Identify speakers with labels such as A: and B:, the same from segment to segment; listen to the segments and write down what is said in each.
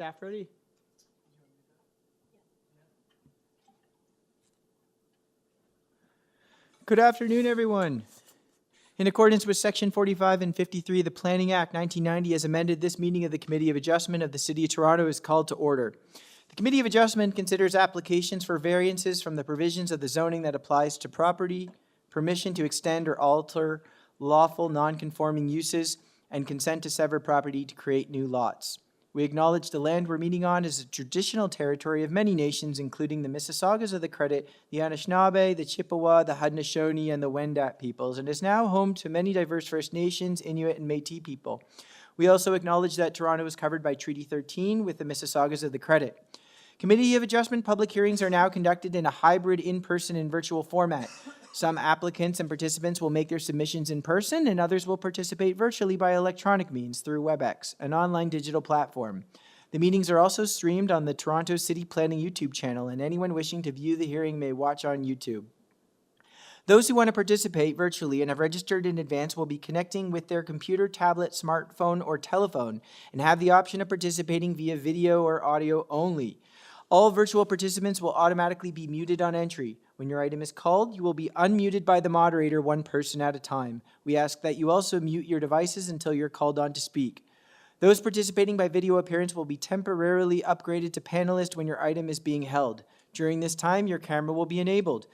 A: Staff ready? Good afternoon, everyone. In accordance with Section 45 and 53 of the Planning Act 1990 as amended, this meeting of the Committee of Adjustment of the City of Toronto is called to order. The Committee of Adjustment considers applications for variances from the provisions of the zoning that applies to property, permission to extend or alter lawful non-conforming uses, and consent to sever property to create new lots. We acknowledge the land we're meeting on is a traditional territory of many nations, including the Mississaugas of the Credit, the Anishinaabe, the Chippewa, the Haudenosaunee, and the Wendat peoples, and is now home to many diverse First Nations, Inuit, and Métis people. We also acknowledge that Toronto is covered by Treaty 13 with the Mississaugas of the Credit. Committee of Adjustment public hearings are now conducted in a hybrid in-person and virtual format. Some applicants and participants will make their submissions in person, and others will participate virtually by electronic means through WebEx, an online digital platform. The meetings are also streamed on the Toronto City Planning YouTube channel, and anyone wishing to view the hearing may watch on YouTube. Those who want to participate virtually and have registered in advance will be connecting with their computer, tablet, smartphone, or telephone, and have the option of participating via video or audio only. All virtual participants will automatically be muted on entry. When your item is called, you will be unmuted by the moderator, one person at a time. We ask that you also mute your devices until you're called on to speak. Those participating by video appearance will be temporarily upgraded to panelist when your item is being held. During this time, your camera will be enabled.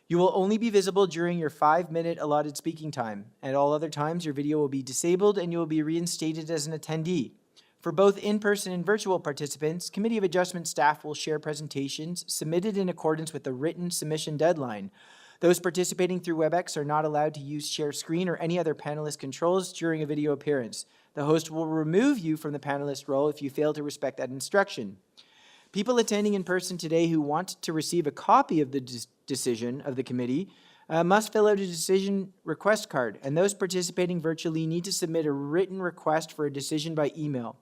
A: You will only be visible during your 5-minute allotted speaking time. At all other times, your video will be disabled and you will be reinstated as an attendee. For both in-person and virtual participants, Committee of Adjustment staff will share presentations submitted in accordance with the written submission deadline. Those participating through WebEx are not allowed to use share screen or any other panelist controls during a video appearance. The host will remove you from the panelist role if you fail to respect that instruction. People attending in person today who want to receive a copy of the decision of the committee must fill out a decision request card, and those participating virtually need to submit a written request for a decision by email.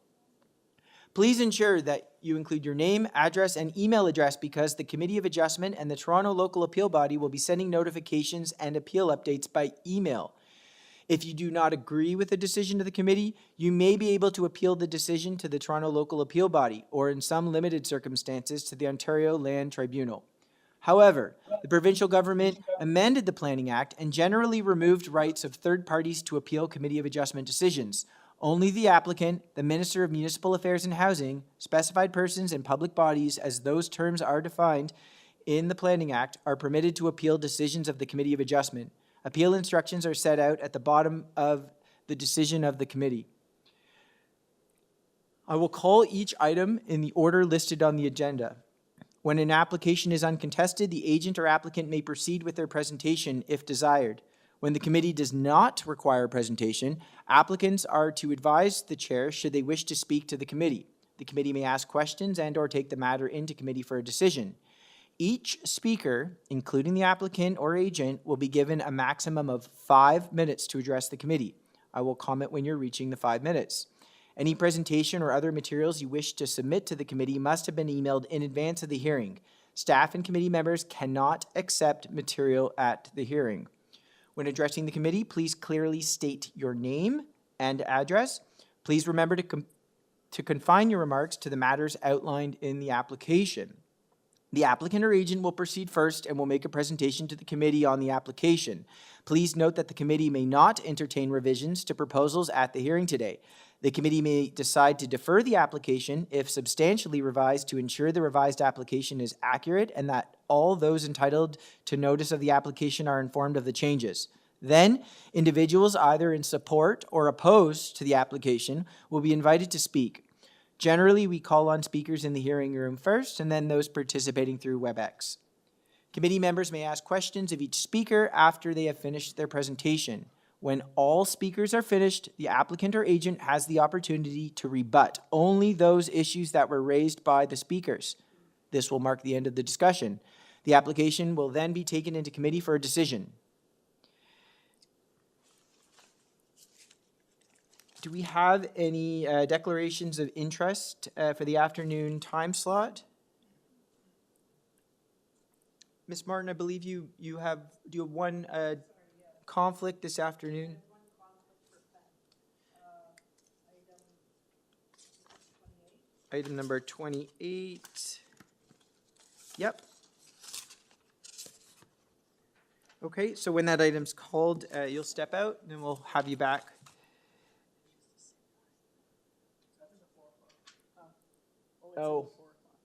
A: Please ensure that you include your name, address, and email address because the Committee of Adjustment and the Toronto Local Appeal Body will be sending notifications and appeal updates by email. If you do not agree with the decision of the committee, you may be able to appeal the decision to the Toronto Local Appeal Body or in some limited circumstances to the Ontario Land Tribunal. However, the provincial government amended the Planning Act and generally removed rights of third parties to appeal Committee of Adjustment decisions. Only the applicant, the Minister of Municipal Affairs and Housing, specified persons, and public bodies, as those terms are defined in the Planning Act, are permitted to appeal decisions of the Committee of Adjustment. Appeal instructions are set out at the bottom of the decision of the committee. I will call each item in the order listed on the agenda. When an application is uncontested, the agent or applicant may proceed with their presentation if desired. When the committee does not require a presentation, applicants are to advise the chair should they wish to speak to the committee. The committee may ask questions and/or take the matter into committee for a decision. Each speaker, including the applicant or agent, will be given a maximum of 5 minutes to address the committee. I will comment when you're reaching the 5 minutes. Any presentation or other materials you wish to submit to the committee must have been emailed in advance of the hearing. Staff and committee members cannot accept material at the hearing. When addressing the committee, please clearly state your name and address. Please remember to confine your remarks to the matters outlined in the application. The applicant or agent will proceed first and will make a presentation to the committee on the application. Please note that the committee may not entertain revisions to proposals at the hearing today. The committee may decide to defer the application if substantially revised to ensure the revised application is accurate and that all those entitled to notice of the application are informed of the changes. Then, individuals either in support or opposed to the application will be invited to speak. Generally, we call on speakers in the hearing room first and then those participating through WebEx. Committee members may ask questions of each speaker after they have finished their presentation. When all speakers are finished, the applicant or agent has the opportunity to rebut only those issues that were raised by the speakers. This will mark the end of the discussion. The application will then be taken into committee for a decision. Do we have any declarations of interest for the afternoon time slot? Ms. Martin, I believe do you have one conflict this afternoon?
B: There's one conflict for FENN. Item 28.
A: Item number 28. Yep. Okay, so when that item's called, you'll step out, and then we'll have you back. Oh,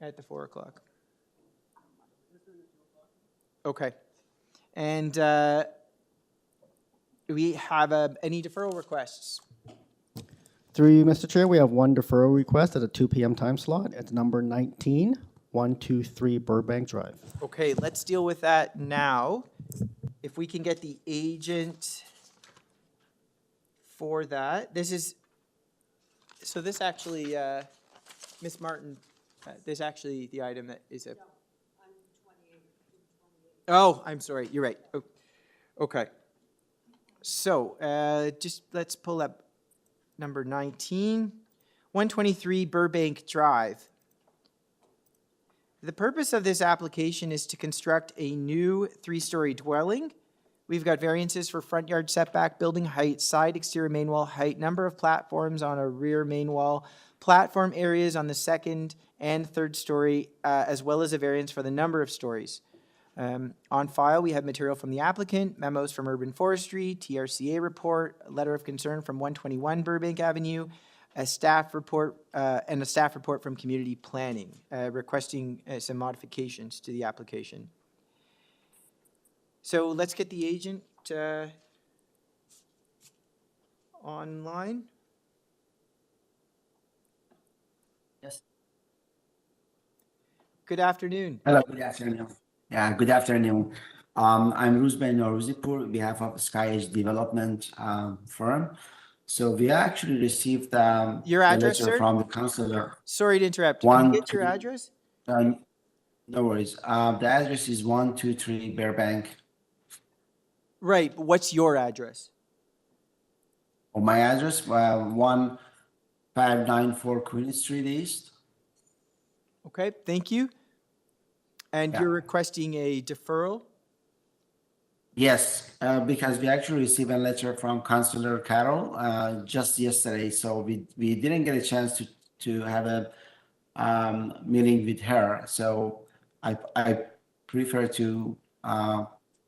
A: at the 4 o'clock. Okay. And do we have any deferral requests?
B: Through you, Mr. Chair, we have one deferral request at a 2 p.m. time slot. It's number 19, 123 Burbank Drive.
A: Okay, let's deal with that now. If we can get the agent for that. This actually, Ms. Martin, this actually the item that is a... Oh, I'm sorry, you're right. Oh, okay. So, just let's pull up number 19, 123 Burbank Drive. The purpose of this application is to construct a new 3-story dwelling. We've got variances for front yard setback, building height, side exterior main wall height, number of platforms on a rear main wall, platform areas on the 2nd and 3rd story, as well as a variance for the number of stories. On file, we have material from the applicant, memos from Urban Forestry, TRCA report, a letter of concern from 121 Burbank Avenue, a staff report, and a staff report from Community Planning, requesting some modifications to the application. So let's get the agent online.
C: Yes.
A: Good afternoon.
C: Hello, good afternoon. Yeah, good afternoon. I'm Ruzben Noruzipur on behalf of Sky Edge Development firm. So we actually received
A: Your
C: the
A: address,
C: letter
A: sir?
C: from the councilor.
A: Sorry to interrupt. Can you get your address?
C: No worries. The address is 123 Burbank.
A: Right, but what's your address?
C: Oh, my address, 1594 Queen Street East.
A: Okay, thank you. And
C: Yeah.
A: you're requesting a deferral?
C: Yes, because we actually received a letter from Councilor Carroll just yesterday, so we didn't get a chance to have a meeting with her. So I prefer to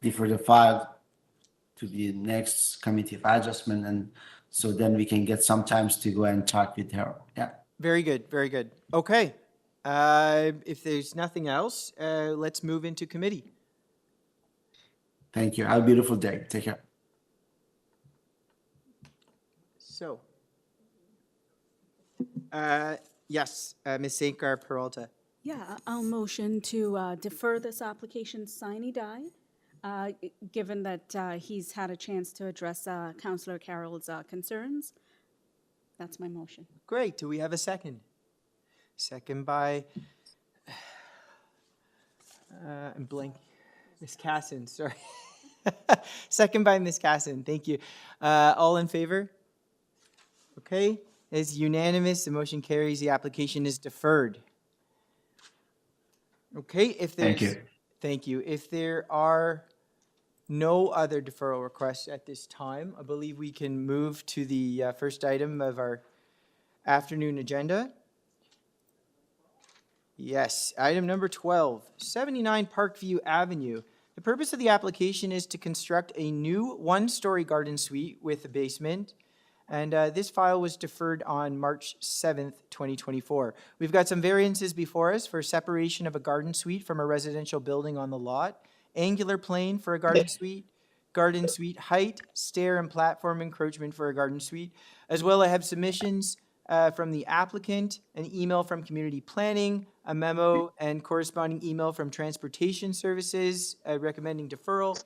C: defer the file to the next committee of adjustment, and so then we can get some times to go and talk with her. Yeah.
A: Very good, very good. Okay. If there's nothing else, let's move into committee.
C: Thank you. Have a beautiful day. Take care.
A: So, yes, Ms. Sankar Peralta.
D: Yeah, I'll motion to defer this application sine die, given that he's had a chance to address Councillor Carroll's concerns. That's my motion.
A: Great. Do we have a second? Second by, I'm blank, Ms. Casson, sorry. Second by Ms. Casson, thank you. All in favor? Okay, it's unanimous, the motion carries, the application is deferred. Okay, if there's...
C: Thank you.
A: Thank you. If there are no other deferral requests at this time, I believe we can move to the first item of our afternoon agenda. Yes, item number 12, 79 Parkview Avenue. The purpose of the application is to construct a new 1-story garden suite with a basement, and this file was deferred on March 7th, 2024. We've got some variances before us for separation of a garden suite from a residential building on the lot, angular plane for a garden suite height, stair and platform encroachment for a garden suite, as well as I have submissions from the applicant, an email from Community Planning, a memo and corresponding email from Transportation Services recommending deferral,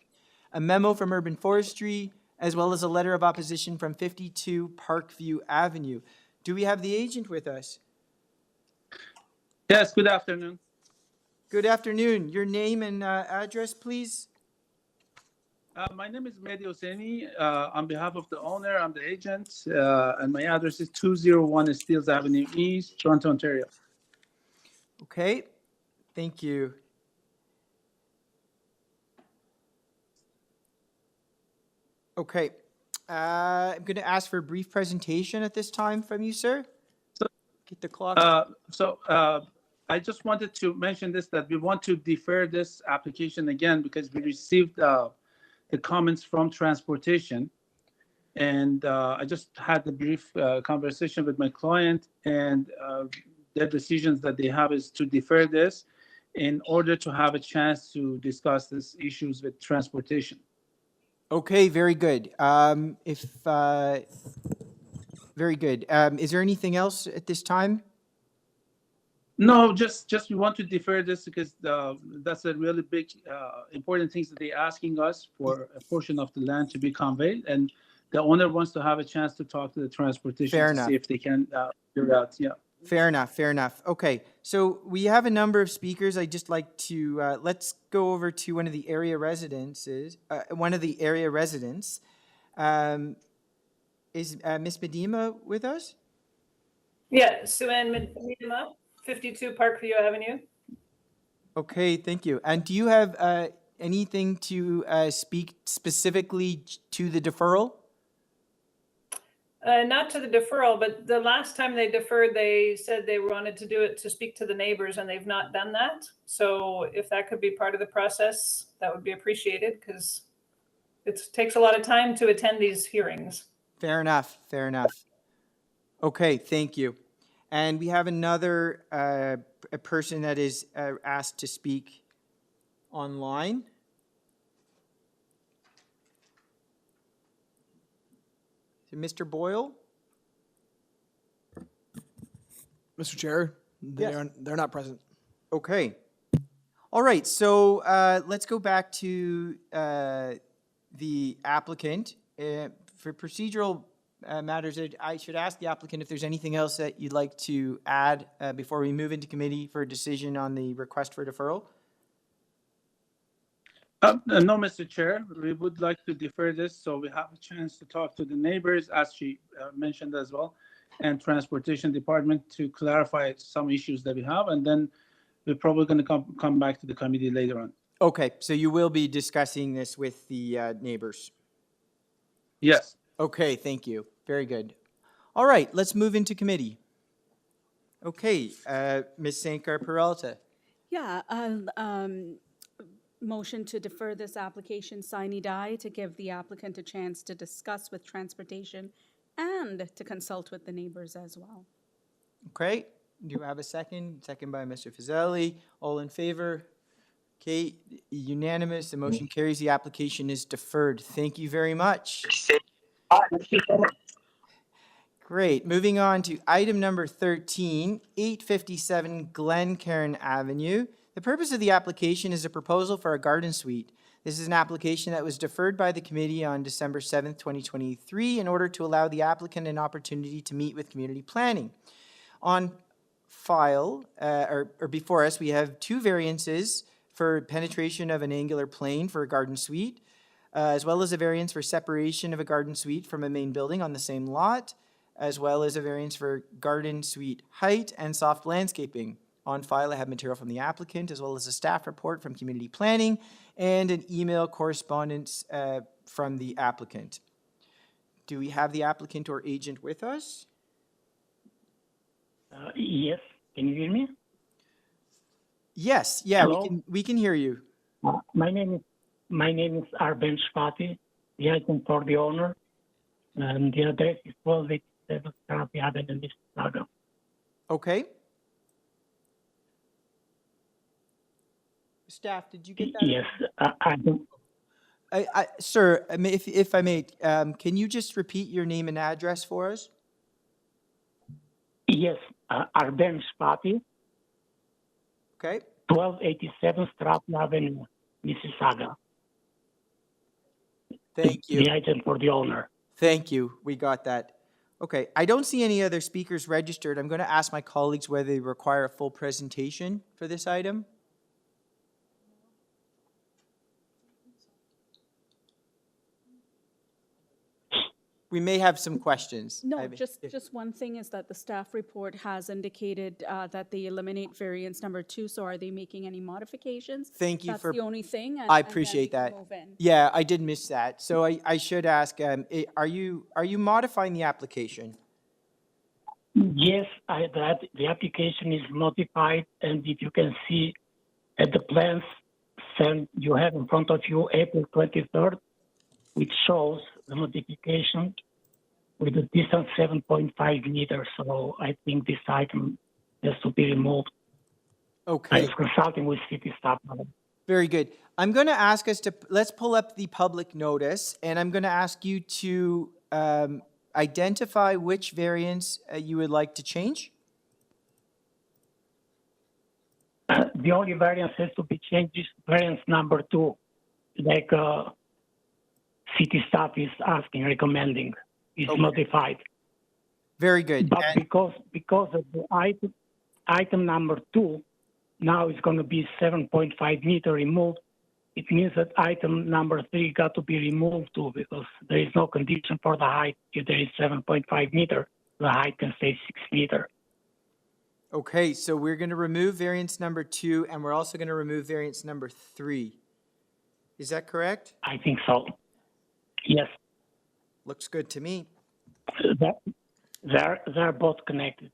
A: a memo from Urban Forestry, as well as a letter of opposition from 52 Parkview Avenue. Do we have the agent with us?
E: Yes, good afternoon.
A: Good afternoon. Your name and address, please?
E: My name is Mehdi Hosseini. On behalf of the owner, I'm the agent, and my address is 201 Steeles Avenue East, Toronto, Ontario.
A: Okay, thank you. Okay, I'm going to ask for a brief presentation at this time from you, sir. Get the clock.
E: I just wanted to mention this, that we want to defer this application again because we received the comments from transportation. And I just had a brief conversation with my client, and their decisions that they have is to defer this in order to have a chance to discuss these issues with transportation.
A: Okay, very good. Very good. Is there anything else at this time?
E: No, just we want to defer this because that's a really big, important things that they're asking us for a portion of the land to be conveyed, and the owner wants to have a chance to talk to the transportation
A: Fair
E: to
A: enough.
E: see if they can figure out. Yeah.
A: Fair enough, fair enough. Okay, so we have a number of speakers. I'd just like to, let's go over to one of the area residences, Is Ms. Medema with us?
F: Yeah, Suanne Medema, 52 Parkview Avenue.
A: Okay, thank you. And do you have anything to speak specifically to the deferral?
F: Not to the deferral, but the last time they deferred, they said they wanted to do it to speak to the neighbors, and they've not done that. So if that could be part of the process, that would be appreciated, because it takes a lot of time to attend these hearings.
A: Fair enough, fair enough. Okay, thank you. And we have another a person that is asked to speak online. Is it Mr. Boyle?
G: Mr. Chair,
A: Yes.
G: they're not present.
A: Okay. All right, so let's go back to the applicant. For procedural matters, I should ask the applicant if there's anything else that you'd like to add before we move into committee for a decision on the request for deferral.
E: No, Mr. Chair, we would like to defer this so we have a chance to talk to the neighbors, as she mentioned as well, and Transportation Department to clarify some issues that we have, and then we're probably going to come back to the committee later on.
A: Okay, so you will be discussing this with the neighbors.
E: Yes.
A: Okay, thank you. Very good. All right, let's move into committee. Okay, Ms. Sankar-Peralta.
D: Yeah, motion to defer this application sine die to give the applicant a chance to discuss with transportation and to consult with the neighbors as well.
A: Okay, do you have a second? Second by Mr. Fazeli. All in favor? Okay, unanimous. The motion carries. The application is deferred. Thank you very much. Great. Moving on to item number 13, 857 GLENCAIRN Avenue. The purpose of the application is a proposal for a garden suite. This is an application that was deferred by the committee on December 7th, 2023 in order to allow the applicant an opportunity to meet with community planning. On file, or before us, we have two variances for penetration of an angular plane for a garden suite, as well as a variance for separation of a garden suite from a main building on the same lot, as well as a variance for garden suite height and soft landscaping. On file, I have material from the applicant, as well as a staff report from community planning and an email correspondence from the applicant. Do we have the applicant or agent with us?
H: Yes. Can you hear me?
A: Yes, yeah,
H: Hello?
A: we can hear you.
H: My name is Arben Shpati, the agent for the owner, and the address is 1287 Therapy Avenue, Mississauga.
A: Okay. Staff, did you get that?
H: Yes, I do.
A: Sir, if I may, can you just repeat your name and address for us?
H: Yes, Arben Shpati,
A: Okay.
H: 1287 Therapy Avenue, Mississauga.
A: Thank you.
H: The agent for the owner.
A: Thank you. We got that. Okay. I don't see any other speakers registered. I'm going to ask my colleagues whether they require a full presentation for this item. We may have some questions.
D: No, just one thing is that the staff report has indicated that they eliminate variance number 2, so are they making any modifications?
A: Thank you
D: That's
A: for.
D: the only thing.
A: I
D: and then we
A: appreciate
D: can
A: that.
D: move in.
A: Yeah, I did miss that. So I should ask, are you modifying the application?
H: Yes, the application is notified, and if you can see at the plans sent you have in front of you April 23rd, which shows the notification with a distance 7.5 meters. So I think this item has to be removed. I
A: Okay,
H: was consulting with city staff.
A: very good. I'm going to ask us to, let's pull up the public notice, and I'm going to ask you to identify which variance you would like to change.
H: The only variance has to be changed is variance number 2, like city staff is asking, recommending, is
A: Okay.
H: notified.
A: Very good.
H: But
A: And-
H: because of the item number 2, now it's going to be 7.5 meter removed. It means that item number 3 got to be removed too, because there is no condition for the height. If there is 7.5 meter, the height can stay 6 meter.
A: Okay, so we're going to remove variance number 2, and we're also going to remove variance number 3. Is that correct?
H: I think so. Yes,
A: Looks good to me.
H: they're both connected.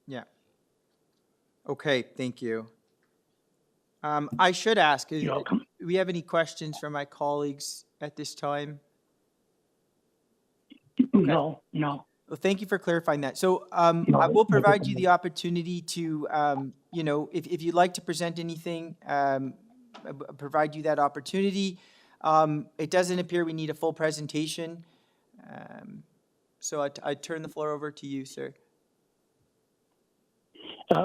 A: Yeah. Okay, thank you. I should ask,
H: You're welcome.
A: do we have any questions from my colleagues at this time?
H: No.
A: Well, thank you for clarifying that. So
H: No,
A: I will
H: no
A: provide you
H: problem.
A: the opportunity to, if you'd like to present anything, provide you that opportunity. It doesn't appear we need a full presentation. So I turn the floor over to you, sir.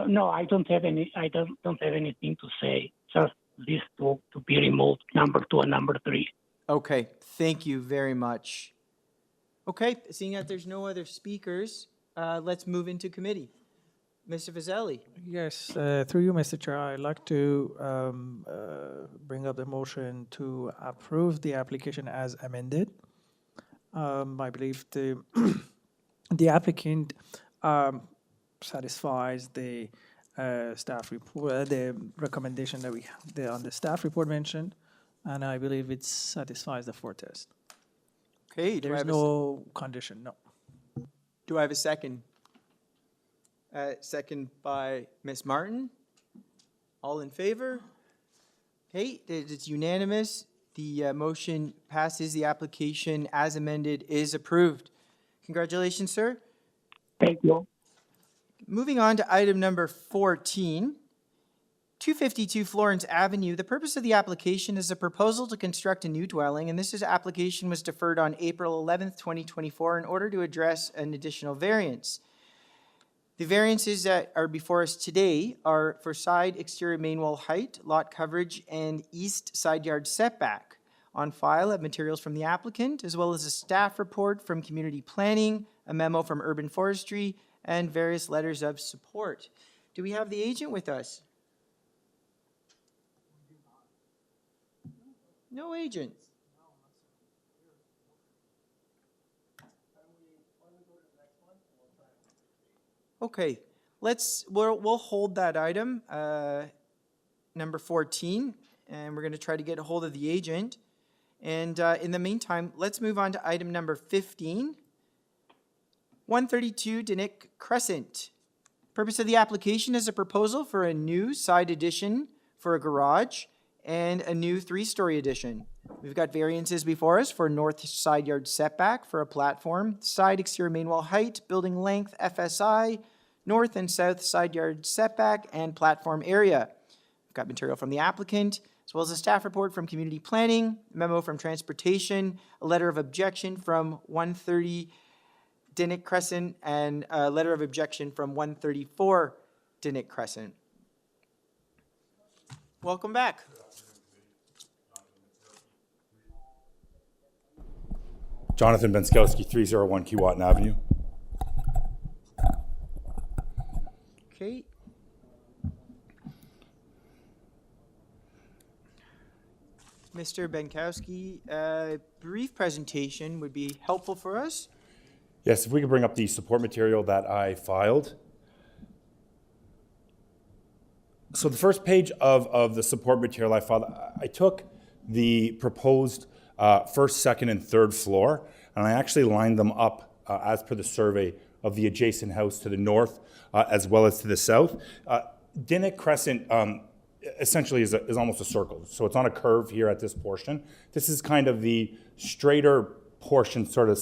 H: No, I don't have any. I don't have anything to say. Just these two to be removed, number 2 and number 3.
A: Okay, thank you very much. Okay, seeing that there's no other speakers, let's move into committee. Mr. Vazzelli.
I: Yes, through you, Mr. Chair, I'd like to bring up the motion to approve the application as amended. I believe the the applicant satisfies the staff report, the recommendation that on the staff report mentioned, and I believe it satisfies the 4 test.
A: Okay,
I: There's no condition, no.
A: do I have a second? Second by Ms. Martin. All in favor? Okay, it's unanimous. The motion passes. The application as amended is approved. Congratulations, sir.
H: Thank you.
A: Moving on to item number 14, 252 Florence Avenue. The purpose of the application is a proposal to construct a new dwelling, and this application was deferred on April 11th, 2024 in order to address an additional variance. The variances that are before us today are for side exterior main wall height, lot coverage, and east side yard setback. On file have materials from the applicant, as well as a staff report from community planning, a memo from urban forestry, and various letters of support. Do we have the agent with us? No agent. Okay, we'll hold that item, number 14, and we're going to try to get a hold of the agent. And in the meantime, let's move on to item number 15, 132 DINNICK Crescent. Purpose of the application is a proposal for a new side addition for a garage and a new 3-story addition. We've got variances before us for north side yard setback for a platform, side exterior main wall height, building length, FSI, north and south side yard setback, and platform area. We've got material from the applicant, as well as a staff report from community planning, a memo from transportation, a letter of objection from 130 DINNICK Crescent, and a letter of objection from 134 DINNICK Crescent. Welcome back.
J: Jonathan Benskowski, 301 Keewatin Avenue.
A: Okay. Mr. Benkowski, a brief presentation would be helpful for us.
J: Yes, if we could bring up the support material that I filed. So the first page of the support material I filed, I took the proposed first, second, and third floor, and I actually lined them up as per the survey of the adjacent house to the north as well as to the south. DINNICK Crescent essentially is almost a circle. So it's on a curve here at this portion. This is kind of the straighter portion, sort of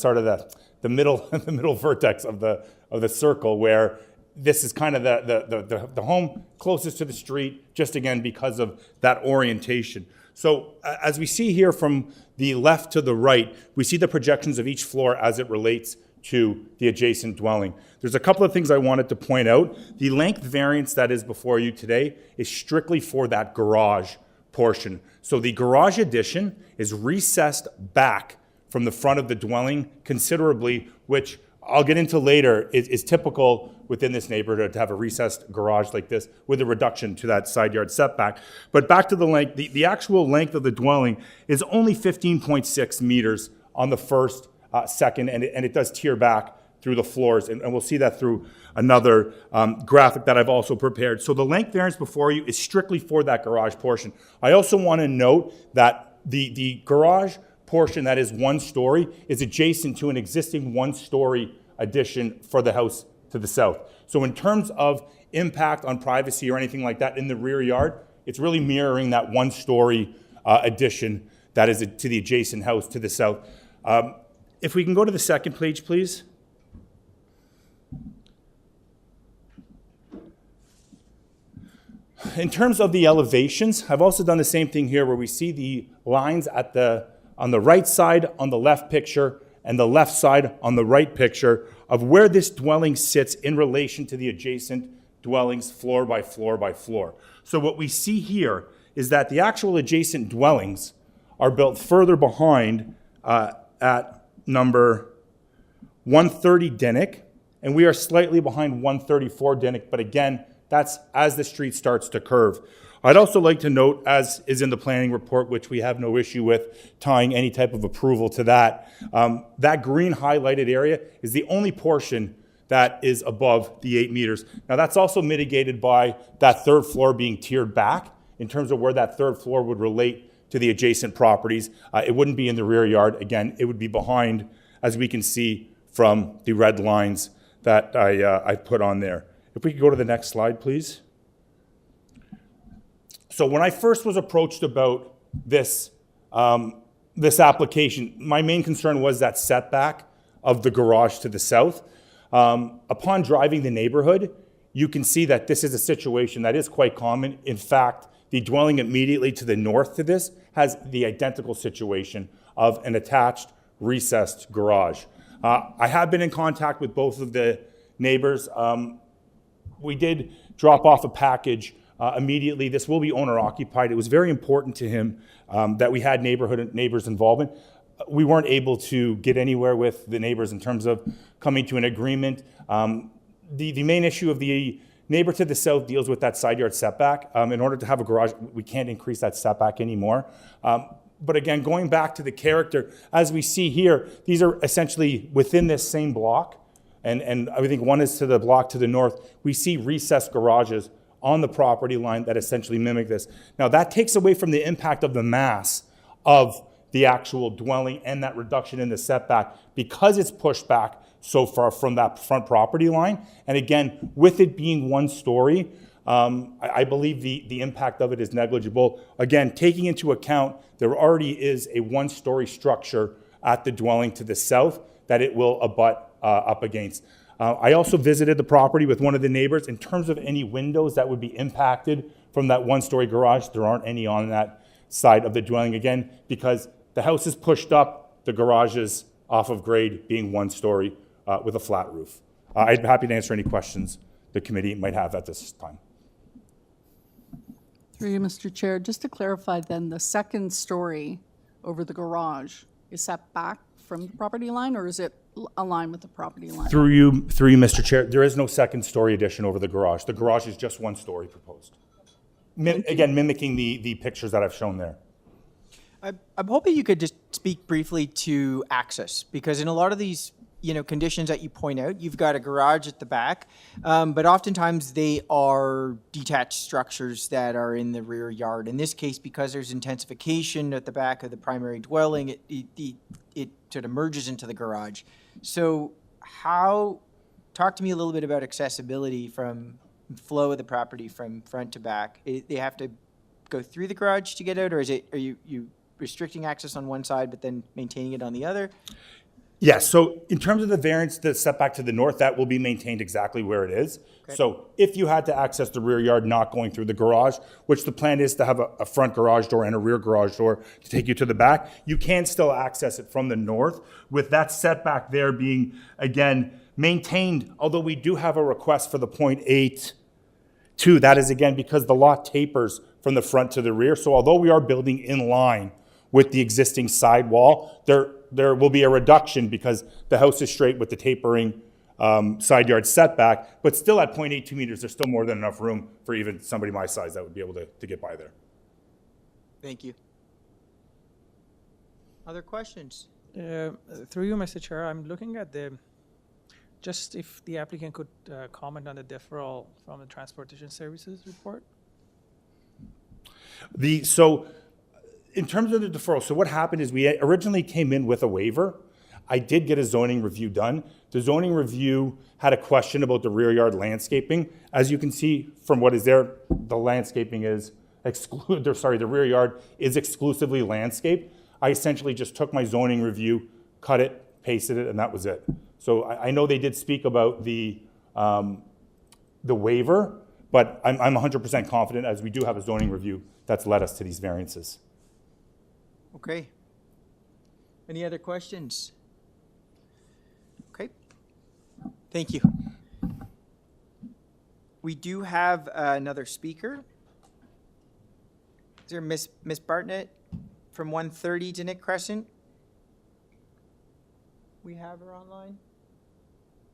J: the middle the middle vertex of the circle, where this is kind of the home closest to the street, just again because of that orientation. So as we see here from the left to the right, we see the projections of each floor as it relates to the adjacent dwelling. There's a couple of things I wanted to point out. The length variance that is before you today is strictly for that garage portion. So the garage addition is recessed back from the front of the dwelling considerably, which I'll get into later, is typical within this neighborhood to have a recessed garage like this with a reduction to that side yard setback. But back to the length, the actual length of the dwelling is only 15.6 meters on the first, second, and it does tear back through the floors, and we'll see that through another graphic that I've also prepared. So the length variance before you is strictly for that garage portion. I also want to note that the garage portion that is 1 story is adjacent to an existing 1-story addition for the house to the south. So in terms of impact on privacy or anything like that in the rear yard, it's really mirroring that 1-story addition that is to the adjacent house to the south. If we can go to the second page, please. In terms of the elevations, I've also done the same thing here where we see the lines on the right side on the left picture and the left side on the right picture of where this dwelling sits in relation to the adjacent dwellings floor by floor by floor. So what we see here is that the actual adjacent dwellings are built further behind at number 130 DINNICK, and we are slightly behind 134 DINNICK, but again, that's as the street starts to curve. I'd also like to note, as is in the planning report, which we have no issue with tying any type of approval to that, that green highlighted area is the only portion that is above the 8 meters. Now that's also mitigated by that third floor being tiered back in terms of where that third floor would relate to the adjacent properties. It wouldn't be in the rear yard. Again, it would be behind, as we can see from the red lines that I put on there. If we could go to the next slide, please. So when I first was approached about this, this application, my main concern was that setback of the garage to the south. Upon driving the neighborhood, you can see that this is a situation that is quite common. In fact, the dwelling immediately to the north to this has the identical situation of an attached recessed garage. I have been in contact with both of the neighbors. We did drop off a package immediately. This will be owner occupied. It was very important to him that we had neighbors involvement. We weren't able to get anywhere with the neighbors in terms of coming to an agreement. The main issue of the neighbor to the south deals with that side yard setback. In order to have a garage, we can't increase that setback anymore. But again, going back to the character, as we see here, these are essentially within this same block. And I think one is to the block to the north. We see recessed garages on the property line that essentially mimic this. Now that takes away from the impact of the mass of the actual dwelling and that reduction in the setback because it's pushed back so far from that front property line. And again, with it being 1 story, I believe the impact of it is negligible. Again, taking into account there already is a 1-story structure at the dwelling to the south that it will abut up against. I also visited the property with one of the neighbors. In terms of any windows that would be impacted from that 1-story garage, there aren't any on that side of the dwelling, again, because the house is pushed up, the garage is off of grade, being 1 story with a flat roof. I'd be happy to answer any questions the committee might have at this time.
K: Through you, Mr. Chair, just to clarify then, the second story over the garage is set back from the property line, or is it aligned with the property line?
J: Through you, Mr. Chair, there is no 2nd-story addition over the garage. The garage is just 1 story proposed. Again, mimicking the pictures that I've shown there.
A: I'm hoping you could just speak briefly to access, because in a lot of these conditions that you point out, you've got a garage at the back, but oftentimes they are detached structures that are in the rear yard. In this case, because there's intensification at the back of the primary dwelling, it sort of merges into the garage. So talk to me a little bit about accessibility from flow of the property from front to back. They have to go through the garage to get out, or are you restricting access on one side but then maintaining it on the other?
J: Yes, so in terms of the variance, the setback to the north, that will be maintained exactly where it is.
A: Okay.
J: So if you had to access the rear yard not going through the garage, which the plan is to have a front garage door and a rear garage door to take you to the back, you can still access it from the north, with that setback there being, again, maintained, although we do have a request for the 0.82. That is, again, because the lot tapers from the front to the rear. So although we are building in line with the existing side wall, there will be a reduction because the house is straight with the tapering side yard setback, but still at 0.82 meters, there's still more than enough room for even somebody my size that would be able to get by there.
A: Thank you. Other questions?
I: Through you, Mr. Chair, I'm looking at just if the applicant could comment on the deferral from the Transportation Services report.
J: So in terms of the deferral, so what happened is we originally came in with a waiver. I did get a zoning review done. The zoning review had a question about the rear yard landscaping. As you can see from what is there, the landscaping is the rear yard is exclusively landscaped. I essentially just took my zoning review, cut it, pasted it, and that was it. So I know they did speak about the waiver, but I'm 100% confident, as we do have a zoning review that's led us to these variances.
A: Okay. Any other questions? Okay. Thank you. We do have another speaker. Is there Miss Bartlett from 130 DINNICK Crescent? We have her online?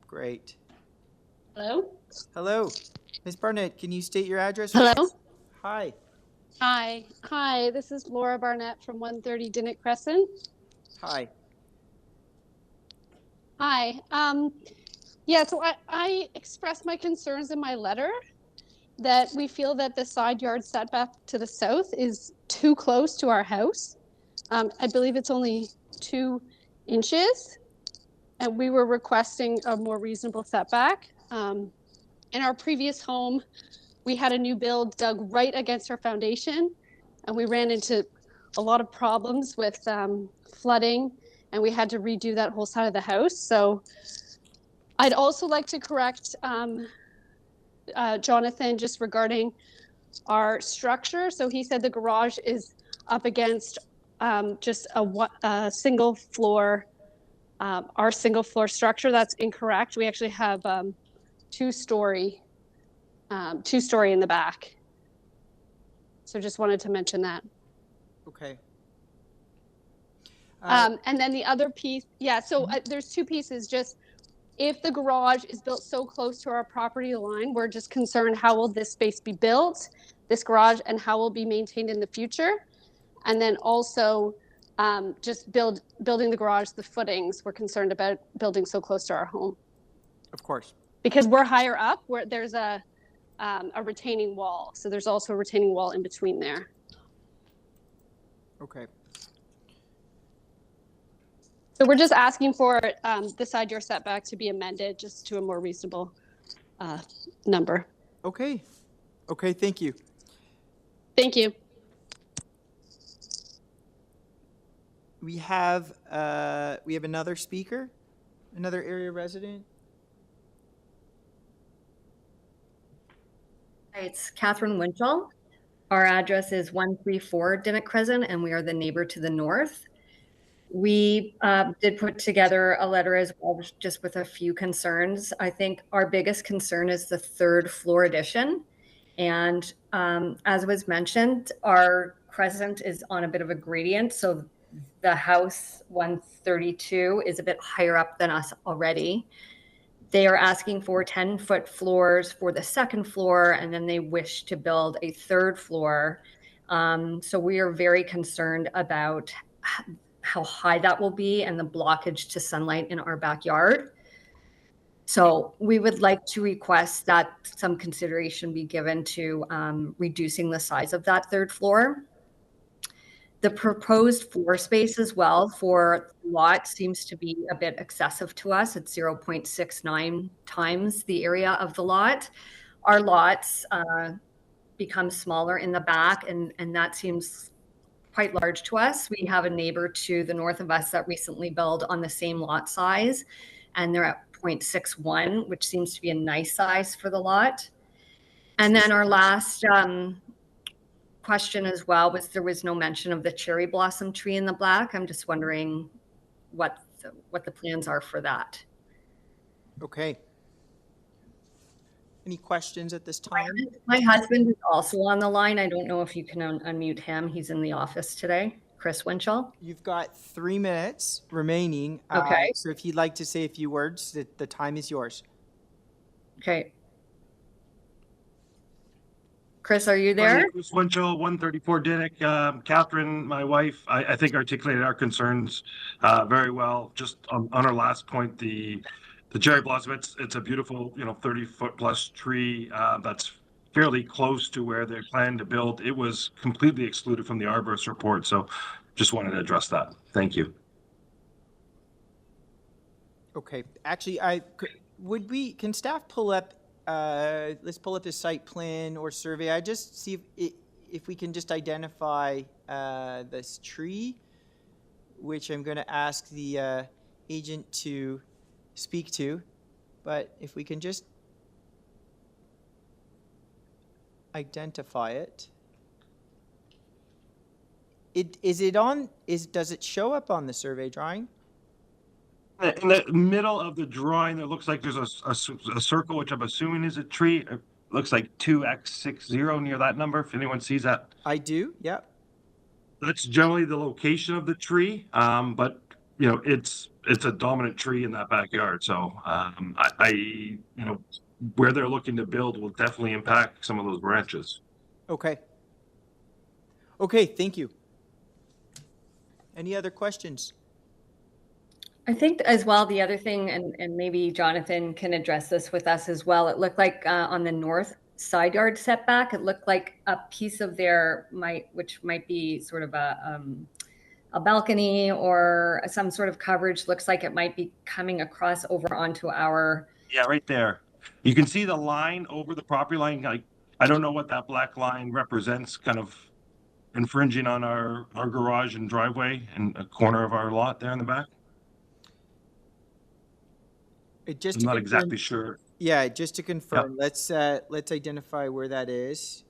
A: Great.
L: Hello?
A: Hello. Ms. Barnett, can you state your address?
L: Hello?
A: Hi.
L: Hi, this is Laura Barnett from 130 DINNICK Crescent.
A: Hi.
L: Hi. Yeah, so I expressed my concerns in my letter that we feel that the side yard setback to the south is too close to our house. I believe it's only 2 inches, and we were requesting a more reasonable setback. In our previous home, we had a new build dug right against our foundation, and we ran into a lot of problems with flooding, and we had to redo that whole side of the house. So I'd also like to correct Jonathan just regarding our structure. So he said the garage is up against just a single floor, our single floor structure. That's incorrect. We actually have two-story in the back. So just wanted to mention that.
A: Okay.
L: And then the other piece, so there's 2 pieces. Just if the garage is built so close to our property line, we're just concerned how will this space be built, this garage, and how will it be maintained in the future. And then also just building the garage, the footings, we're concerned about building so close to our home.
A: Of course.
L: Because we're higher up, where there's a retaining wall. So there's also a retaining wall in between there.
A: Okay.
L: So we're just asking for the side yard setback to be amended just to a more reasonable number.
A: Okay. Okay, thank you.
L: Thank you.
A: We have another speaker, another area resident.
M: It's Catherine Winchell. Our address is 134 DINNICK Crescent, and we are the neighbor to the north. We did put together a letter as well, just with a few concerns. I think our biggest concern is the 3rd floor addition. And as was mentioned, our crescent is on a bit of a gradient. So the house 132 is a bit higher up than us already. They are asking for 10-foot floors for the 2nd floor, and then they wish to build a 3rd floor. So we are very concerned about how high that will be and the blockage to sunlight in our backyard. So we would like to request that some consideration be given to reducing the size of that 3rd floor. The proposed floor space as well for lot seems to be a bit excessive to us. It's 0.69 times the area of the lot. Our lots become smaller in the back, and that seems quite large to us. We have a neighbor to the north of us that recently built on the same lot size, and they're at 0.61, which seems to be a nice size for the lot. And then our last question as well was there was no mention of the cherry blossom tree in the back. I'm just wondering what the plans are for that.
A: Okay. Any questions at this time?
M: My husband is also on the line. I don't know if you can unmute him. He's in the office today. Chris Winchell.
A: You've got 3 minutes remaining.
M: Okay.
A: So if you'd like to say a few words, the time is yours.
M: Okay. Chris, are you there?
N: Chris Winchell, 134 Dinnick. Catherine, my wife, I think articulated our concerns very well. Just on our last point, the cherry blossom, it's a beautiful, 30-foot plus tree that's fairly close to where they plan to build. It was completely excluded from the arborist report, so just wanted to address that. Thank you.
A: Okay. Actually, can staff pull up? Let's pull up the site plan or survey. I just see if we can just identify this tree, which I'm going to ask the agent to speak to. But if we can just identify it. Does it show up on the survey drawing?
N: In the middle of the drawing, there looks like there's a circle, which I'm assuming is a tree. It looks like 2x60 near that number, if anyone sees that.
A: I do, yeah.
N: That's generally the location of the tree, but it's a dominant tree in that backyard. So where they're looking to build will definitely impact some of those branches.
A: Okay. Okay, thank you. Any other questions?
M: I think as well, the other thing, and maybe Jonathan can address this with us as well, it looked like on the north side yard setback, it looked like a piece of there which might be sort of a balcony or some sort of coverage, looks like it might be coming across over onto our...
N: Yeah, right there. You can see the line over the property line. I don't know what that black line represents, kind of infringing on our garage and driveway and a corner of our lot there in the back. I'm not exactly sure.
A: Yeah, just to confirm, let's identify where that is.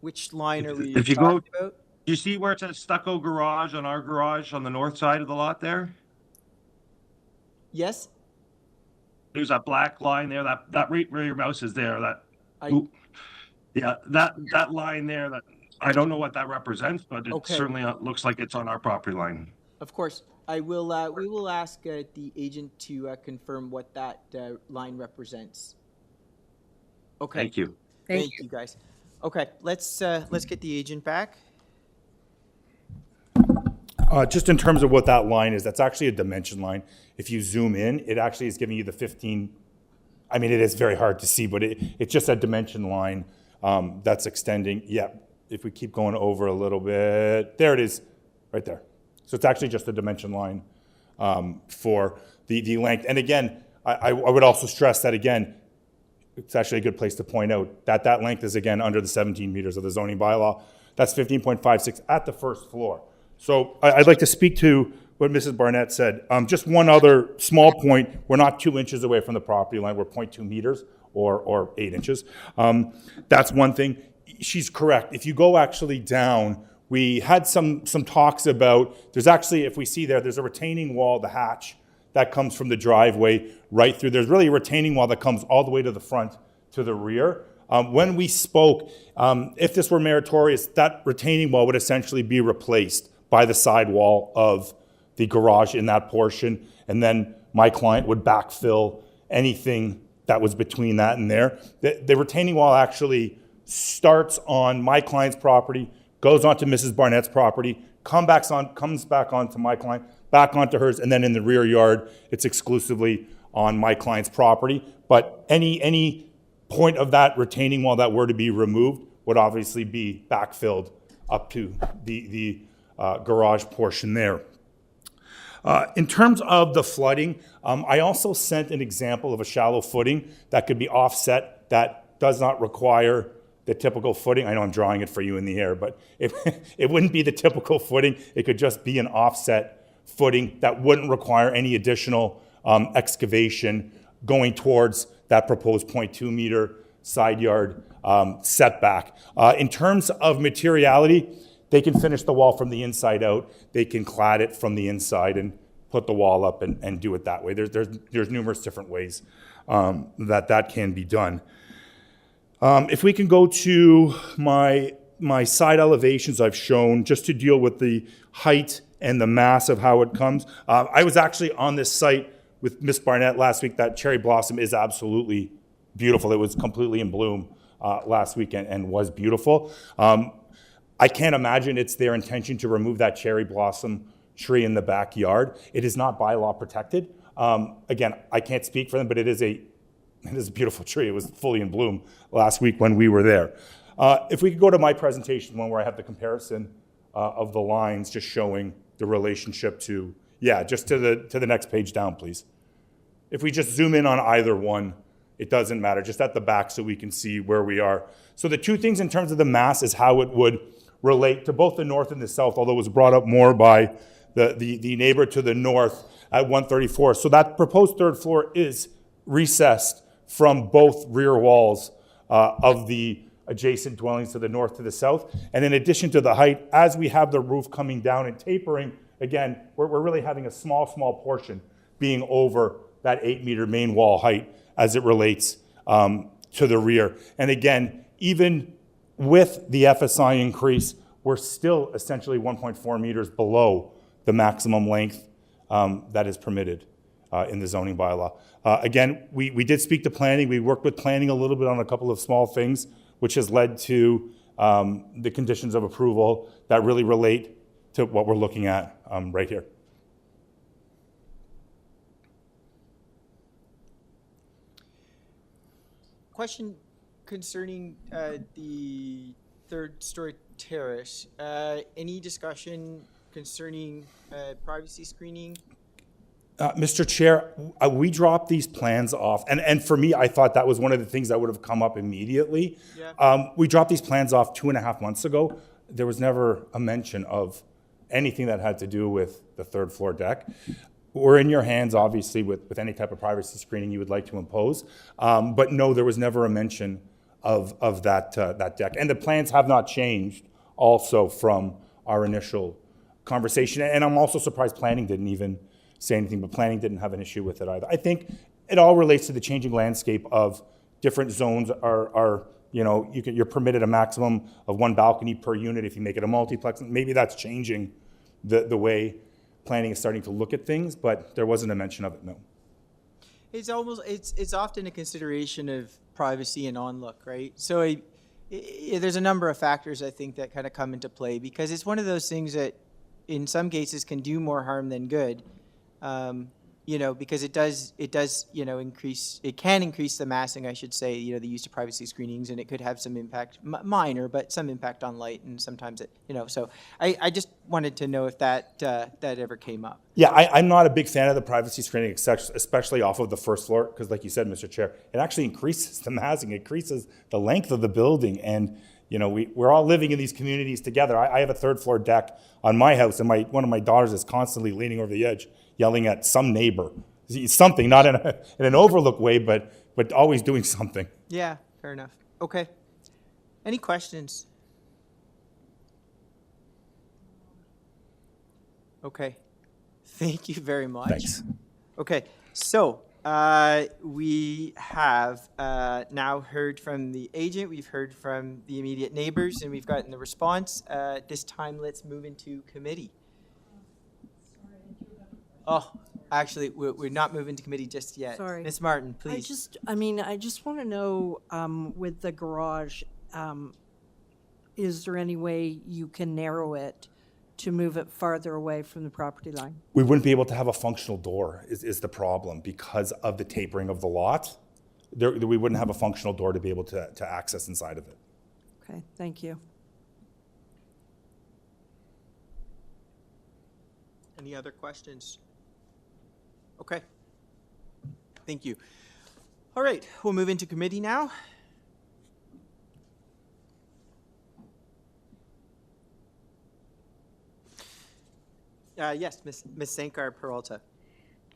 A: Which line are we talking about?
N: You see where it says stucco garage on our garage on the north side of the lot there?
A: Yes.
N: There's that black line there. That right where your mouse is there. That line there. That I don't know what that represents, but it certainly looks like it's on our property line.
A: Of course. We will ask the agent to confirm what that line represents. Okay.
N: Thank you.
A: Thank you, guys. Okay, let's get the agent back.
J: Just in terms of what that line is, that's actually a dimension line. If you zoom in, it actually is giving you the 15. I mean, it is very hard to see, but it's just a dimension line that's extending. Yeah, if we keep going over a little bit, there it is, right there. So it's actually just a dimension line for the length. And again, I would also stress that, again, it's actually a good place to point out that that length is, again, under the 17 meters of the zoning bylaw. That's 15.56 at the first floor. So I'd like to speak to what Mrs. Barnett said. Just one other small point. We're not 2 inches away from the property line. We're 0.2 meters or 8 inches. That's one thing. She's correct. If you go actually down, we had some talks about, there's actually, if we see there's a retaining wall, the hatch, that comes from the driveway right through. There's really a retaining wall that comes all the way to the front, to the rear. When we spoke, if this were meritorious, that retaining wall would essentially be replaced by the side wall of the garage in that portion, and then my client would backfill anything that was between that and there. The retaining wall actually starts on my client's property, goes onto Mrs. Barnett's property, comes back onto my client, back onto hers, and then in the rear yard, it's exclusively on my client's property. But any point of that retaining wall that were to be removed would obviously be backfilled up to the garage portion there. In terms of the flooding, I also sent an example of a shallow footing that could be offset that does not require the typical footing. I know I'm drawing it for you in the air, but it wouldn't be the typical footing. It could just be an offset footing that wouldn't require any additional excavation going towards that proposed 0.2 meter side yard setback. In terms of materiality, they can finish the wall from the inside out. They can clad it from the inside and put the wall up and do it that way. There's numerous different ways that can be done. If we can go to my side elevations I've shown, just to deal with the height and the mass of how it comes. I was actually on this site with Miss Barnett last week. That cherry blossom is absolutely beautiful. It was completely in bloom last weekend and was beautiful. I can't imagine it's their intention to remove that cherry blossom tree in the backyard. It is not by law protected. Again, I can't speak for them, but it is a beautiful tree. It was fully in bloom last week when we were there. If we could go to my presentation, one where I have the comparison of the lines, just showing the relationship to, just to the next page down, please. If we just zoom in on either one, it doesn't matter, just at the back so we can see where we are. So the two things in terms of the mass is how it would relate to both the north and the south, although it was brought up more by the neighbor to the north at 134. So that proposed third floor is recessed from both rear walls of the adjacent dwellings to the north to the south. And in addition to the height, as we have the roof coming down and tapering, again, we're really having a small portion being over that 8-meter main wall height as it relates to the rear. And again, even with the FSI increase, we're still essentially 1.4 meters below the maximum length that is permitted in the zoning bylaw. Again, we did speak to planning. We worked with planning a little bit on a couple of small things, which has led to the conditions of approval that really relate to what we're looking at right here.
A: Question concerning the third-story terrace. Any discussion concerning privacy screening?
J: Mr. Chair, we dropped these plans off, and for me, I thought that was one of the things that would have come up immediately. Yeah. We dropped these plans off 2.5 months ago. There was never a mention of anything that had to do with the third floor deck. We're in your hands, obviously, with any type of privacy screening you would like to impose. But no, there was never a mention of that deck. And the plans have not changed also from our initial conversation. And I'm also surprised planning didn't even say anything, but planning didn't have an issue with it either. I think it all relates to the changing landscape of different zones are you're permitted a maximum of 1 balcony per unit if you make it a multiplex. Maybe that's changing the way planning is starting to look at things, but there wasn't a mention of it, no.
A: It's often a consideration of privacy and on-look, right? So there's a number of factors, I think, that kind of come into play, because it's one of those things that in some cases can do more harm than good. Because it does, it can increase the massing, I should say, the use of privacy screenings, and it could have some impact, minor, but some impact on light, and sometimes so I just wanted to know if that ever came up.
J: Yeah, I'm not a big fan of the privacy screening, especially off of the first floor, because like you said, Mr. Chair, it actually increases the massing, it increases the length of the building, and we're all living in these communities together. I have a third floor deck on my house, and one of my daughters is constantly leaning over the edge, yelling at some neighbor. Something, not in an overlook way, but always doing something.
A: Yeah, fair enough. Okay. Any questions? Okay. Thank you very much.
J: Thanks.
A: Okay, so we have now heard from the agent, we've heard from the immediate neighbors, and we've gotten the response. This time, let's move into committee. Oh, actually, we're not moving to committee just yet.
O: Sorry.
A: Ms. Martin, please.
O: I just want to know, with the garage, is there any way you can narrow it to move it farther away from the property line?
J: We wouldn't be able to have a functional door is the problem because of the tapering of the lot. We wouldn't have a functional door to be able to access inside of it.
O: Okay, thank you.
A: Any other questions? Okay. Thank you. All right, we'll move into committee now. Yes, Ms. Sankar Peralta.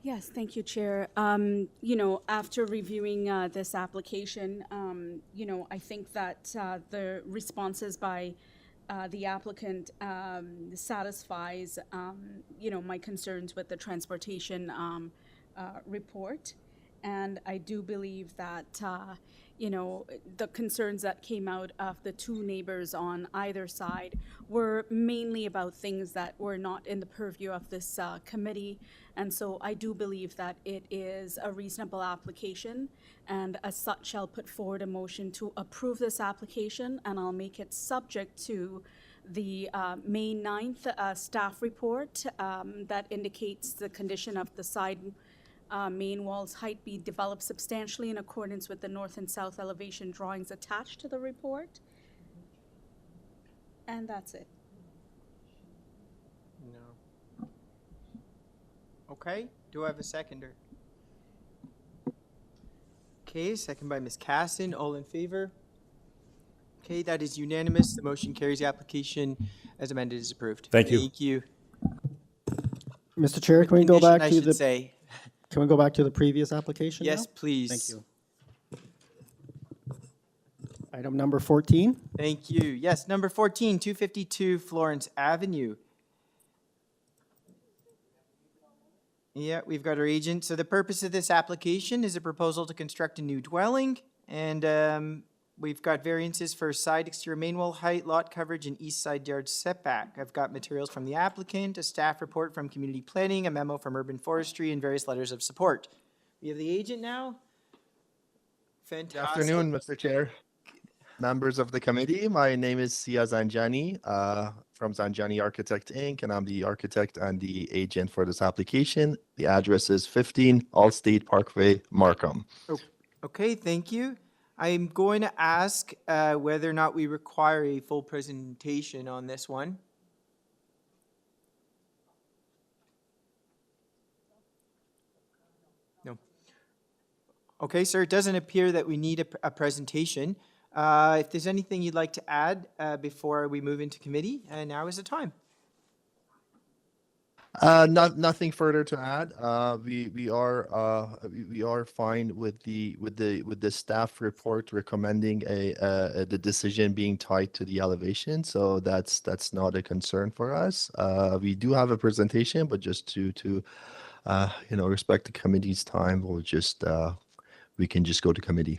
D: Yes, thank you, Chair. After reviewing this application, I think that the responses by the applicant satisfies, my concerns with the transportation report. And I do believe that, the concerns that came out of the two neighbors on either side were mainly about things that were not in the purview of this committee. And so I do believe that it is a reasonable application, and as such, I'll put forward a motion to approve this application, and I'll make it subject to the May 9th staff report that indicates the condition of the side main wall's height be developed substantially in accordance with the north and south elevation drawings attached to the report. And that's it.
A: No. Okay, do I have a seconder? Okay, second by Ms. Casson. All in favor? Okay, that is unanimous. The motion carries. The application as amended is approved.
J: Thank you.
A: Thank you.
B: Mr. Chair, can we go
A: Condition,
B: back
A: I
B: to
A: should
B: the,
A: say.
B: can we go back to the previous application
A: Yes,
B: now?
A: please.
B: Thank you. Item number 14.
A: Thank you. Yes, number 14, 252 Florence Avenue. Yeah, we've got our agent. So the purpose of this application is a proposal to construct a new dwelling, and we've got variances for side exterior main wall height, lot coverage, and east side yard setback. I've got materials from the applicant, a staff report from community planning, a memo from urban forestry, and various letters of support. We have the agent now. Fantastic.
P: Good afternoon, Mr. Chair. Members of the committee, my name is Sia Zanjani from Zanjani Architect Inc., and I'm the architect and the agent for this application. The address is 15 Allstate Parkway, Markham.
A: Okay, thank you. I'm going to ask whether or not we require a full presentation on this one. No. Okay, sir, it doesn't appear that we need a presentation. If there's anything you'd like to add before we move into committee, now is the time.
P: Nothing further to add. We are fine with the staff report recommending the decision being tied to the elevation, so that's not a concern for us. We do have a presentation, but just to respect the committee's time, we can just go to committee.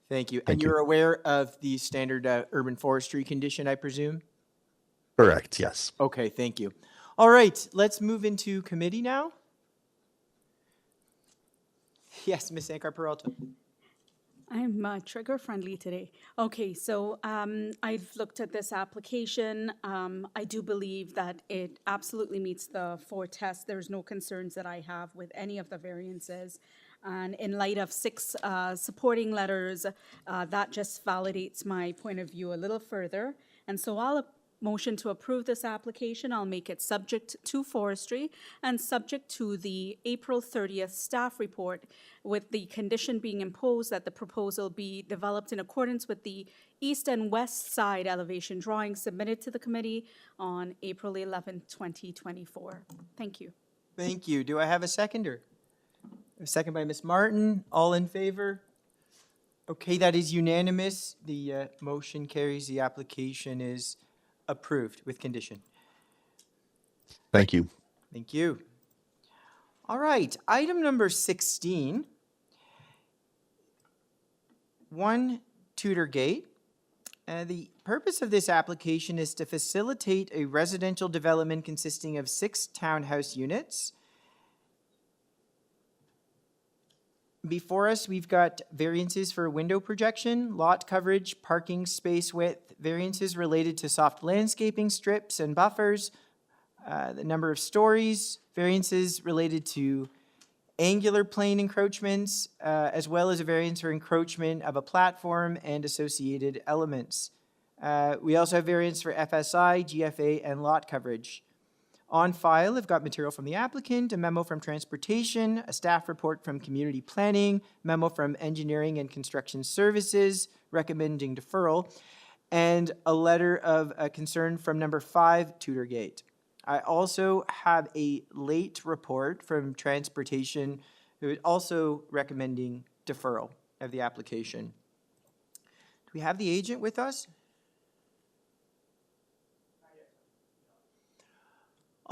A: Thank you.
P: Thank
A: And
P: you.
A: you're aware of the standard urban forestry condition, I presume?
P: Correct. Yes.
A: Okay, thank you. All right, let's move into committee now. Yes, Ms. Sankar Peralta.
D: I'm trigger friendly today. Okay, so I've looked at this application. I do believe that it absolutely meets the 4 tests. There's no concerns that I have with any of the variances. And in light of 6 supporting letters, that just validates my point of view a little further. And so I'll motion to approve this application. I'll make it subject to forestry and subject to the April 30th staff report, with the condition being imposed that the proposal be developed in accordance with the east and west side elevation drawings submitted to the committee on April 11th, 2024. Thank you.
A: Thank you. Do I have a seconder? A second by Ms. Martin. All in favor? Okay, that is unanimous. The motion carries. The application is approved with condition.
P: Thank you.
A: Thank you. All right, item number 16. 1 Tudor Gate. The purpose of this application is to facilitate a residential development consisting of 6 townhouse units. Before us, we've got variances for window projection, lot coverage, parking space width, variances related to soft landscaping strips and buffers, the number of stories, variances related to angular plane encroachments, as well as a variance for encroachment of a platform and associated elements. We also have variance for FSI, GFA, and lot coverage. On file, I've got material from the applicant, a memo from transportation, a staff report from community planning, memo from engineering and construction services recommending deferral, and a letter of concern from number 5, Tudor Gate. I also have a late report from transportation who is also recommending deferral of the application. Do we have the agent with us?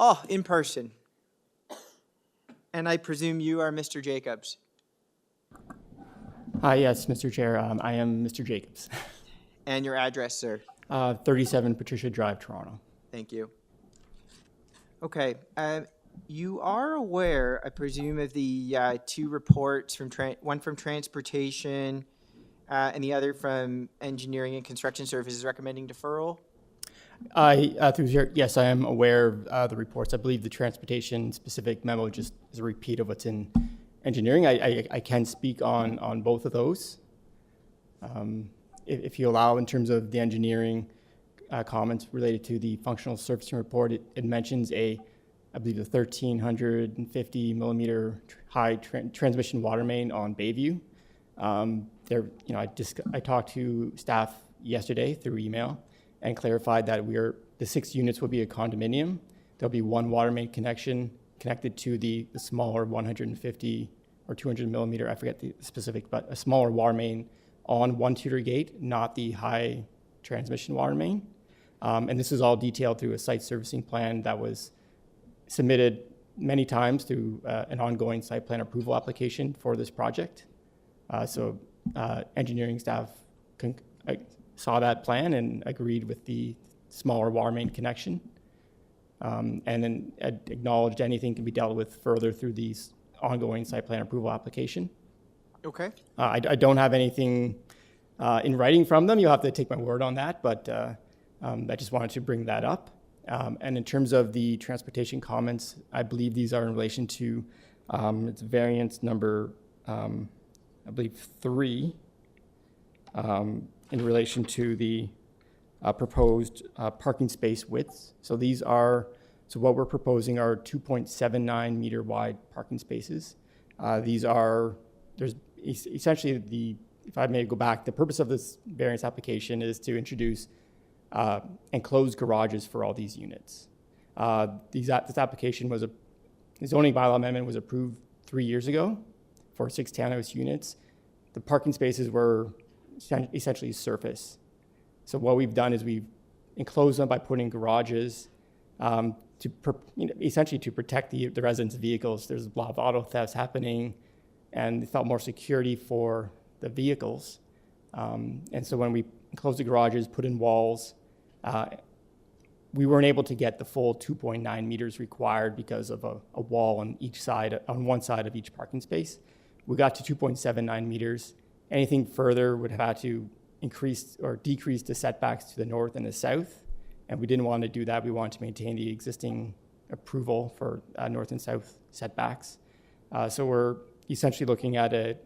A: Oh, in person. And I presume you are Mr. Jacobs.
Q: Yes, Mr. Chair, I am Mr. Jacobs.
A: And your address, sir?
Q: 37 Patricia Drive, Toronto.
A: Thank you. Okay, you are aware, I presume, of the 2 reports from one from transportation and the other from engineering and construction services recommending deferral?
Q: Yes, I am aware of the reports. I believe the transportation specific memo just is a repeat of what's in engineering. I can speak on both of those. If you allow, in terms of the engineering comments related to the functional surfacing report, it mentions I believe a 1,350 millimeter high transmission water main on Bayview. I talked to staff yesterday through email and clarified that the 6 units will be a condominium. There'll be one water main connection connected to the smaller 150 or 200 millimeter, I forget the specific, but a smaller water main on 1 Tudor Gate, not the high transmission water main. And this is all detailed through a site servicing plan that was submitted many times through an ongoing site plan approval application for this project. Engineering staff saw that plan and agreed with the smaller water main connection. And then acknowledged anything can be dealt with further through these ongoing site plan approval application.
A: Okay.
Q: I don't have anything in writing from them. You'll have to take my word on that, but I just wanted to bring that up. And in terms of the transportation comments, I believe these are in relation to it's variance number, I believe 3, in relation to the proposed parking space widths. So what we're proposing are 2.79 meter wide parking spaces. There's essentially if I may go back, the purpose of this variance application is to introduce enclosed garages for all these units. This application the zoning bylaw amendment was approved 3 years ago for 6 townhouse units. The parking spaces were essentially surface. So what we've done is we've enclosed them by putting garages essentially to protect the residents' vehicles. There's a lot of auto thefts happening, and they felt more security for the vehicles. And so when we enclosed the garages, put in walls, we weren't able to get the full 2.9 meters required because of a wall on one side of each parking space. We got to 2.79 meters. Anything further would have had to increase or decrease the setbacks to the north and the south, and we didn't want to do that. We wanted to maintain the existing approval for north and south setbacks. So we're essentially looking at a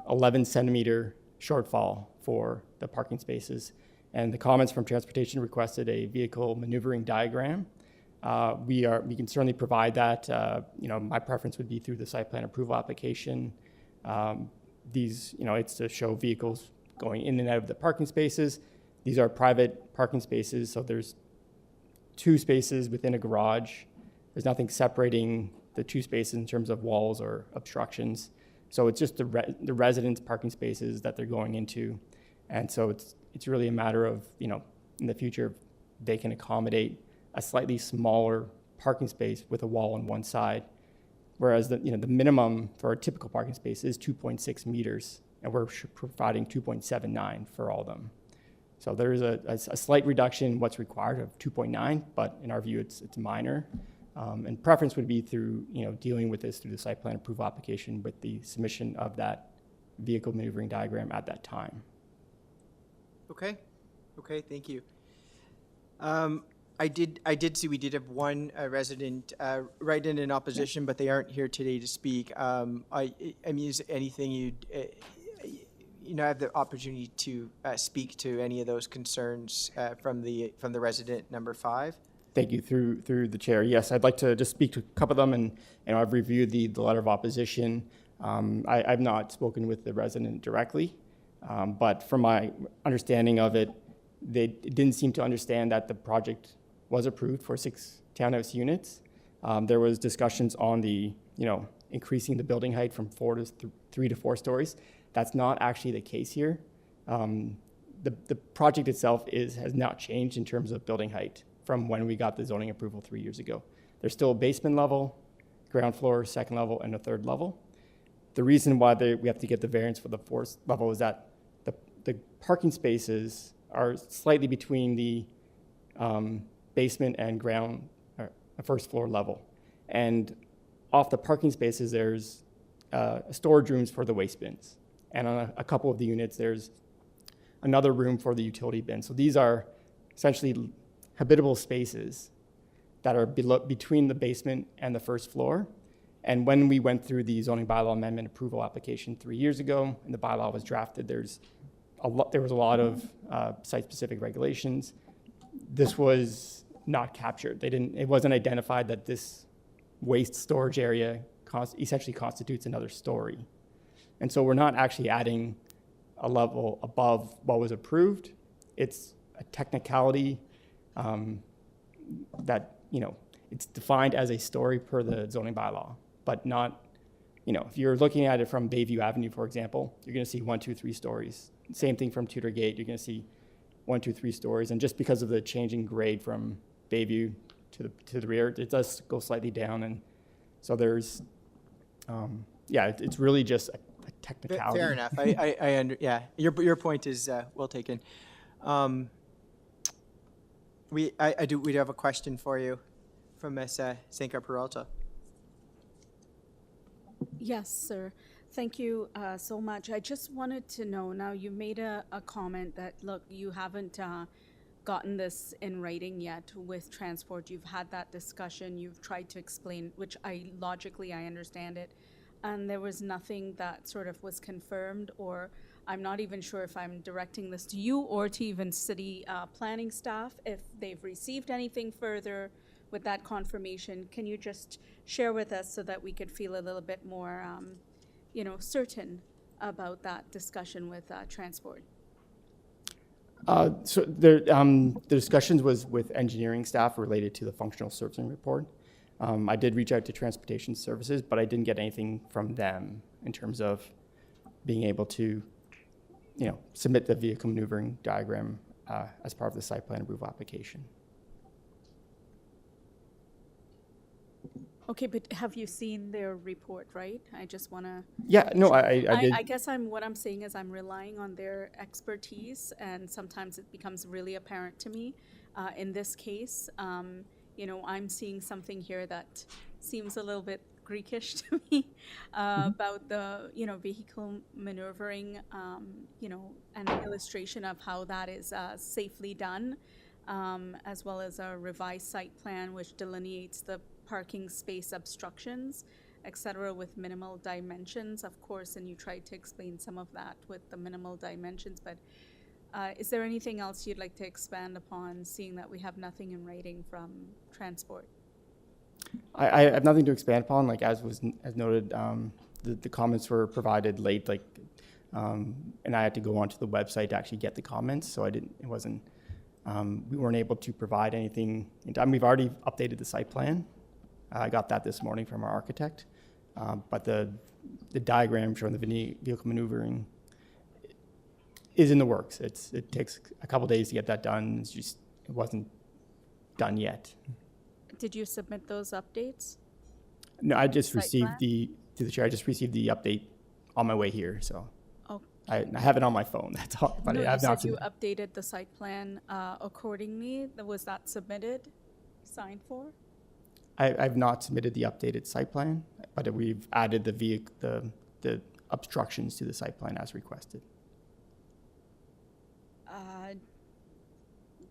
Q: 11 centimeter shortfall for the parking spaces. And the comments from transportation requested a vehicle maneuvering diagram. We can certainly provide that. My preference would be through the site plan approval application. It's to show vehicles going in and out of the parking spaces. These are private parking spaces, so there's 2 spaces within a garage. There's nothing separating the 2 spaces in terms of walls or obstructions. So it's just the residents' parking spaces that they're going into. And so it's really a matter of, in the future, they can accommodate a slightly smaller parking space with a wall on one side, whereas the minimum for a typical parking space is 2.6 meters, and we're providing 2.79 for all of them. So there is a slight reduction in what's required of 2.9, but in our view, it's minor. And preference would be through, dealing with this through the site plan approval application with the submission of that vehicle maneuvering diagram at that time.
A: Okay, thank you. I did see we did have one resident write in opposition, but they aren't here today to speak. I mean, is there anything you'd have the opportunity to speak to any of those concerns from the resident number 5?
Q: Thank you, through the chair. Yes, I'd like to just speak to a couple of them, and I've reviewed the letter of opposition. I've not spoken with the resident directly, but from my understanding of it, they didn't seem to understand that the project was approved for 6 townhouse units. There was discussions on the, increasing the building height from 3 to 4 stories. That's not actually the case here. The project itself has not changed in terms of building height from when we got the zoning approval 3 years ago. There's still a basement level, ground floor, second level, and a third level. The reason why we have to get the variance for the 4th level is that the parking spaces are slightly between the basement and ground, or first floor level. And off the parking spaces, there's storage rooms for the waste bins. And on a couple of the units, there's another room for the utility bin. So these are essentially habitable spaces that are between the basement and the first floor. And when we went through the zoning bylaw amendment approval application 3 years ago, and the bylaw was drafted, there was a lot of site-specific regulations. This was not captured. It wasn't identified that this waste storage area essentially constitutes another story. And so we're not actually adding a level above what was approved. It's a technicality that, it's defined as a story per the zoning bylaw, but not, if you're looking at it from Bayview Avenue, for example, you're going to see 1, 2, 3 stories. Same thing from Tudor Gate, you're going to see 1, 2, 3 stories. And just because of the changing grade from Bayview to the rear, it does go slightly down. And so there's, it's really just a technicality.
A: Fair enough. Your point is well taken. We do have a question for you from Ms. Sankar Peralta.
D: Yes, sir. Thank you so much. I just wanted to know, now you made a comment that, look, you haven't gotten this in writing yet with transport. You've had that discussion. You've tried to explain, which I understand it. And there was nothing that sort of was confirmed, or I'm not even sure if I'm directing this to you or to even city planning staff, if they've received anything further with that confirmation. Can you just share with us so that we could feel a little bit more, certain about that discussion with transport?
Q: So the discussions was with engineering staff related to the functional servicing report. I did reach out to Transportation Services, but I didn't get anything from them in terms of being able to, submit the vehicle maneuvering diagram as part of the site plan approval application.
D: Okay, but have you seen their report, right? I just want to...
Q: Yeah, no, I did.
D: I guess what I'm saying is I'm relying on their expertise, and sometimes it becomes really apparent to me. In this case, I'm seeing something here that seems a little bit Greekish to me about the, vehicle maneuvering, an illustration of how that is safely done, as well as a revised site plan which delineates the parking space obstructions, etc., with minimal dimensions, of course, and you tried to explain some of that with the minimal dimensions, but is there anything else you'd like to expand upon, seeing that we have nothing in writing from transport?
Q: I have nothing to expand upon. Like as noted, the comments were provided late, and I had to go onto the website to actually get the comments, so we weren't able to provide anything in time. We've already updated the site plan. I got that this morning from our architect, but the diagram showing the vehicle maneuvering is in the works. It takes a couple days to get that done. It wasn't done yet.
D: Did you submit those updates?
Q: No, I just received through the chair. I just received the update on my way here, so I have it on my phone. That's all. But
D: no,
Q: I have
D: you
Q: not
D: said you updated the site plan accordingly. Was that submitted, signed for?
Q: I've not submitted the updated site plan, but we've added the obstructions to the site plan as requested.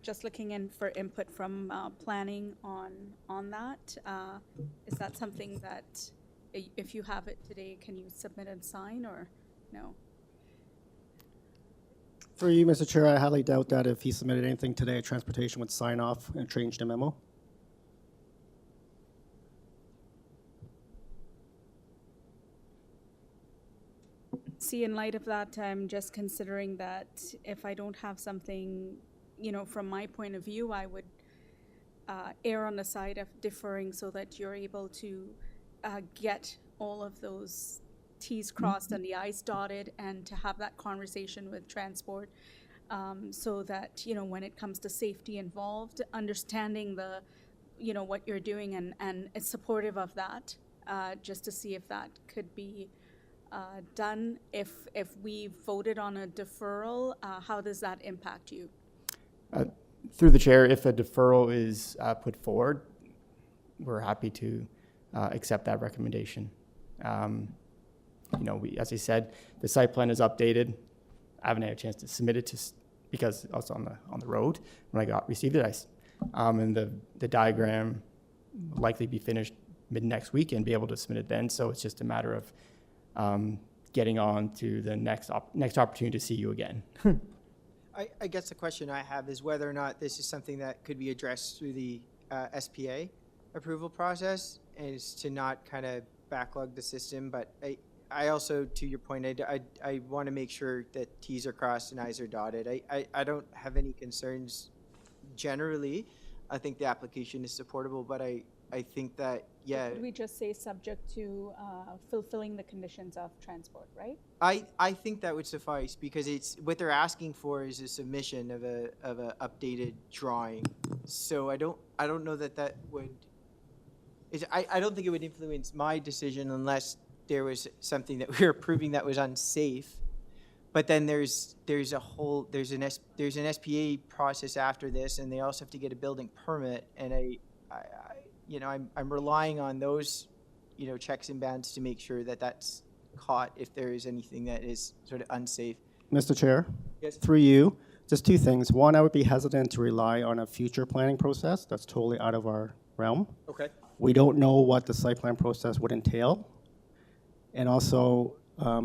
D: Just looking in for input from planning on that. Is that something that, if you have it today, can you submit and sign, or no?
B: For you, Mr. Chair, I highly doubt that if he submitted anything today, Transportation would sign off and change the memo.
D: see, in light of that, I'm just considering that if I don't have something, from my point of view, I would err on the side of deferring so that you're able to get all of those T's crossed and the I's dotted, and to have that conversation with transport, so that, when it comes to safety involved, understanding what you're doing and it's supportive of that, just to see if that could be done. If we voted on a deferral, how does that impact you?
Q: Through the chair, if a deferral is put forward, we're happy to accept that recommendation. As I said, the site plan is updated. I haven't had a chance to submit it because I was on the road when I received it. And the diagram will likely be finished mid next week and be able to submit it then. So it's just a matter of getting on to the next opportunity to see you again.
A: I guess the question I have is whether or not this is something that could be addressed through the SPA approval process, is to not kind of backlog the system. But I also, to your point, I want to make sure that T's are crossed and I's are dotted. I don't have any concerns generally. I think the application is supportable, but I think that, yeah.
D: Could we just say subject to fulfilling the conditions of transport, right?
A: I think that would suffice, because it's what they're asking for is a submission of a updated drawing. So I don't know that would. I don't think it would influence my decision unless there was something that we were approving that was unsafe. But then there's an SPA process after this, and they also have to get a building permit. And I'm relying on those, checks and balances to make sure that that's caught if there is anything that is sort of unsafe.
B: Mr. Chair?
A: Yes.
B: Through you, just two things. One, I would be hesitant to rely on a future planning process. That's totally out of our realm.
A: Okay.
B: We don't know what the site plan process would entail. And also,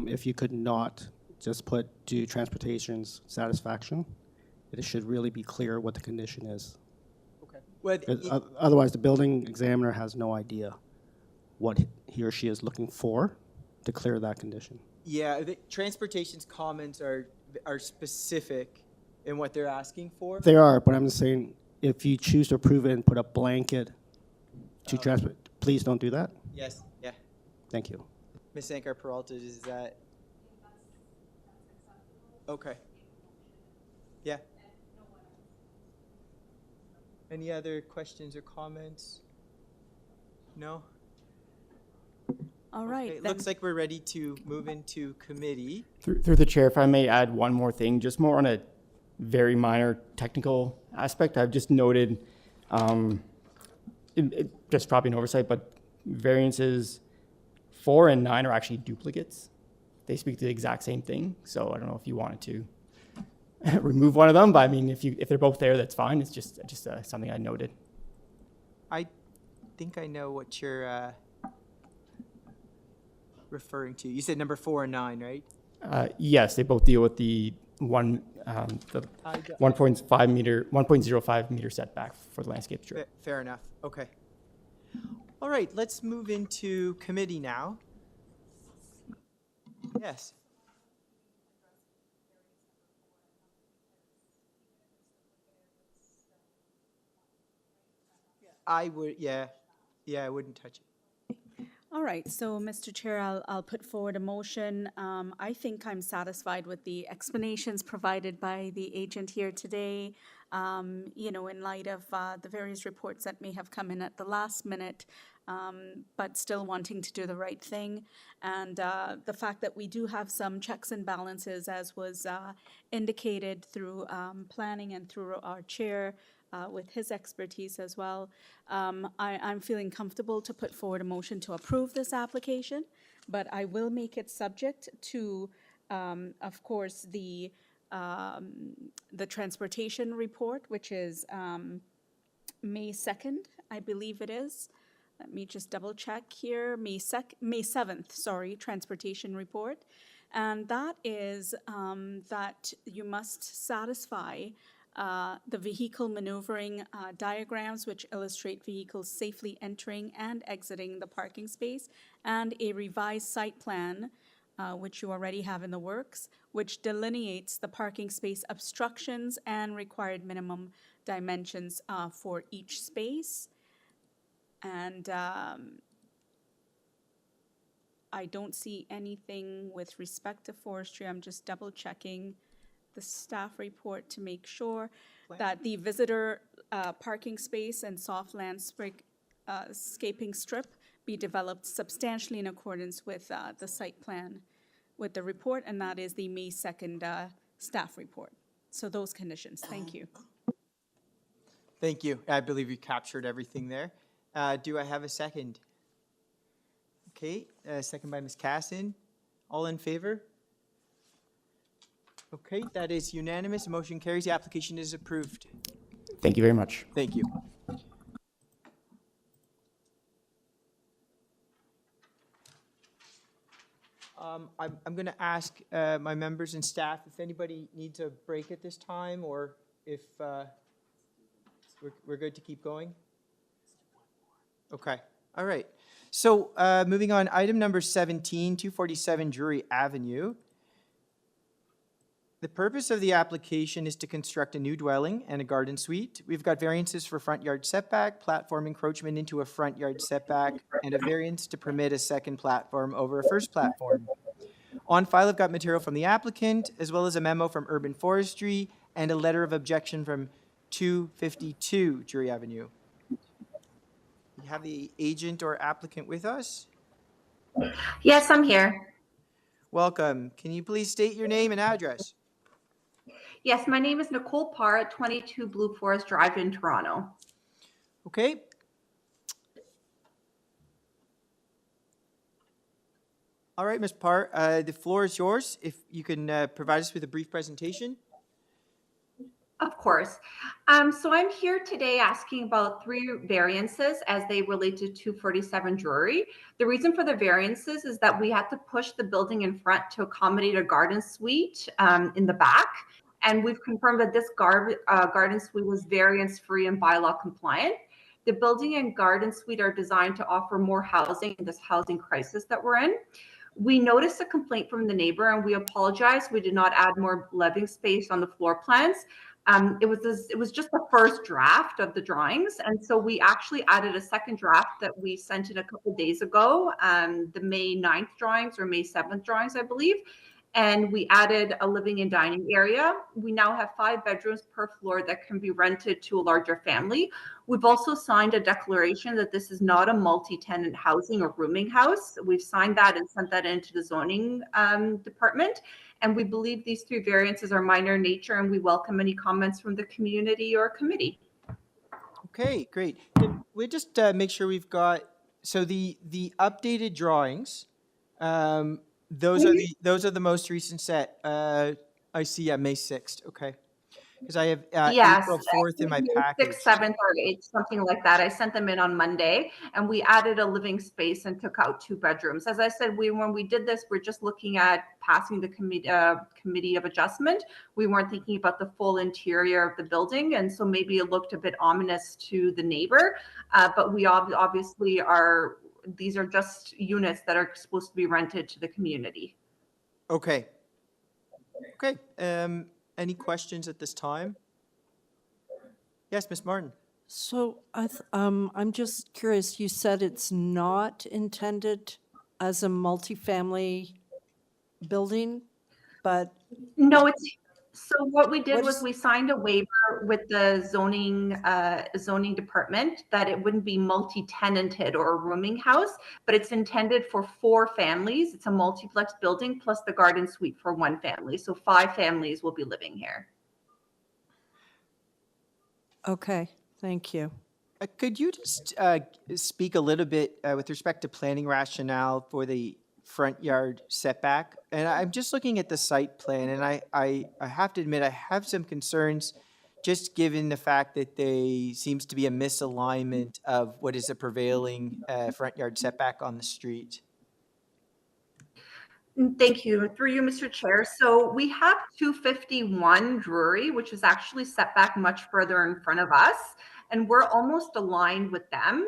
B: if you could not just put due transportation's satisfaction, it should really be clear what the condition is.
A: Okay. Well,
B: Otherwise, the building examiner has no idea what he or she is looking for to clear that condition.
A: yeah, the transportation's comments are specific in what they're asking for.
B: They are, but I'm just saying, if you choose to approve it and put a blanket to transport, please don't do that.
A: Yes. Yeah.
B: Thank you.
A: Ms. Ankar Peralta, is that? Okay. Yeah. Any other questions or comments? No?
D: All right.
A: Okay, looks like we're ready to move into committee.
Q: Through the chair, if I may add one more thing, just more on a very minor technical aspect. I've just noted, just probably an oversight, but variances 4 and 9 are actually duplicates. They speak to the exact same thing. So I don't know if you wanted to remove one of them, but I mean, if they're both there, that's fine. It's just something I noted.
A: I think I know what you're referring to. You said number 4 and 9, right?
Q: Yes, they both deal with the 1.05 meter setback for the landscape strip.
A: Fair enough. Okay. All right, let's move into committee now. Yes. I would, yeah, I wouldn't touch it.
D: All right, so Mr. Chair, I'll put forward a motion. I think I'm satisfied with the explanations provided by the agent here today. In light of the various reports that may have come in at the last minute, but still wanting to do the right thing. And the fact that we do have some checks and balances, as was indicated through planning and through our chair, with his expertise as well. I'm feeling comfortable to put forward a motion to approve this application, but I will make it subject to, of course, the transportation report, which is May 2nd, I believe it is. Let me just double check here. May 7th, sorry, transportation report. And that is that you must satisfy the vehicle maneuvering diagrams, which illustrate vehicles safely entering and exiting the parking space, and a revised site plan which you already have in the works, which delineates the parking space obstructions and required minimum dimensions for each space. And I don't see anything with respect to forestry. I'm just double checking the staff report to make sure that the visitor parking space and soft landscaping strip be developed substantially in accordance with the site plan with the report, and that is the May 2nd staff report. So those conditions, thank you.
A: Thank you. I believe you captured everything there. Do I have a second? Okay, second by Ms. Casson. All in favor? Okay, that is unanimous. The motion carries. The application is approved.
Q: Thank you very much.
A: Thank you. I'm going to ask my members and staff if anybody needs a break at this time, or if we're good to keep going. Okay. All right. So moving on, item number 17, 247 Drury Avenue. The purpose of the application is to construct a new dwelling and a garden suite. We've got variances for front yard setback, platform encroachment into a front yard setback, and a variance to permit a second platform over a first platform. On file, I've got material from the applicant, as well as a memo from Urban Forestry and a letter of objection from 252 Drury Avenue. We have the agent or applicant with us.
R: Yes, I'm here.
A: Welcome. Can you please state your name and address?
R: Yes, my name is Nicole Parr at 22 Blue Forest Drive in Toronto.
A: Okay. All right, Ms. Parr, the floor is yours. If you can provide us with a brief presentation.
R: Of course. So I'm here today asking about 3 variances as they relate to 247 Drury. The reason for the variances is that we had to push the building in front to accommodate a garden suite in the back. And we've confirmed that this garden suite was variance-free and bylaw compliant. The building and garden suite are designed to offer more housing in this housing crisis that we're in. We noticed a complaint from the neighbor and we apologize. We did not add more living space on the floor plans. It was just the first draft of the drawings. And so we actually added a second draft that we sent in a couple days ago, the May 9th drawings or May 7th drawings, I believe. And we added a living and dining area. We now have 5 bedrooms per floor that can be rented to a larger family. We've also signed a declaration that this is not a multi-tenant housing or rooming house. We've signed that and sent that into the zoning department. And we believe these 3 variances are minor in nature, and we welcome any comments from the community or committee.
A: Okay, great. Can we just make sure we've got, so the updated drawings, those are the most recent set. I see, May 6th. Okay, because I have
R: Yes,
A: April 4th in my package.
R: 6th, 7th, or 8th, something like that. I sent them in on Monday, and we added a living space and took out 2 bedrooms. As I said, when we did this, we're just looking at passing the committee of adjustment. We weren't thinking about the full interior of the building, and so maybe it looked a bit ominous to the neighbor. But we obviously are. These are just units that are supposed to be rented to the community.
A: Okay. Okay. Any questions at this time? Yes, Ms. Martin.
O: So I'm just curious, you said it's not intended as a multifamily building, but...
R: No, so what we did was we signed a waiver with the zoning department that it wouldn't be multi-tenanted or a rooming house, but it's intended for 4 families. It's a multiplex building plus the garden suite for 1 family. So 5 families will be living here.
O: Okay, thank you.
A: Could you just speak a little bit with respect to planning rationale for the front yard setback? And I'm just looking at the site plan, and I have to admit I have some concerns, just given the fact that there seems to be a misalignment of what is a prevailing front yard setback on the street.
R: Thank you. Through you, Mr. Chair. So we have 251 Drury, which is actually set back much further in front of us. and we're almost aligned with them.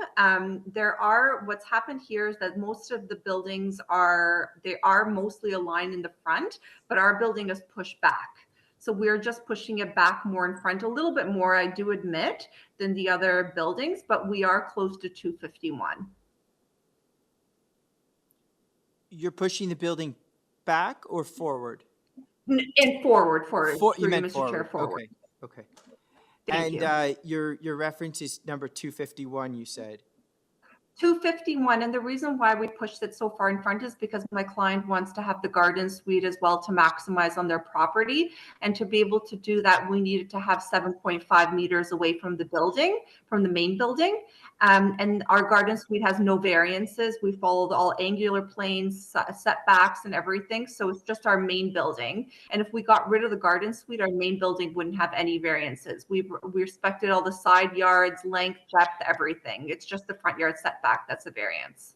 R: What's happened here is that most of the buildings are mostly aligned in the front, but our building is pushed back. So we're just pushing it back more in front, a little bit more, I do admit, than the other buildings, but we are close to 251.
A: You're pushing the building back or forward?
R: And forward.
A: You
R: Through
A: meant
R: Mr.
A: forward.
R: Chair, forward.
A: Okay.
R: Thank
A: And
R: you.
A: your reference is number 251, you said.
R: 251, and the reason why we pushed it so far in front is because my client wants to have the garden suite as well to maximize on their property, and to be able to do that we needed to have 7.5 meters away from the building, from the main building, and our garden suite has no variances. We followed all angular planes, setbacks and everything, so it's just our main building. And if we got rid of the garden suite, our main building wouldn't have any variances. We respected all the side yards, length, depth, everything. It's just the front yard setback that's a variance.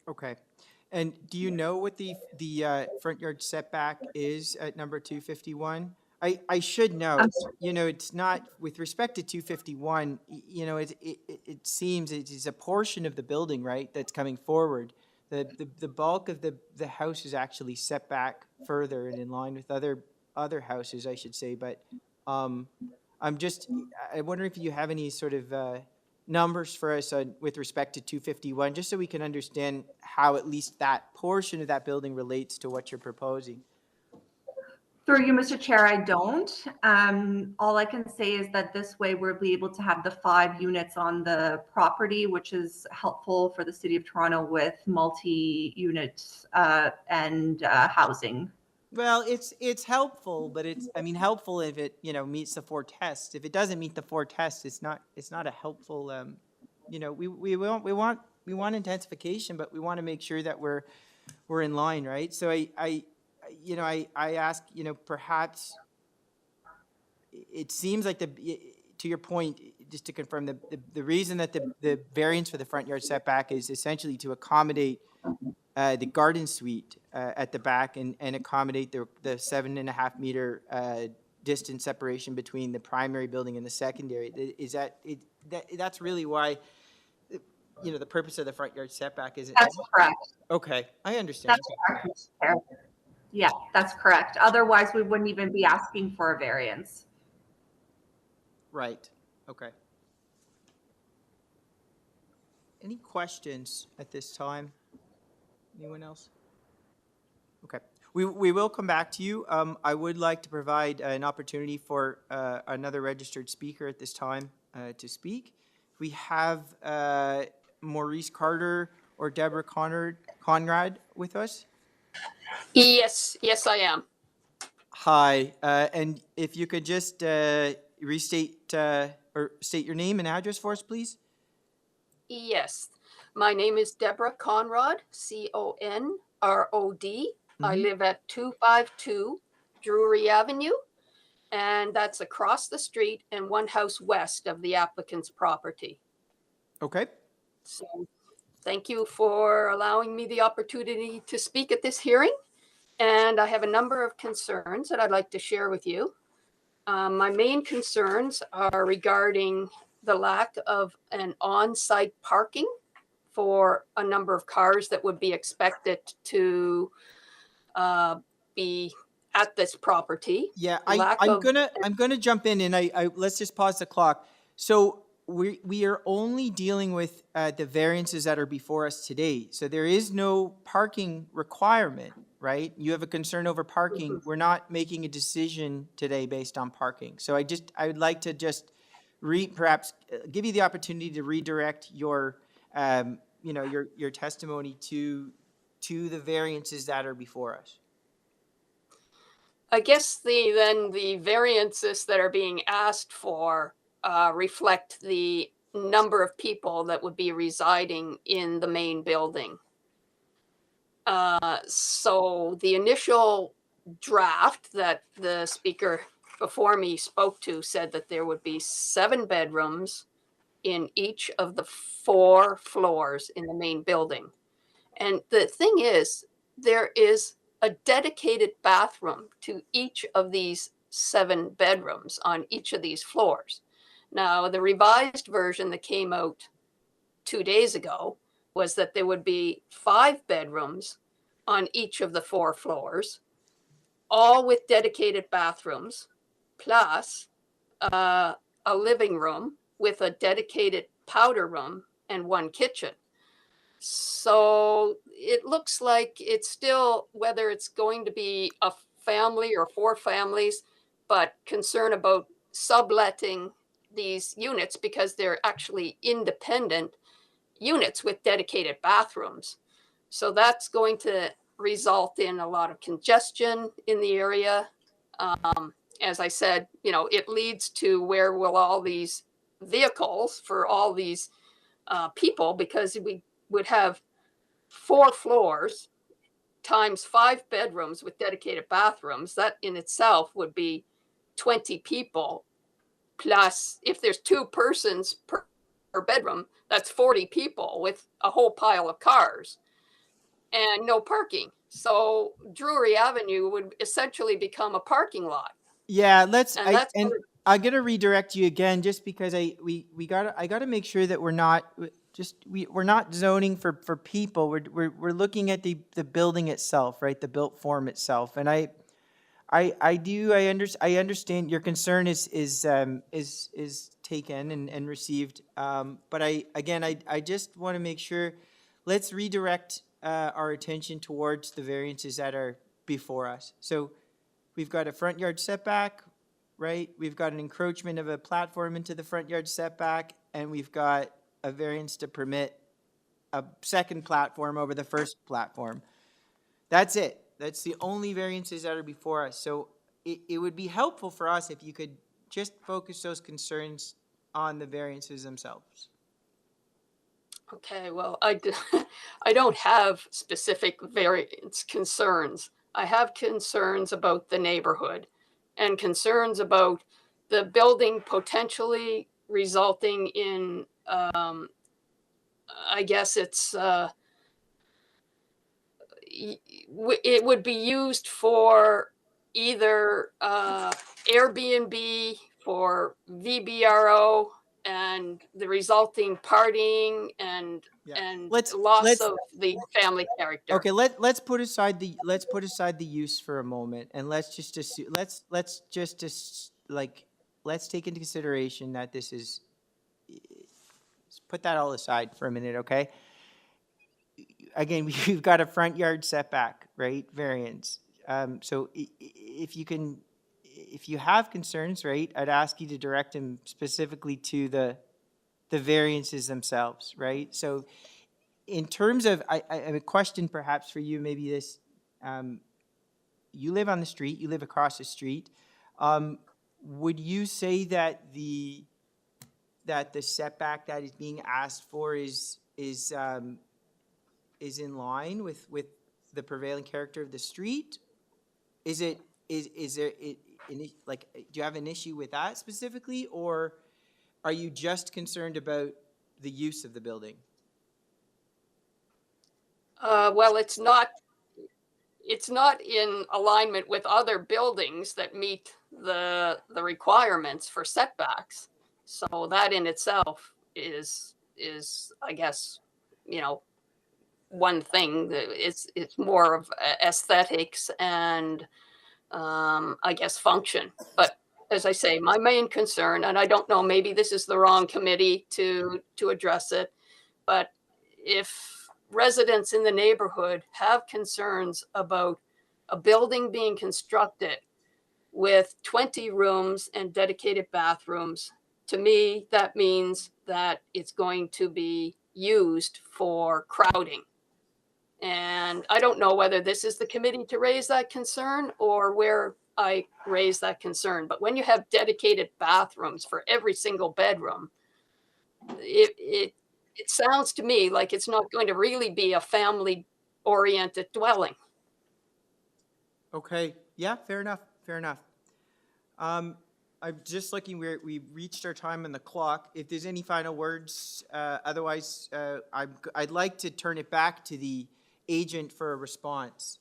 A: Okay. And do you know what the front yard setback is at number 251? I should know. You know, it's not, with respect to 251, you know, it seems it is a portion of the building, right, that's coming forward. The bulk of the house is actually set back further and in line with other houses, I should say. But I'm wondering if you have any sort of numbers for us with respect to 251, just so we can understand how at least that portion of that building relates to what you're proposing.
R: Through you, Mr. Chair, I don't. All I can say is that this way we'll be able to have the 5 units on the property, which is helpful for the City of Toronto with multi-unit and housing.
A: Well, it's helpful, but helpful if it, you know, meets the 4 tests. If it doesn't meet the 4 tests, it's not a helpful. You know, we want intensification, but we want to make sure that we're in line, right? So I ask, you know, perhaps it seems like to your point, just to confirm, the reason that the variance for the front yard setback is essentially to accommodate the garden suite at the back and accommodate the 7.5 meter distance separation between the primary building and the secondary. Is that's really why, you know, the purpose of the front yard setback is?
R: That's correct.
A: Okay, I understand.
R: That's correct, Mr. Chair. Yeah, that's correct. Otherwise, we wouldn't even be asking for a variance.
A: Right. Okay. Any questions at this time? Anyone else? Okay. We will come back to you. I would like to provide an opportunity for another registered speaker at this time to speak. We have Maurice Carter or Deborah Conrad with us.
S: Yes, I am.
A: Hi, and if you could just restate or state your name and address for us, please.
S: Yes, my name is Deborah Conrad, C-O-N-R-O-D. I live at 252 DREWRY Avenue, and that's across the street and one house west of the applicant's property.
A: Okay.
S: So thank you for allowing me the opportunity to speak at this hearing. And I have a number of concerns that I'd like to share with you. My main concerns are regarding the lack of an on-site parking for a number of cars that would be expected to be at this property.
A: Yeah, I'm gonna jump in and I let's just pause the clock. So we are only dealing with the variances that are before us today. So there is no parking requirement, right? You have a concern over parking. We're not making a decision today based on parking. So I would like to just perhaps give you the opportunity to redirect your your testimony to the variances that are before us.
S: I guess the variances that are being asked for reflect the number of people that would be residing in the main building. So the initial draft that the speaker before me spoke to said that there would be 7 bedrooms in each of the 4 floors in the main building. And the thing is, there is a dedicated bathroom to each of these 7 bedrooms on each of these floors. Now, the revised version that came out 2 days ago was that there would be 5 bedrooms on each of the 4 floors, all with dedicated bathrooms, plus a living room with a dedicated powder room and 1 kitchen. So it looks like it's still, whether it's going to be a family or 4 families, but concern about subletting these units because they're actually independent units with dedicated bathrooms. So that's going to result in a lot of congestion in the area. As I said, you know, it leads to where will all these vehicles for all these people, because we would have 4 floors times 5 bedrooms with dedicated bathrooms. That in itself would be 20 people. Plus, if there's 2 persons per bedroom, that's 40 people with a whole pile of cars and no parking. So Drury Avenue would essentially become a parking lot.
A: Yeah,
S: And
A: I'm gonna redirect you again, just because I gotta make sure that we're not zoning for people. We're looking at the building itself, right? The built form itself, and I understand your concern is taken and received. But I just want to make sure, let's redirect our attention towards the variances that are before us. So we've got a front yard setback, right? We've got an encroachment of a platform into the front yard setback, and we've got a variance to permit a second platform over the first platform. That's it. That's the only variances that are before us. So it would be helpful for us if you could just focus those concerns on the variances themselves.
S: Okay, well, I don't have specific variance concerns. I have concerns about the neighborhood and concerns about the building potentially resulting in, I guess it's, it would be used for either Airbnb, for VBRO, and the resulting partying and loss of the family character.
A: Okay, let's put aside the use for a moment, and let's just assume, let's take into consideration that this is, let's put that all aside for a minute, okay? Again, we've got a front yard setback, right, variance. So if you have concerns, right, I'd ask you to direct them specifically to the variances themselves, right? So in terms of, I have a question perhaps for you, maybe this, you live on the street, you live across the street. Would you say that the setback that is being asked for is in line with the prevailing character of the street? Is there, like, do you have an issue with that specifically, or are you just concerned about the use of the building?
S: Well, it's not in alignment with other buildings that meet the requirements for setbacks. So that in itself is I guess, you know, one thing. It's more of aesthetics and I guess function. But as I say, my main concern, and I don't know, maybe this is the wrong committee to address it, but if residents in the neighborhood have concerns about a building being constructed with 20 rooms and dedicated bathrooms, to me, that means that it's going to be used for crowding. And I don't know whether this is the committee to raise that concern or where I raise that concern. But when you have dedicated bathrooms for every single bedroom, it sounds to me like it's not going to really be a family-oriented dwelling.
A: Okay, yeah, fair enough, fair enough. I'm just looking, we reached our time on the clock. If there's any final words, otherwise, I'd like to turn it back to the agent for a response.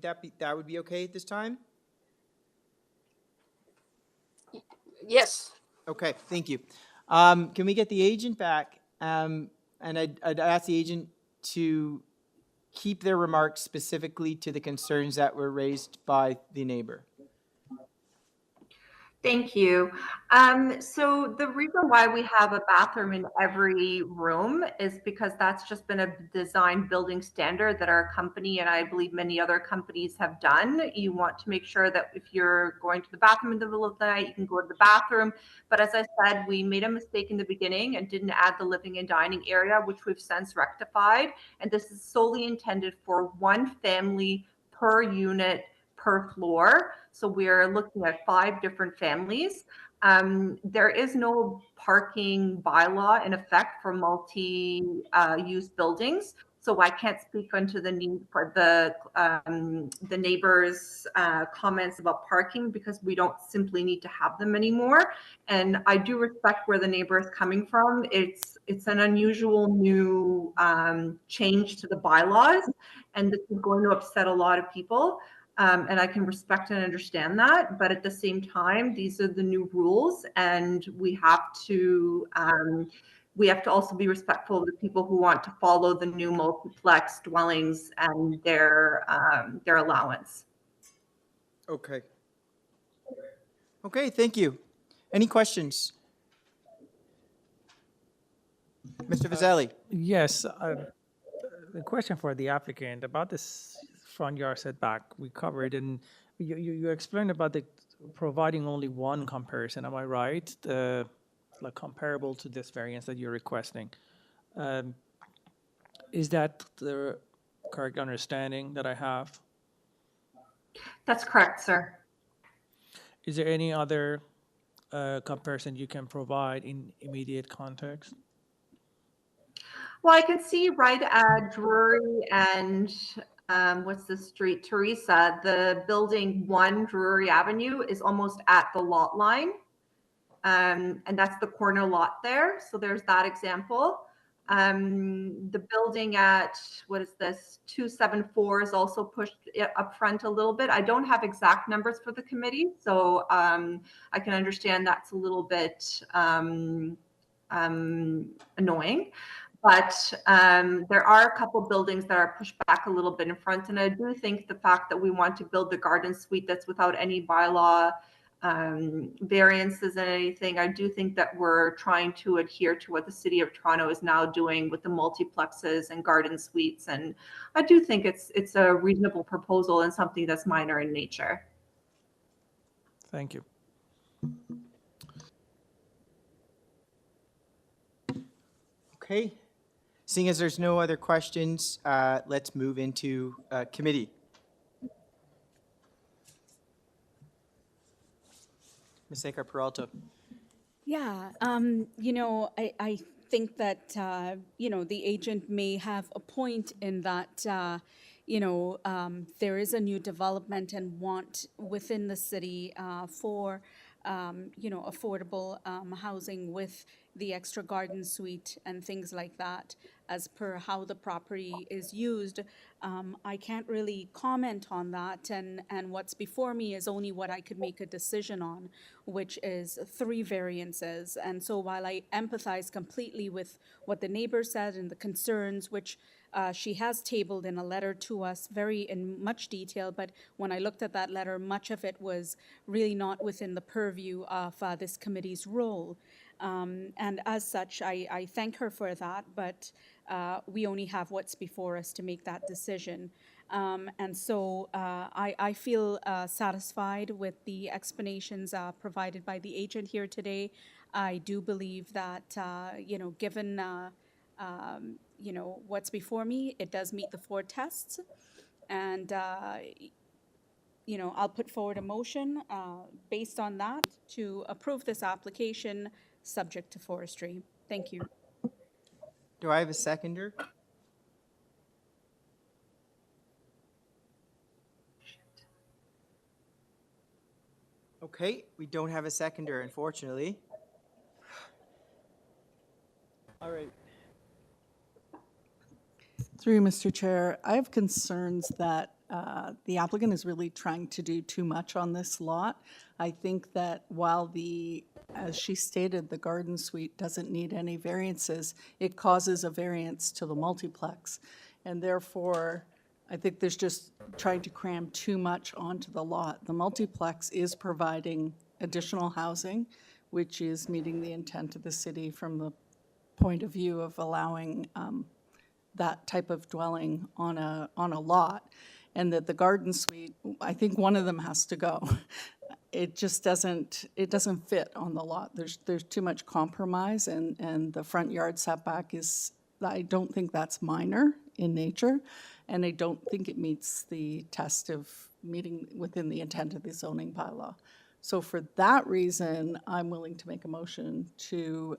A: That would be okay at this time?
S: Yes.
A: Okay, thank you. Can we get the agent back? And I'd ask the agent to keep their remarks specifically to the concerns that were raised by the neighbor.
R: Thank you. So the reason why we have a bathroom in every room is because that's just been a design building standard that our company and I believe many other companies have done. You want to make sure that if you're going to the bathroom in the middle of the night, you can go to the bathroom. But as I said, we made a mistake in the beginning and didn't add the living and dining area, which we've since rectified. And this is solely intended for one family per unit per floor. So we're looking at 5 different families. There is no parking bylaw in effect for multi-use buildings. So I can't speak onto the need for the neighbors' comments about parking because we don't simply need to have them anymore. And I do respect where the neighbor is coming from. It's an unusual new change to the bylaws, and this is going to upset a lot of people. And I can respect and understand that, but at the same time, these are the new rules, and we have to also be respectful of the people who want to follow the new multiplex dwellings and their allowance.
A: Okay. Okay, thank you. Any questions? Mr. Vazzelli?
I: Yes, the question for the applicant about this front yard setback, we covered, and you explained about the providing only one comparison, am I right? Like comparable to this variance that you're requesting. Is that the correct understanding that I have?
R: That's correct, sir.
I: Is there any other comparison you can provide in immediate context?
R: Well, I can see right at DREWRY and what's the street? Teresa, the building 1 DREWRY Avenue is almost at the lot line. And that's the corner lot there. So there's that example. The building at, what is this, 274 is also pushed up front a little bit. I don't have exact numbers for the committee, so I can understand that's a little bit annoying. But there are a couple buildings that are pushed back a little bit in front. And I do think the fact that we want to build the garden suite that's without any bylaw variances and anything, I do think that we're trying to adhere to what the City of Toronto is now doing with the multiplexes and garden suites. And I do think it's a reasonable proposal and something that's minor in nature.
I: Thank you.
A: Okay. Seeing as there's no other questions, let's move into committee. Ms. Secar-Peralta.
D: Yeah, I think that, the agent may have a point in that, there is a new development and want within the city for, affordable housing with the extra garden suite and things like that as per how the property is used. I can't really comment on that, and what's before me is only what I could make a decision on, which is 3 variances. And so while I empathize completely with what the neighbor said and the concerns, which she has tabled in a letter to us very in much detail, but when I looked at that letter, much of it was really not within the purview of this committee's role. And as such, I thank her for that, but we only have what's before us to make that decision. And so I feel satisfied with the explanations provided by the agent here today. I do believe that, given what's before me, it does meet the 4 tests. And, I'll put forward a motion based on that to approve this application subject to forestry. Thank you.
A: Do I have a seconder? Okay, we don't have a seconder, unfortunately. All right.
K: Through you, Mr. Chair, I have concerns that the applicant is really trying to do too much on this lot. I think that while as she stated, the garden suite doesn't need any variances, it causes a variance to the multiplex. And therefore, I think there's just trying to cram too much onto the lot. The multiplex is providing additional housing, which is meeting the intent of the city from the point of view of allowing that type of dwelling on a lot. And that the garden suite, I think one of them has to go. It just doesn't fit on the lot. There's too much compromise, and the front yard setback is, I don't think that's minor in nature, and I don't think it meets the test of meeting within the intent of the zoning bylaw. So for that reason, I'm willing to make a motion to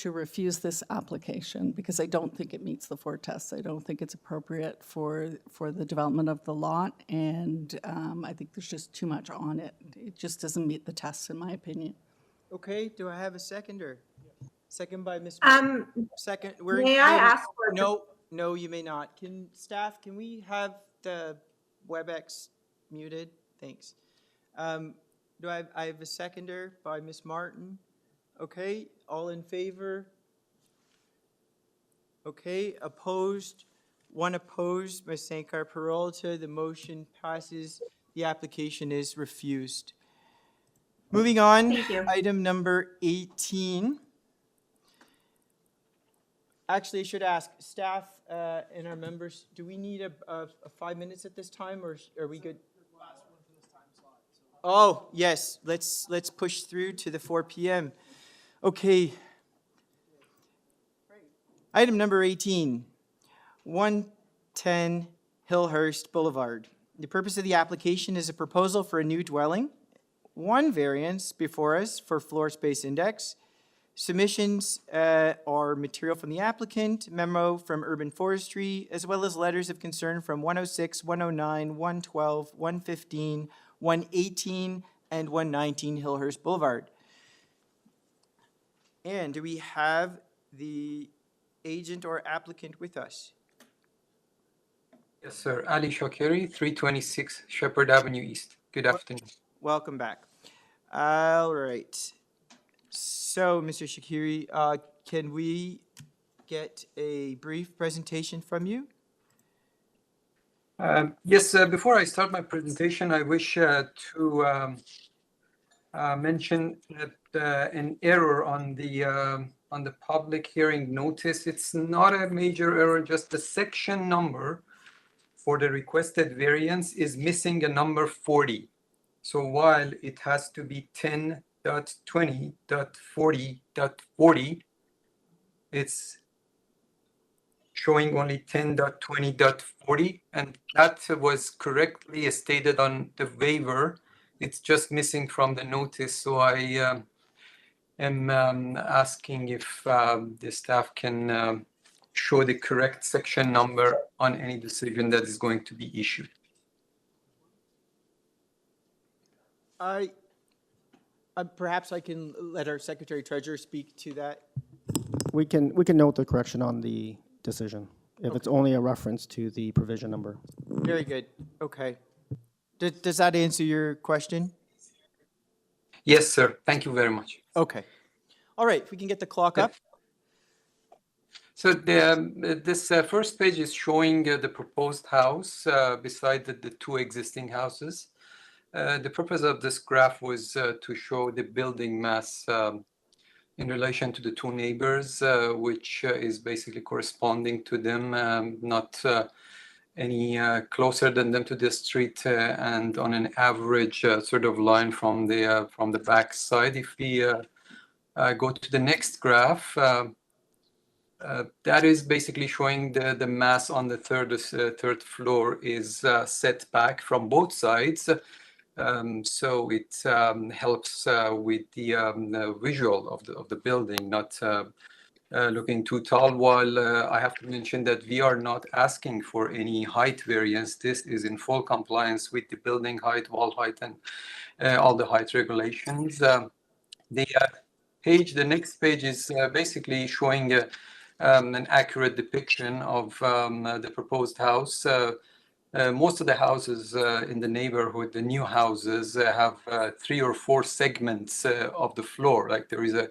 K: refuse this application, because I don't think it meets the 4 tests. I don't think it's appropriate for the development of the lot, and I think there's just too much on it. It just doesn't meet the tests, in my opinion.
A: Okay, do I have a seconder? Second by Ms. Second.
R: May I ask for?
A: No, you may not. Can we have the WebEx muted? Thanks. Do I have a seconder by Ms. Martin? Okay, all in favor? Okay, opposed? One opposed, Ms. Sankar Peralta. The motion passes. The application is refused. Moving on, item number 18. Actually, I should ask staff and our members, do we need a 5 minutes at this time, or are we good? Oh, yes, let's push through to the 4 p.m. Okay. Item number 18, 110 HILLHURST Boulevard. The purpose of the application is a proposal for a new dwelling, one variance before us for floor space index. Submissions are material from the applicant, memo from Urban Forestry, as well as letters of concern from 106, 109, 112, 115, 118, and 119 HILLHURST Boulevard. And do we have the agent or applicant with us?
T: Yes, sir. Ali Shakiri, 326 Shepherd Avenue East. Good afternoon.
A: Welcome back. All right. So, Mr. Shakiri, can we get a brief presentation from you?
T: Yes, before I start my presentation, I wish to mention that an error on the public hearing notice. It's not a major error, just the section number for the requested variance is missing a number 40. So while it has to be 10.20.40.40, it's showing only 10.20.40, and that was correctly stated on the waiver. It's just missing from the notice, so I am asking if the staff can show the correct section number on any decision that is going to be issued.
A: Perhaps I can let our Secretary Treasurer speak to that.
B: We can note the correction on the decision if it's only a reference to the provision number.
A: Very good. Okay. Does that answer your question?
T: Yes, sir. Thank you very much.
A: Okay. All right. If we can get the clock up.
T: So this first page is showing the proposed house beside the 2 existing houses. The purpose of this graph was to show the building mass in relation to the 2 neighbors, which is basically corresponding to them, not any closer than them to the street, and on an average sort of line from the back side. If we go to the next graph, that is basically showing the mass on the third floor is set back from both sides. So it helps with the visual of the building, not looking too tall. While I have to mention that we are not asking for any height variance. This is in full compliance with the building height, wall height, and all the height regulations. The next page is basically showing an accurate depiction of the proposed house. Most of the houses in the neighborhood, the new houses, have 3 or 4 segments of the floor. Like there is a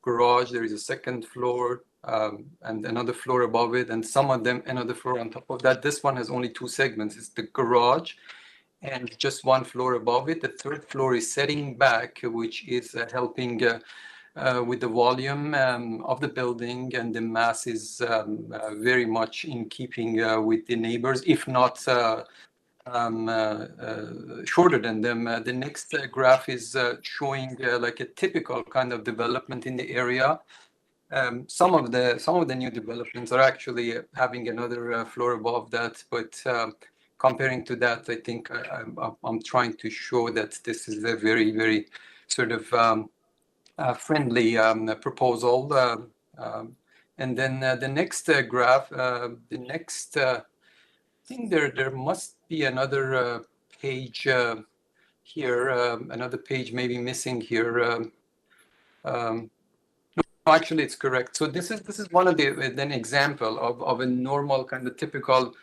T: garage, there is a second floor, and another floor above it, and some of them another floor on top of that. This one has only 2 segments. It's the garage and just 1 floor above it. The 3rd floor is setting back, which is helping with the volume of the building, and the mass is very much in keeping with the neighbors, if not shorter than them. The next graph is showing like a typical kind of development in the area. Some of the new developments are actually having another floor above that, but comparing to that, I think I'm trying to show that this is a very, very sort of friendly proposal. And then the next graph, the next thing, there must be another page here, another page maybe missing here. No, actually, it's correct. So this is one of the then example of a normal kind of typical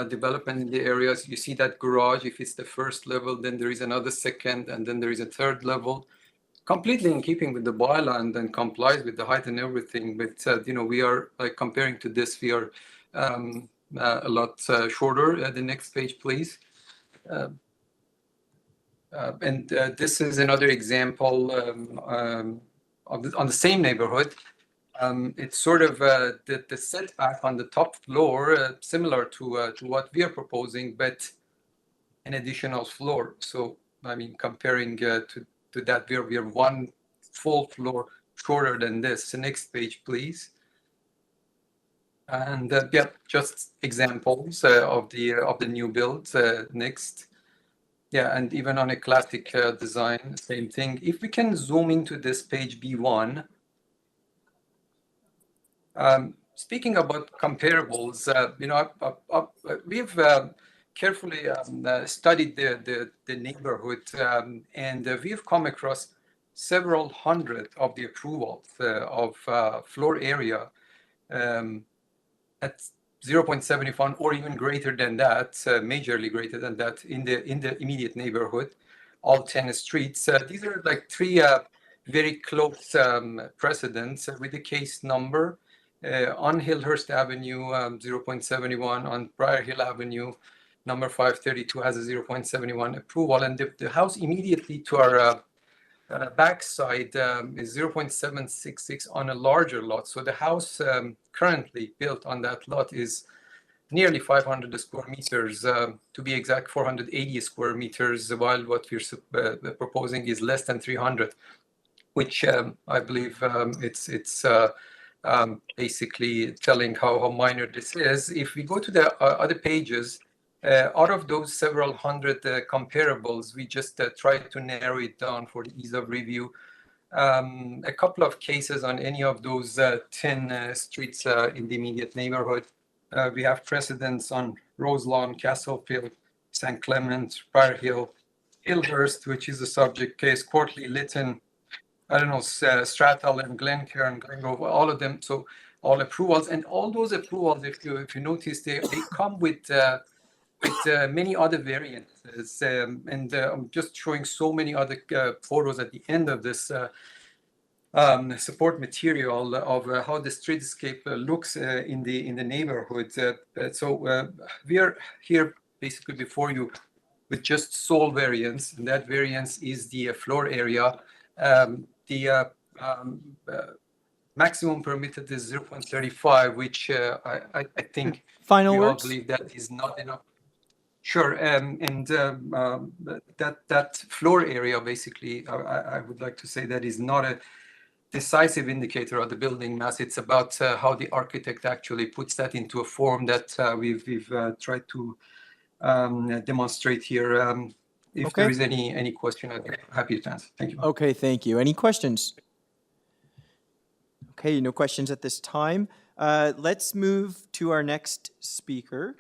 T: development in the areas. You see that garage. If it's the 1st level, then there is another 2nd, and then there is a 3rd level. Completely in keeping with the bylaw and then complies with the height and everything. But you know, we are like comparing to this, we are a lot shorter. The next page, please. And this is another example on the same neighborhood. It's sort of the setback on the top floor, similar to what we are proposing, but an additional floor. So I mean, comparing to that, we are 1 full floor shorter than this. The next page, please. And yeah, just examples of the new builds. Next. Yeah, and even on a classic design, same thing. If we can zoom into this page B1. Speaking about comparables, you know, we've carefully studied the neighborhood, and we've come across several hundred of the approvals of floor area at 0.71 or even greater than that, majorly greater than that in the immediate neighborhood, all 10 streets. These are like 3 very close precedents with the case number. On HILLHURST Avenue, 0.71. On Briar Hill Avenue, number 532 has a 0.71 approval, and the house immediately to our backside is 0.766 on a larger lot. So the house currently built on that lot is nearly 500 square meters, to be exact, 480 square meters, while what we're proposing is less than 300, which I believe it's basically telling how minor this is. If we go to the other pages, out of those several hundred comparables, we just try to narrow it down for the ease of review. A couple of cases on any of those 10 streets in the immediate neighborhood. We have precedents on Roselawn, Castlefield, St. Clement, Briar Hill, HILLHURST, which is a subject case, Courtly, Lytton, I don't know, Strathall and Glencairn, Glengrove, all of them. So all approvals, and all those approvals, if you notice, they come with many other variances. And I'm just showing so many other photos at the end of this support material of how the streetscape looks in the neighborhood. So we are here basically before you with just sole variance, and that variance is the floor area. The maximum permitted is 0.35, which I think
A: Final
T: we all
A: words?
T: believe that is not enough. Sure, and that floor area, basically, I would like to say that is not a decisive indicator of the building mass. It's about how the architect actually puts that into a form that we've tried to demonstrate here. If there is any question, I'd be happy to answer. Thank you.
A: Okay, thank you. Any questions? Okay, no questions at this time. Let's move to our next speaker.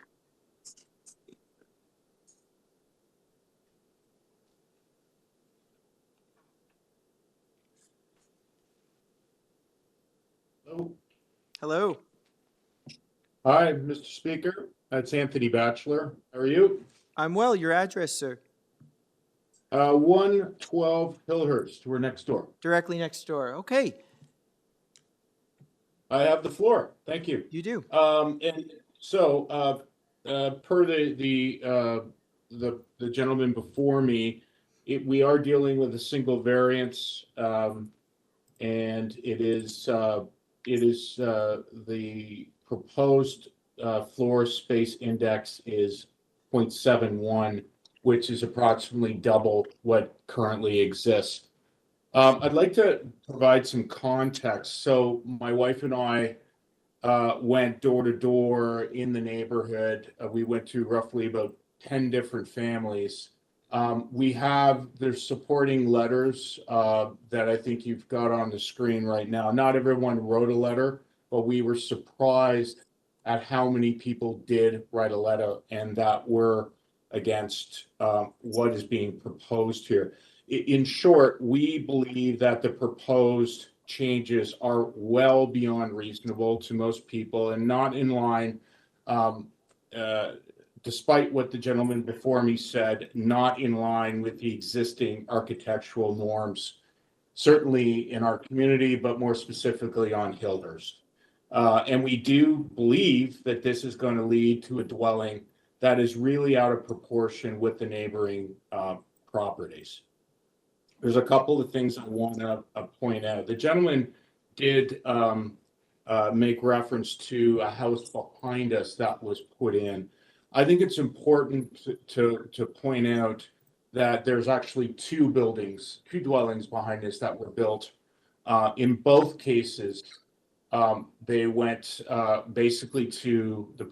U: Hello.
A: Hello.
U: Hi, Mr. Speaker. That's Anthony Batchelor. How are you?
A: I'm well. Your address, sir?
U: 112 Hillhurst. We're next door.
A: Directly next door. Okay.
U: I have the floor. Thank you.
A: You do.
U: And so, per the gentleman before me, we are dealing with a single variance, and it is the proposed floor space index is 0.71, which is approximately double what currently exists. I'd like to provide some context. So my wife and I went door to door in the neighborhood. We went to roughly about 10 different families. There's supporting letters that I think you've got on the screen right now. Not everyone wrote a letter, but we were surprised at how many people did write a letter and that were against what is being proposed here. In short, we believe that the proposed changes are well beyond reasonable to most people and not in line, despite what the gentleman before me said, not in line with the existing architectural norms, certainly in our community, but more specifically on Hillhurst. And we do believe that this is going to lead to a dwelling that is really out of proportion with the neighboring properties. There's a couple of things I want to point out. The gentleman did make reference to a house behind us that was put in. I think it's important to point out that there's actually two dwellings behind us that were built. In both cases, they went basically to the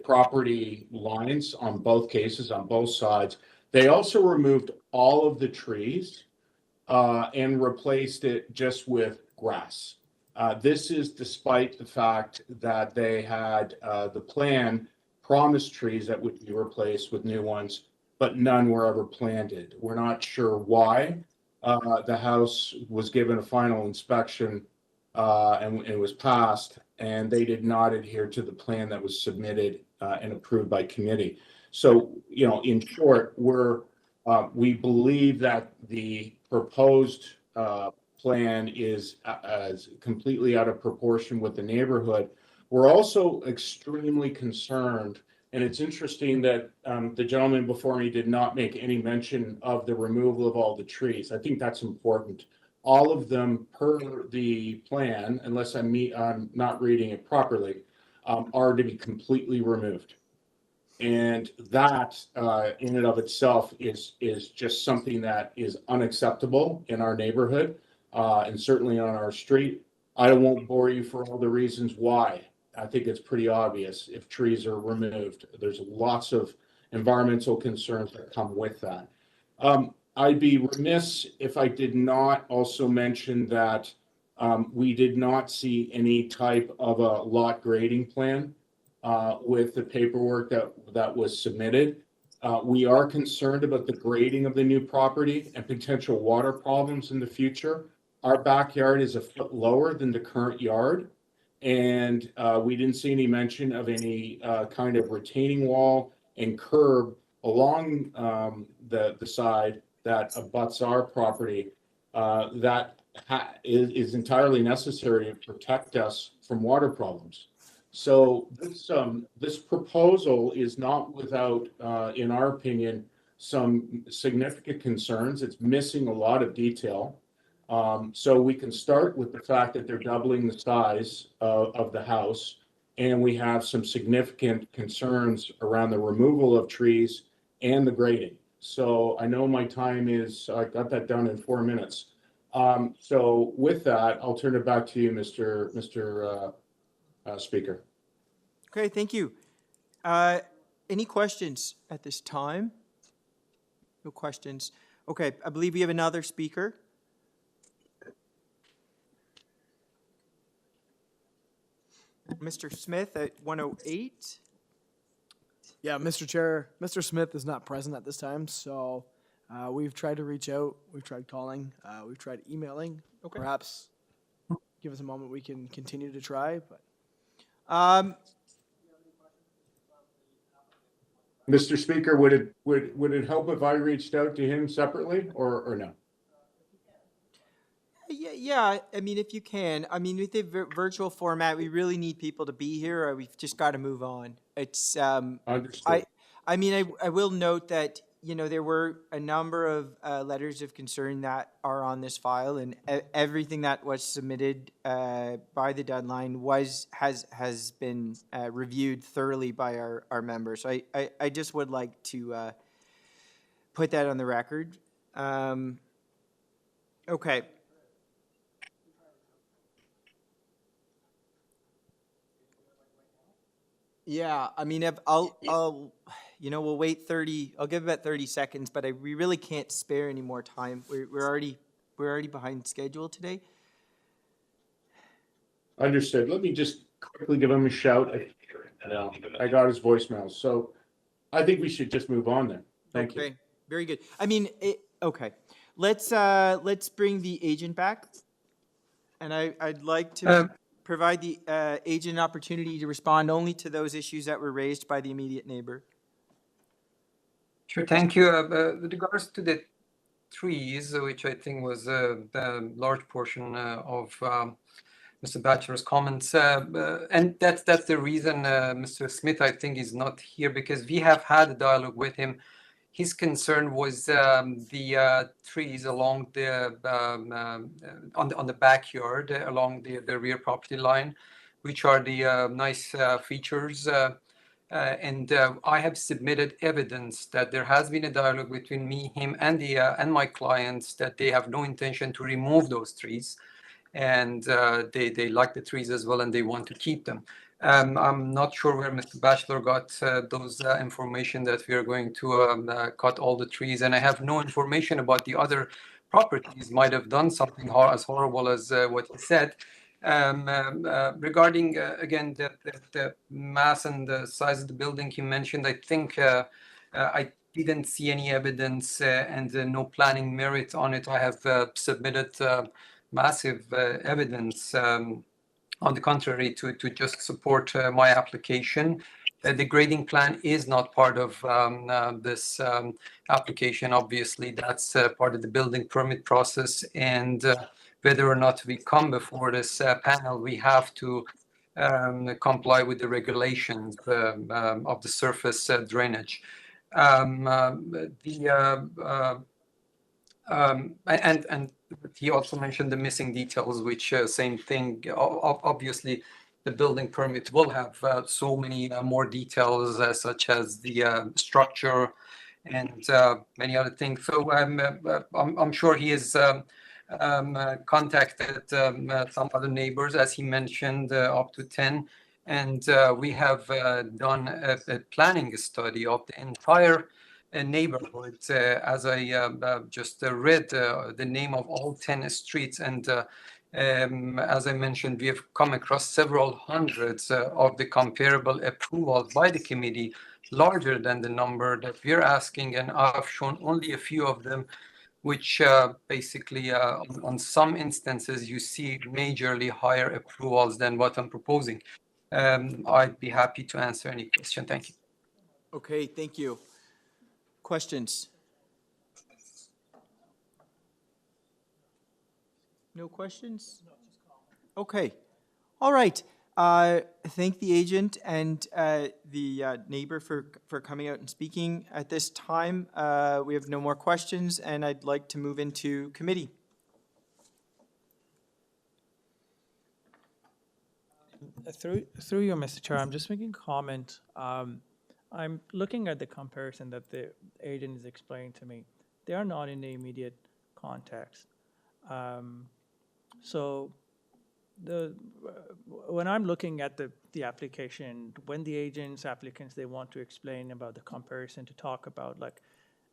U: property lines on both cases, on both sides. They also removed all of the trees and replaced it just with grass. This is despite the fact that they had the plan promised trees that would be replaced with new ones, but none were ever planted. We're not sure why. The house was given a final inspection and it was passed, and they did not adhere to the plan that was submitted and approved by committee. So, in short, we believe that the proposed plan is completely out of proportion with the neighborhood. We're also extremely concerned, and it's interesting that the gentleman before me did not make any mention of the removal of all the trees. I think that's important. All of them, per the plan, unless I'm not reading it properly, are to be completely removed. And that in and of itself is just something that is unacceptable in our neighborhood and certainly on our street. I won't bore you for all the reasons why. I think it's pretty obvious if trees are removed. There's lots of environmental concerns that come with that. I'd be remiss if I did not also mention that we did not see any type of a lot grading plan with the paperwork that was submitted. We are concerned about the grading of the new property and potential water problems in the future. Our backyard is a foot lower than the current yard, and we didn't see any mention of any kind of retaining wall and curb along the side that abuts our property that is entirely necessary to protect us from water problems. So this proposal is not without, in our opinion, some significant concerns. It's missing a lot of detail. So we can start with the fact that they're doubling the size of the house, and we have some significant concerns around the removal of trees and the grading. So I know my time is, I got that done in 4 minutes. So with that, I'll turn it back to you, Mr. Speaker.
A: Okay, thank you. Any questions at this time? No questions. Okay, I believe we have another speaker. Mr. Smith at 108.
G: Yeah, Mr. Chair, Mr. Smith is not present at this time, so we've tried to reach out, we've tried calling, we've tried emailing. Perhaps give us a moment, we can continue to try, but.
U: Mr. Speaker, would it help if I reached out to him separately or no?
A: Yeah, I mean, if you can. I mean, with the virtual format, we really need people to be here, or we've just got to move on. It's,
U: Understood.
A: I mean, I will note that, you know, there were a number of letters of concern that are on this file, and everything that was submitted by the deadline has been reviewed thoroughly by our members. So I just would like to put that on the record. Okay. Yeah, I mean, if I'll, you know, we'll wait 30. I'll give about 30 seconds, but we really can't spare any more time. We're already behind schedule today.
U: Understood. Let me just quickly give him a shout. I got his voicemail, so I think we should just move on then. Thank you.
A: Okay, very good. I mean, okay. Let's bring the agent back, and I'd like to provide the agent an opportunity to respond only to those issues that were raised by the immediate neighbor.
T: Sure, thank you. With regards to the trees, which I think was a large portion of Mr. Batchelor's comments, and that's the reason Mr. Smith, I think, is not here, because we have had a dialogue with him. His concern was the trees along the on the backyard, along the rear property line, which are the nice features. And I have submitted evidence that there has been a dialogue between me, him, and my clients, that they have no intention to remove those trees, and they like the trees as well, and they want to keep them. I'm not sure where Mr. Batchelor got those information that we are going to cut all the trees, and I have no information about the other properties might have done something as horrible as what he said. Regarding again the mass and the size of the building he mentioned, I think I didn't see any evidence and no planning merit on it. I have submitted massive evidence on the contrary to just support my application. The grading plan is not part of this application. Obviously, that's part of the building permit process, and whether or not we come before this panel, we have to comply with the regulations of the surface drainage. And he also mentioned the missing details, which same thing. Obviously, the building permit will have so many more details, such as the structure and many other things. So I'm sure he has contacted some other neighbors, as he mentioned, up to 10. And we have done a planning study of the entire neighborhood, as I just read the name of all 10 streets. And as I mentioned, we have come across several hundreds of the comparable approvals by the committee, larger than the number that we're asking. And I've shown only a few of them, which basically on some instances you see majorly higher approvals than what I'm proposing. I'd be happy to answer any question. Thank you.
A: Okay, thank you. Questions? No questions? Okay. All right. Thank the agent and the neighbor for coming out and speaking. At this time, we have no more questions, and I'd like to move into committee.
I: Through you, Mr. Chair, I'm just making a comment. I'm looking at the comparison that the agent is explaining to me. They are not in the immediate context. So when I'm looking at the application, when the applicants, they want to explain about the comparison, to talk about like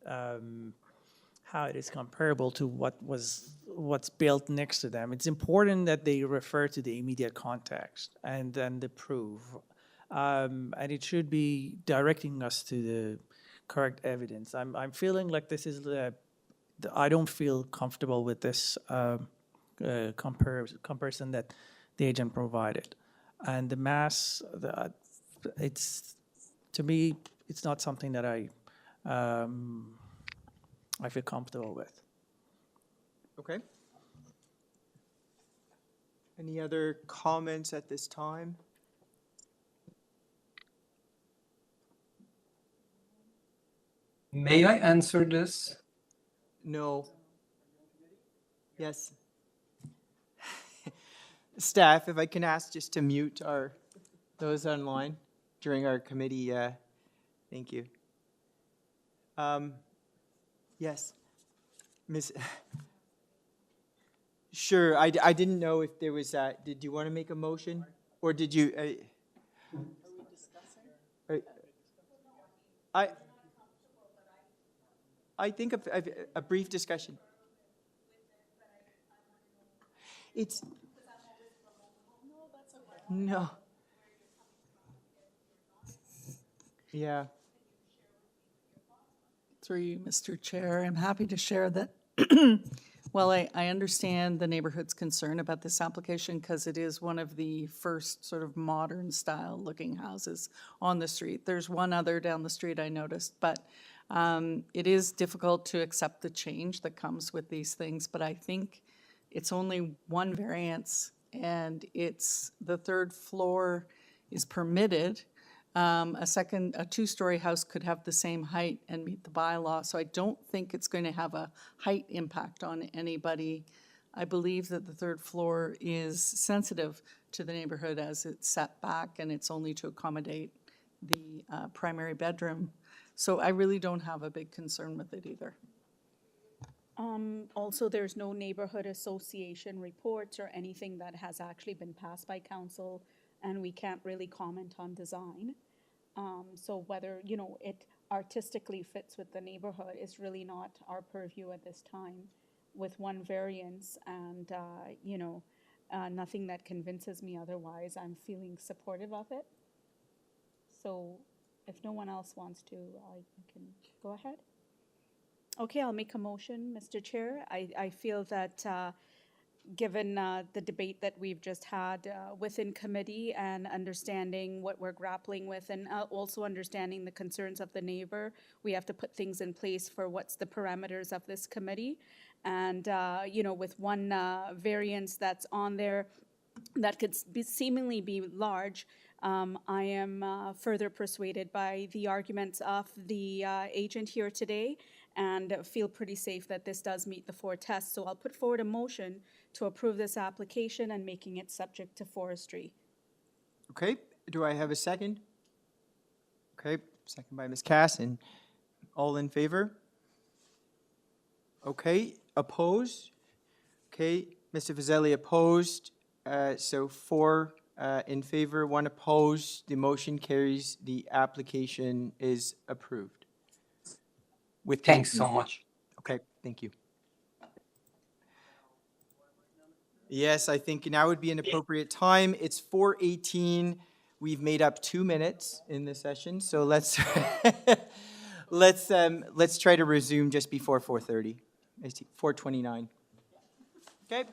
I: how it is comparable to what's built next to them, it's important that they refer to the immediate context and then the proof. And it should be directing us to the correct evidence. I'm feeling like this is I don't feel comfortable with this comparison that the agent provided. And the mass, it's, to me, it's not something that I feel comfortable with.
A: Okay. Any other comments at this time?
T: May I answer this?
A: No. Yes. Staff, if I can ask just to mute those online during our committee, thank you. Yes. Miss. Sure, I didn't know if there was, did you want to make a motion? Or did you? Are we discussing? I think a brief discussion. It's, no. Yeah.
K: Through you, Mr. Chair, I'm happy to share that. Well, I understand the neighborhood's concern about this application because it is one of the first sort of modern style looking houses on the street. There's one other down the street I noticed, but it is difficult to accept the change that comes with these things. But I think it's only one variance and it's the third floor is permitted. A two-story house could have the same height and meet the bylaw, so I don't think it's going to have a height impact on anybody. I believe that the third floor is sensitive to the neighborhood as it's set back and it's only to accommodate the primary bedroom. So I really don't have a big concern with it either.
D: Also, there's no neighborhood association reports or anything that has actually been passed by council, and we can't really comment on design. So whether, it artistically fits with the neighborhood is really not our purview at this time. With one variance and, nothing that convinces me otherwise, I'm feeling supportive of it. So if no one else wants to, I can go ahead. Okay, I'll make a motion, Mr. Chair. I feel that given the debate that we've just had within committee and understanding what we're grappling with and also understanding the concerns of the neighbor, we have to put things in place for what's the parameters of this committee. And, with one variance that's on there that could seemingly be large, I am further persuaded by the arguments of the agent here today and feel pretty safe that this does meet the 4 tests. So I'll put forward a motion to approve this application and making it subject to forestry.
A: Okay, do I have a second? Okay, second by Ms. Cass, and all in favor? Okay, opposed? Okay, Mr. Fazeli opposed, so 4 in favor, 1 opposed. The motion carries. The application is approved. With
T: Thanks so much.
A: Okay, thank you. Yes, I think now would be an appropriate time. It's 4:18. We've made up 2 minutes in the session, so let's let's try to resume just before 4:30. I see 4:29. Okay.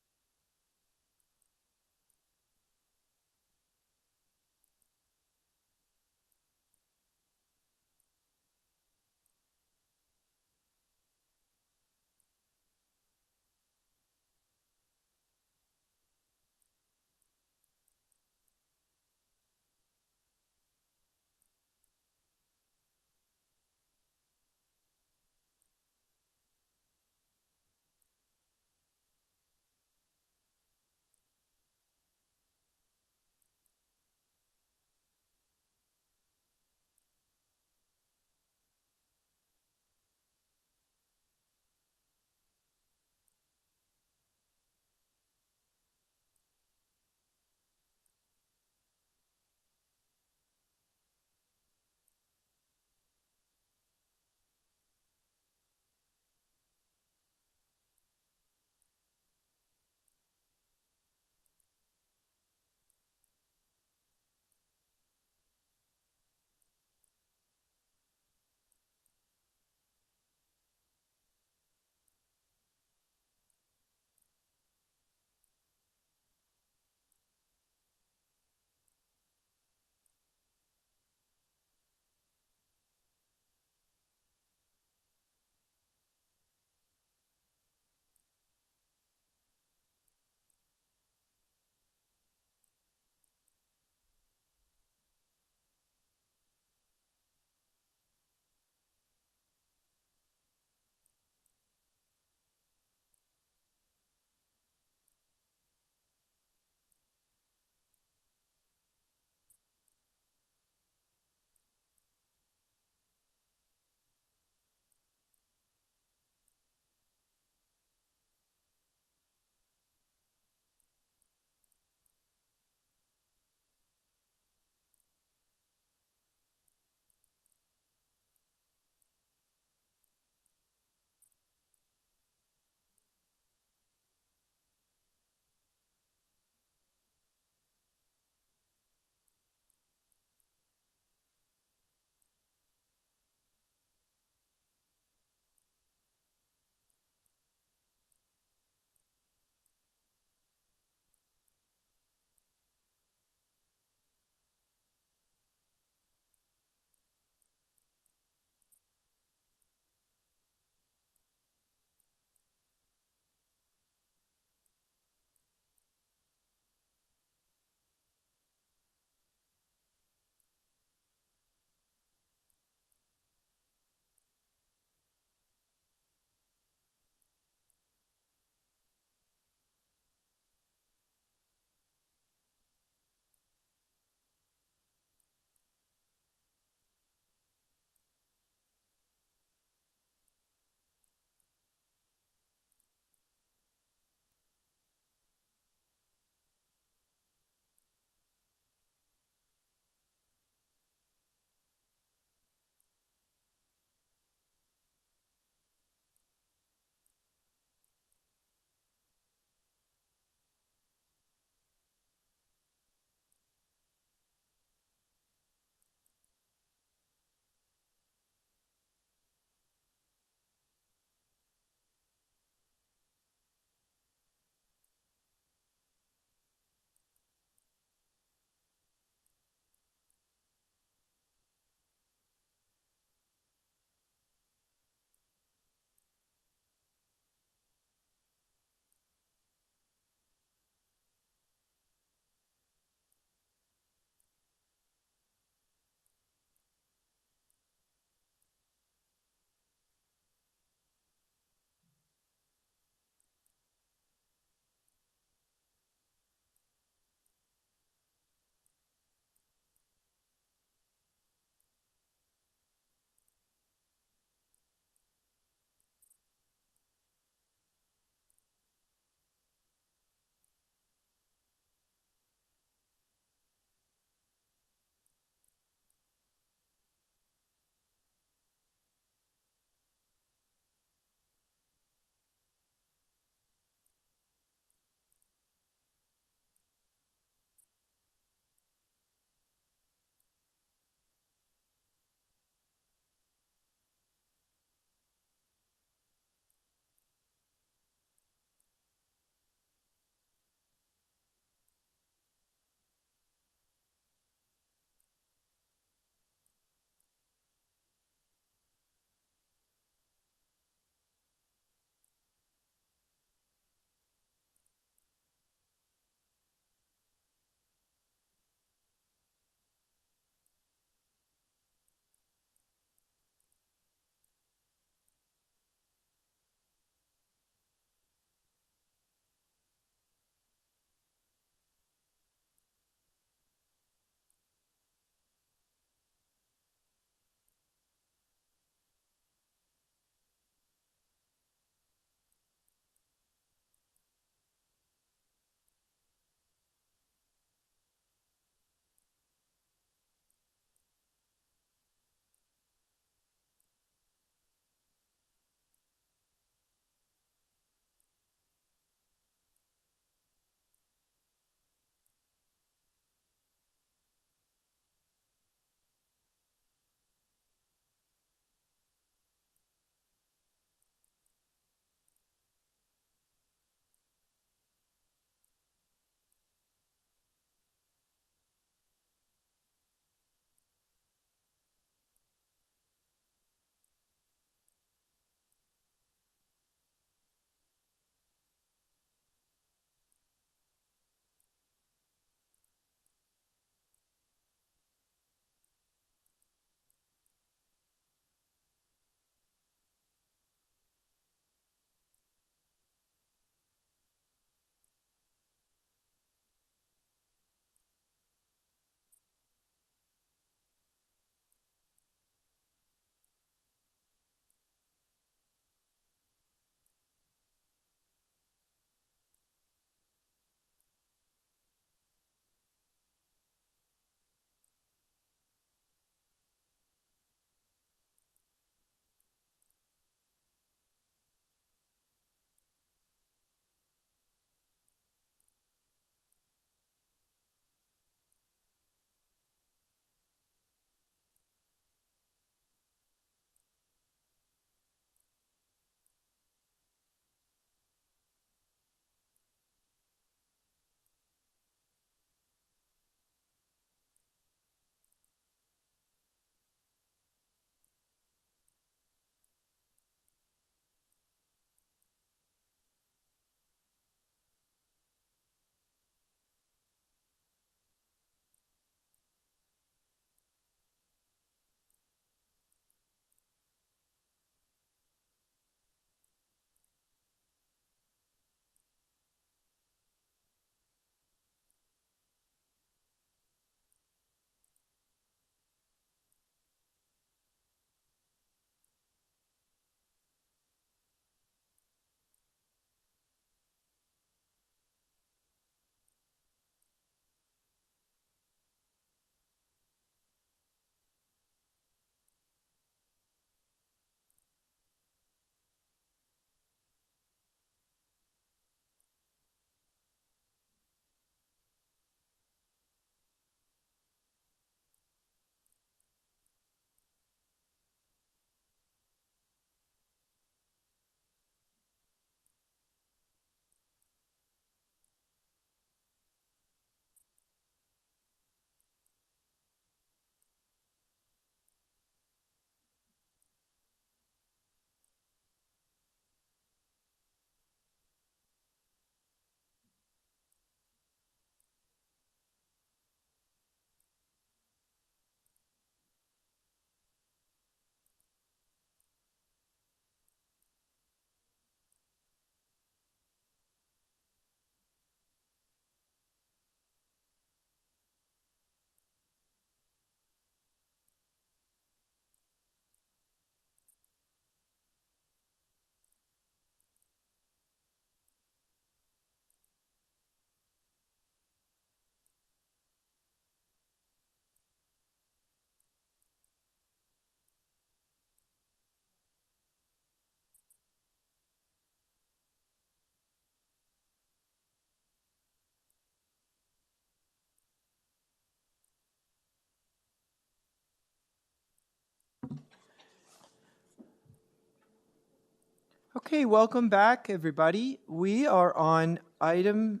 A: Okay, welcome back, everybody. We are on item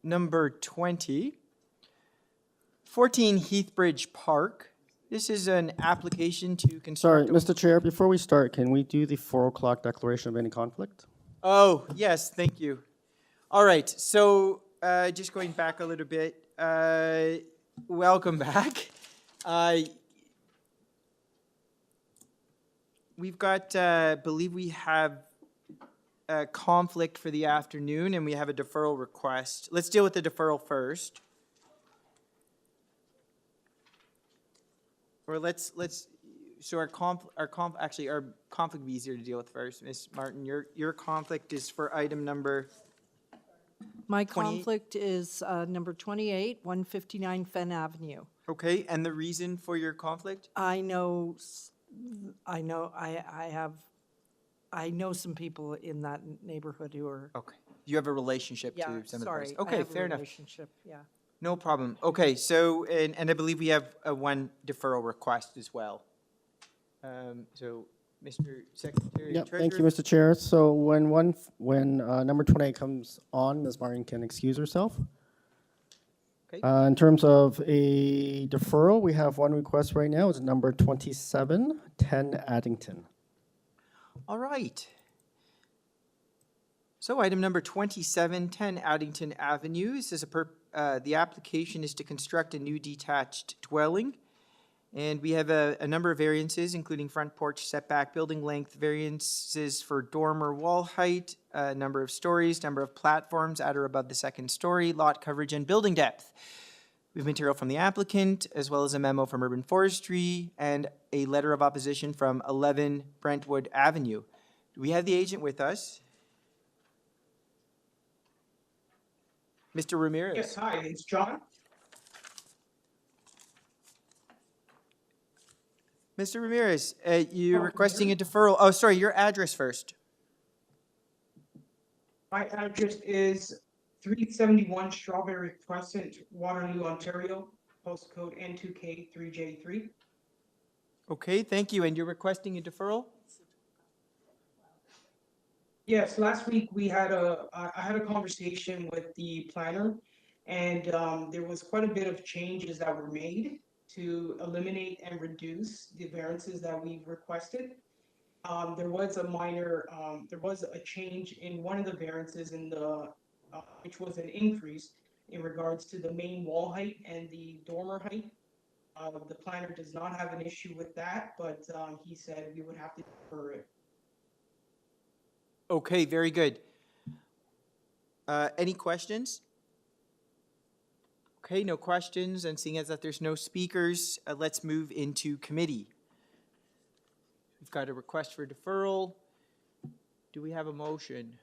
A: number 20, 14 Heathbridge Park. This is an application to
B: Sorry,
A: construct.
B: Mr. Chair, before we start, can we do the 4 o'clock declaration of any conflict?
A: Oh, yes, thank you. All right, so just going back a little bit, welcome back. We've got, believe we have a conflict for the afternoon, and we have a deferral request. Let's deal with the deferral first. Or so our conflict would be easier to deal with first. Ms. Martin, your conflict is for item number.
O: My
A: 28?
O: conflict is number 28, 159 Fenn Avenue.
A: Okay, and the reason for your conflict?
O: I know some people in that neighborhood who are.
A: Okay. You have a relationship to some of the
O: sorry.
A: person. Okay, fair enough.
O: Relationship, yeah.
A: No problem. Okay, so, and I believe we have one deferral request as well. So, Mr. Secretary
B: Yeah,
A: Treasurer.
B: thank you, Mr. Chair. So when number 28 comes on, Ms. Martin can excuse herself.
A: Okay.
B: In terms of a deferral, we have one request right now. It's number 27, 10 Addington.
A: All right. So item number 27, 10 Addington Avenue. This is the application is to construct a new detached dwelling. And we have a number of variances, including front porch setback, building length, variances for dormer wall height, number of stories, number of platforms at or above the second story, lot coverage, and building depth. We have material from the applicant, as well as a memo from Urban Forestry, and a letter of opposition from 11 Brentwood Avenue. Do we have the agent with us? Mr. Ramirez?
C: Yes, hi, it's John.
A: Mr. Ramirez, you're requesting a deferral. Oh, sorry, your address first.
C: My address is 371 Strawberry Crescent, Waterloo, Ontario, postcode N2K3J3.
A: Okay, thank you. And you're requesting a deferral?
C: Yes, last week I had a conversation with the planner, and there was quite a bit of changes that were made to eliminate and reduce the variances that we've requested. There was a change in one of the variances which was an increase in regards to the main wall height and the dormer height. The planner does not have an issue with that, but he said we would have to defer it.
A: Okay, very good. Any questions? Okay, no questions, and seeing as that there's no speakers, let's move into committee. We've got a request for deferral. Do we have a motion?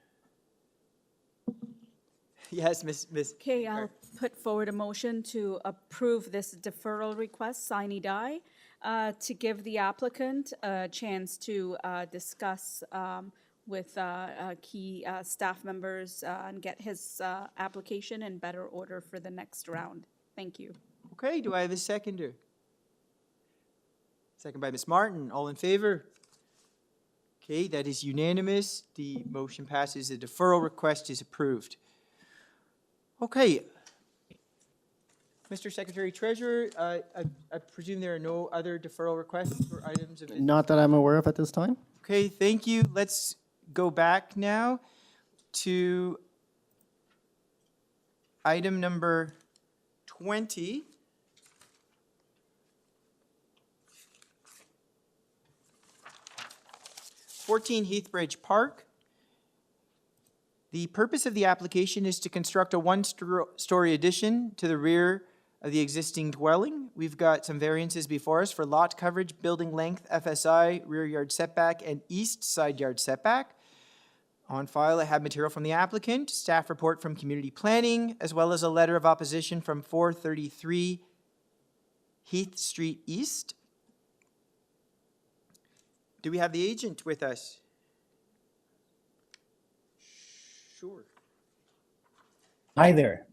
A: Yes, Miss.
D: Okay, I'll put forward a motion to approve this deferral request, sine die, to give the applicant a chance to discuss with key staff members and get his application in better order for the next round. Thank you.
A: Okay, do I have a seconder? Second by Ms. Martin. All in favor? Okay, that is unanimous. The motion passes. The deferral request is approved. Okay. Mr. Secretary Treasurer, I presume there are no other deferral requests for items of...
B: Not that I'm aware of at this time.
A: Okay, thank you. Let's go back now to item number 20. (14 Heathbridge Park). The purpose of the application is to construct a one-story addition to the rear of the existing dwelling. We've got some variances before us for lot coverage, building length, FSI, rear yard setback, and east side yard setback. On file, I have material from the applicant, staff report from community planning, as well as a letter of opposition from 433 Heath Street East. Do we have the agent with us? Sure.
V: Hi there.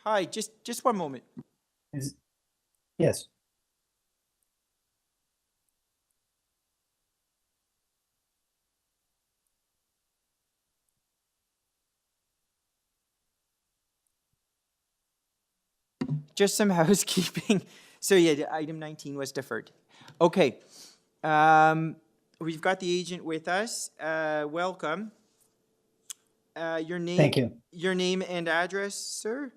A: Hi, just one moment.
V: Yes.
A: just some housekeeping. So yeah, item 19 was deferred. Okay. We've got the agent with us. Welcome. Your name.
V: Thank you.
A: Your name and address, sir?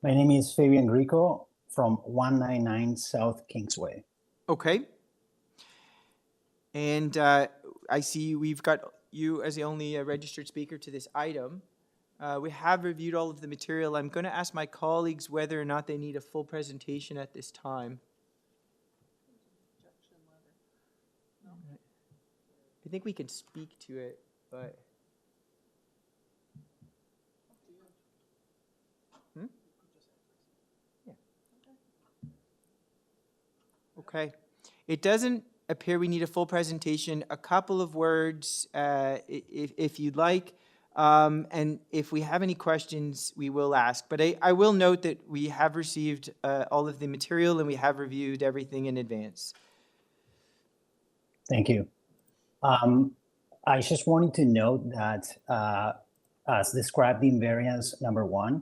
V: My name is Fabian Rico from 199 South Kingsway.
A: Okay. And I see we've got you as the only registered speaker to this item. We have reviewed all of the material. I'm going to ask my colleagues whether or not they need a full presentation at this time. I think we can speak to it, but... Yeah. Okay. It doesn't appear we need a full presentation. A couple of words, if you'd like. And if we have any questions, we will ask. But I will note that we have received all of the material and we have reviewed everything in advance.
V: Thank you. I just wanted to note that as described in variance number 1,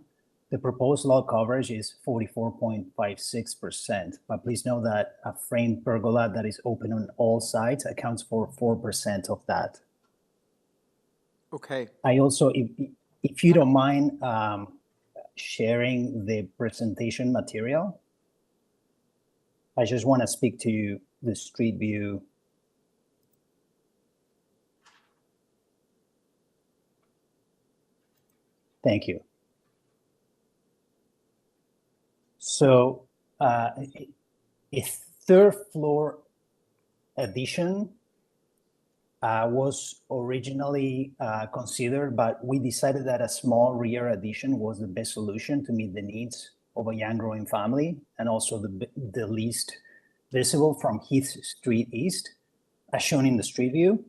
V: the proposed lot coverage is 44.56%. But please note that a framed pergola that is open on all sides accounts for 4% of that.
A: Okay.
V: I also, if you don't mind sharing the presentation material, I just want to speak to the street view. Thank you. So a third floor addition was originally considered, but we decided that a small rear addition was the best solution to meet the needs of a young growing family and also the least visible from Heath Street East, as shown in the street view.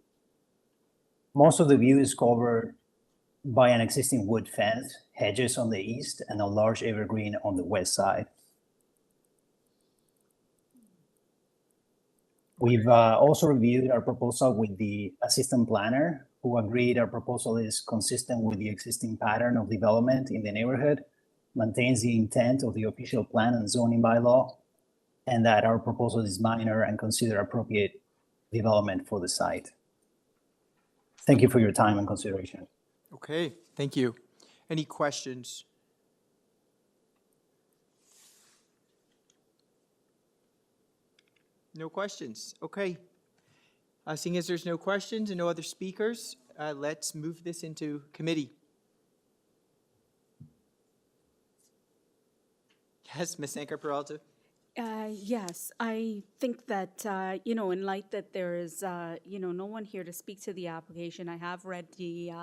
V: Most of the view is covered by an existing wood fence, hedges on the east, and a large evergreen on the west side. We've also reviewed our proposal with the assistant planner, who agreed our proposal is consistent with the existing pattern of development in the neighborhood, maintains the intent of the official plan and zoning bylaw, and that our proposal is minor and considered appropriate development for the site. Thank you for your time and consideration.
A: Okay, thank you. Any questions? No questions. Okay. Seeing as there's no questions and no other speakers, let's move this into committee. Yes, Ms. Anker-Peralta.
D: Yes, I think that, in light that there is, no one here to speak to the application, I have read the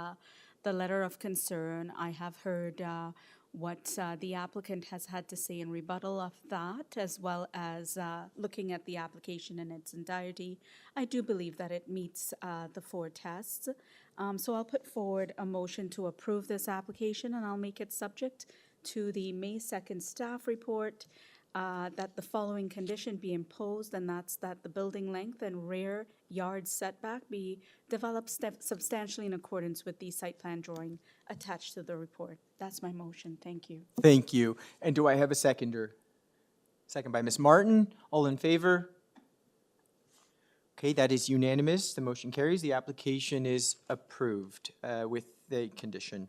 D: letter of concern. I have heard what the applicant has had to say in rebuttal of that, as well as looking at the application in its entirety. I do believe that it meets the 4 tests. So I'll put forward a motion to approve this application, and I'll make it subject to the May 2nd staff report, that the following condition be imposed, and that's that the building length and rear yard setback be developed substantially in accordance with the site plan drawing attached to the report. That's my motion. Thank you.
A: Thank you. And do I have a seconder? Second by Ms. Martin. All in favor? Okay, that is unanimous. The motion carries. The application is approved with the condition.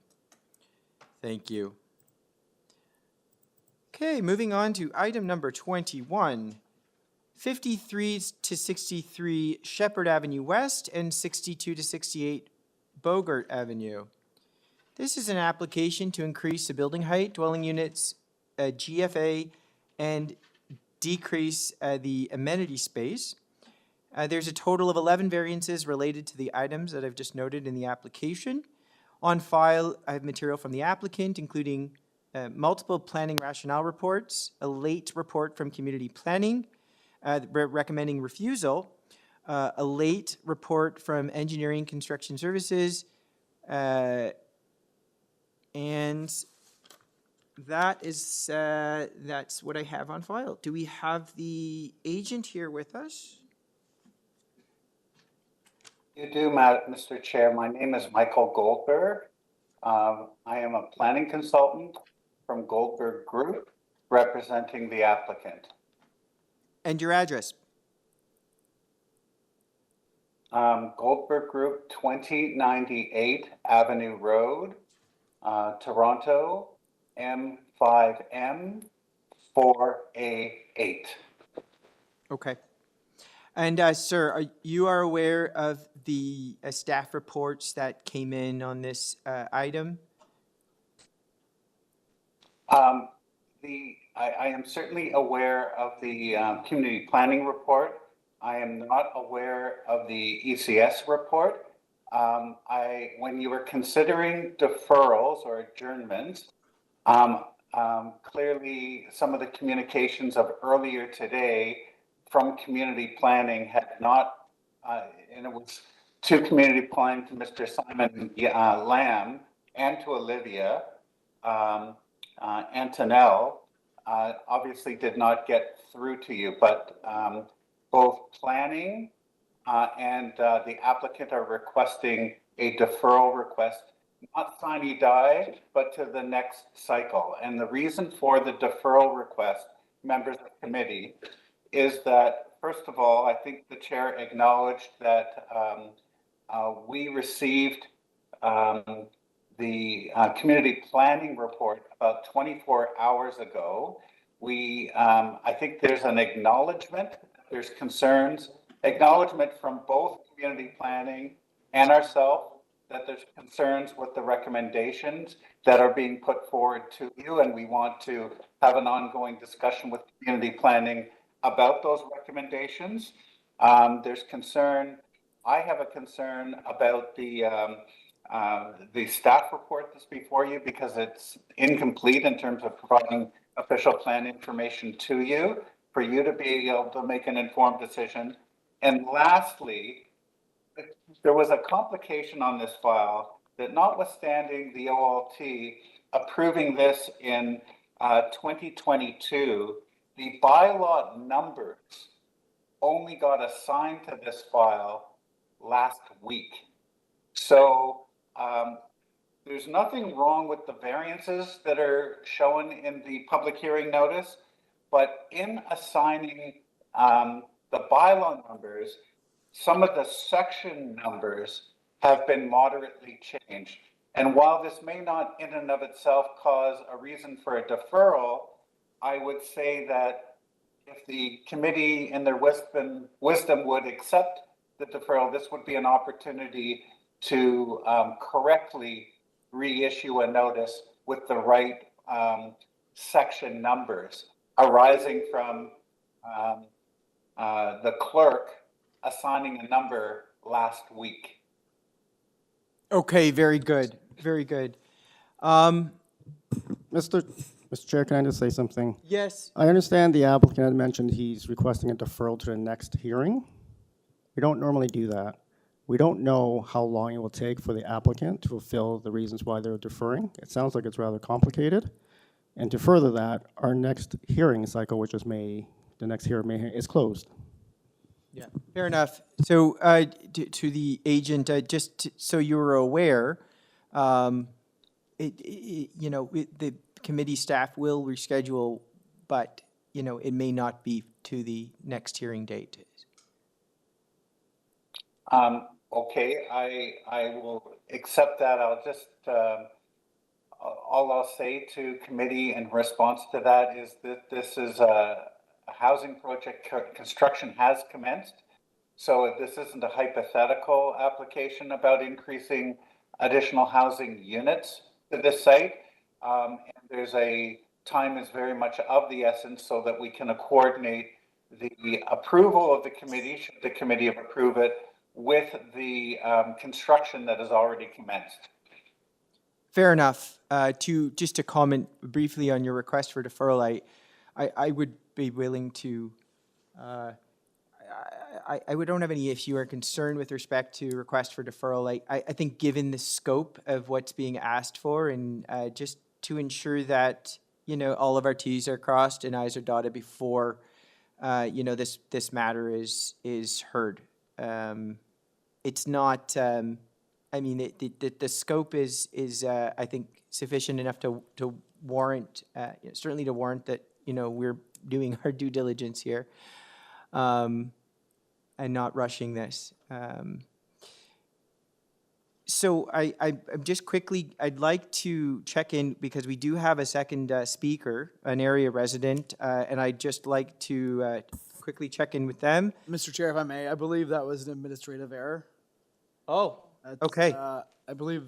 A: Thank you. Okay, moving on to item number 21, 53 to 63 Shepherd Avenue West and 62 to 68 Bogert Avenue. This is an application to increase the building height, dwelling units, GFA, and decrease the amenity space. There's a total of 11 variances related to the items that I've just noted in the application. On file, I have material from the applicant, including multiple planning rationale reports, a late report from community planning recommending refusal, a late report from engineering construction services, and that is that's what I have on file. Do we have the agent here with us?
E: You do, Mr. Chair. My name is Michael Goldberg. I am a planning consultant from Goldberg Group, representing the applicant.
A: And your address?
E: Goldberg Group, 2098 Avenue Road, Toronto, M5M 4A8.
A: Okay. And sir, you are aware of the staff reports that came in on this item?
E: I am certainly aware of the community planning report. I am not aware of the ECS report. When you were considering deferrals or adjournments, clearly some of the communications of earlier today from community planning had not, and it was to community planning, to Mr. Simon Lamb and to Olivia Antonell, obviously did not get through to you, but both planning and the applicant are requesting a deferral request, not sine die, but to the next cycle. And the reason for the deferral request, members of the committee, is that, first of all, I think the chair acknowledged that we received the community planning report about 24 hours ago. I think there's an acknowledgement, there's concerns, acknowledgement from both community planning and ourselves that there's concerns with the recommendations that are being put forward to you, and we want to have an ongoing discussion with community planning about those recommendations. There's concern, I have a concern about the staff report that's before you because it's incomplete in terms of providing official plan information to you for you to be able to make an informed decision. And lastly, there was a complication on this file that, notwithstanding the OLT approving this in 2022, the bylaw numbers only got assigned to this file last week. So there's nothing wrong with the variances that are shown in the public hearing notice, but in assigning the bylaw numbers, some of the section numbers have been moderately changed. And while this may not in and of itself cause a reason for a deferral, I would say that if the committee in their wisdom would accept the deferral, this would be an opportunity to correctly reissue a notice with the right section numbers arising from the clerk assigning a number last week.
A: Okay, very good, very good.
B: Mr. Chair, can I just say something?
A: Yes.
B: I understand the applicant had mentioned he's requesting a deferral to the next hearing. We don't normally do that. We don't know how long it will take for the applicant to fulfill the reasons why they're deferring. It sounds like it's rather complicated. And to further that, our next hearing cycle, which is May, the next hearing May, is closed.
A: Yeah, fair enough. So to the agent, so you're aware, the committee staff will reschedule, but it may not be to the next hearing date.
E: Okay, I will accept that. I'll just, all I'll say to committee in response to that is that this is a housing project, construction has commenced. So this isn't a hypothetical application about increasing additional housing units to this site. And there's time is very much of the essence so that we can coordinate the approval of the committee, should the committee approve it, with the construction that has already commenced.
A: Fair enough. Just to comment briefly on your request for deferral, I would be willing to. I don't have any issue or concern with respect to request for deferral. I think given the scope of what's being asked for, and just to ensure that all of our T's are crossed and I's are dotted before this matter is heard. It's not. The scope is I think sufficient enough to warrant, certainly to warrant that, we're doing our due diligence here, and not rushing this. So I'm just quickly, I'd like to check in because we do have a second speaker, an area resident, and I'd just like to quickly check in with them.
G: Mr. Chair, if I may, I believe that was an administrative error.
A: Oh,
G: That's,
A: okay.
G: I believe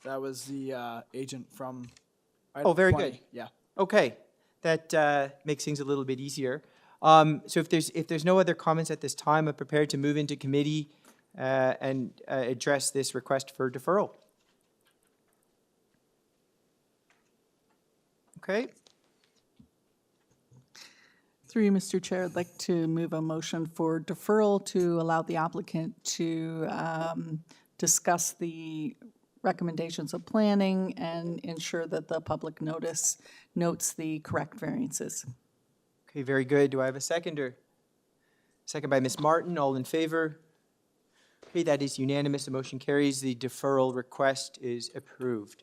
G: that was the agent from.
A: Oh, very
G: 20.
A: good.
G: Yeah.
A: Okay, that makes things a little bit easier. So if there's no other comments at this time, I'm prepared to move into committee and address this request for deferral. Okay.
K: Through you, Mr. Chair, I'd like to move a motion for deferral to allow the applicant to discuss the recommendations of planning and ensure that the public notice notes the correct variances.
A: Okay, very good. Do I have a seconder? Second by Ms. Martin. All in favor? Okay, that is unanimous. The motion carries. The deferral request is approved.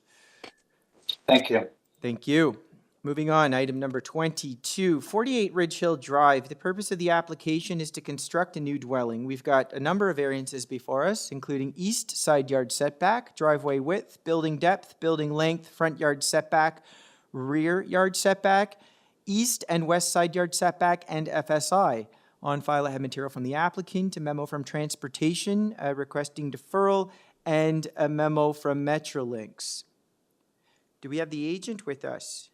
E: Thank you.
A: Thank you. Moving on, item number 22, 48 Ridge Hill Drive. The purpose of the application is to construct a new dwelling. We've got a number of variances before us, including east side yard setback, driveway width, building depth, building length, front yard setback, rear yard setback, east and west side yard setback, and FSI. On file, I have material from the applicant, a memo from Transportation requesting deferral, and a memo from Metrolinx. Do we have the agent with us?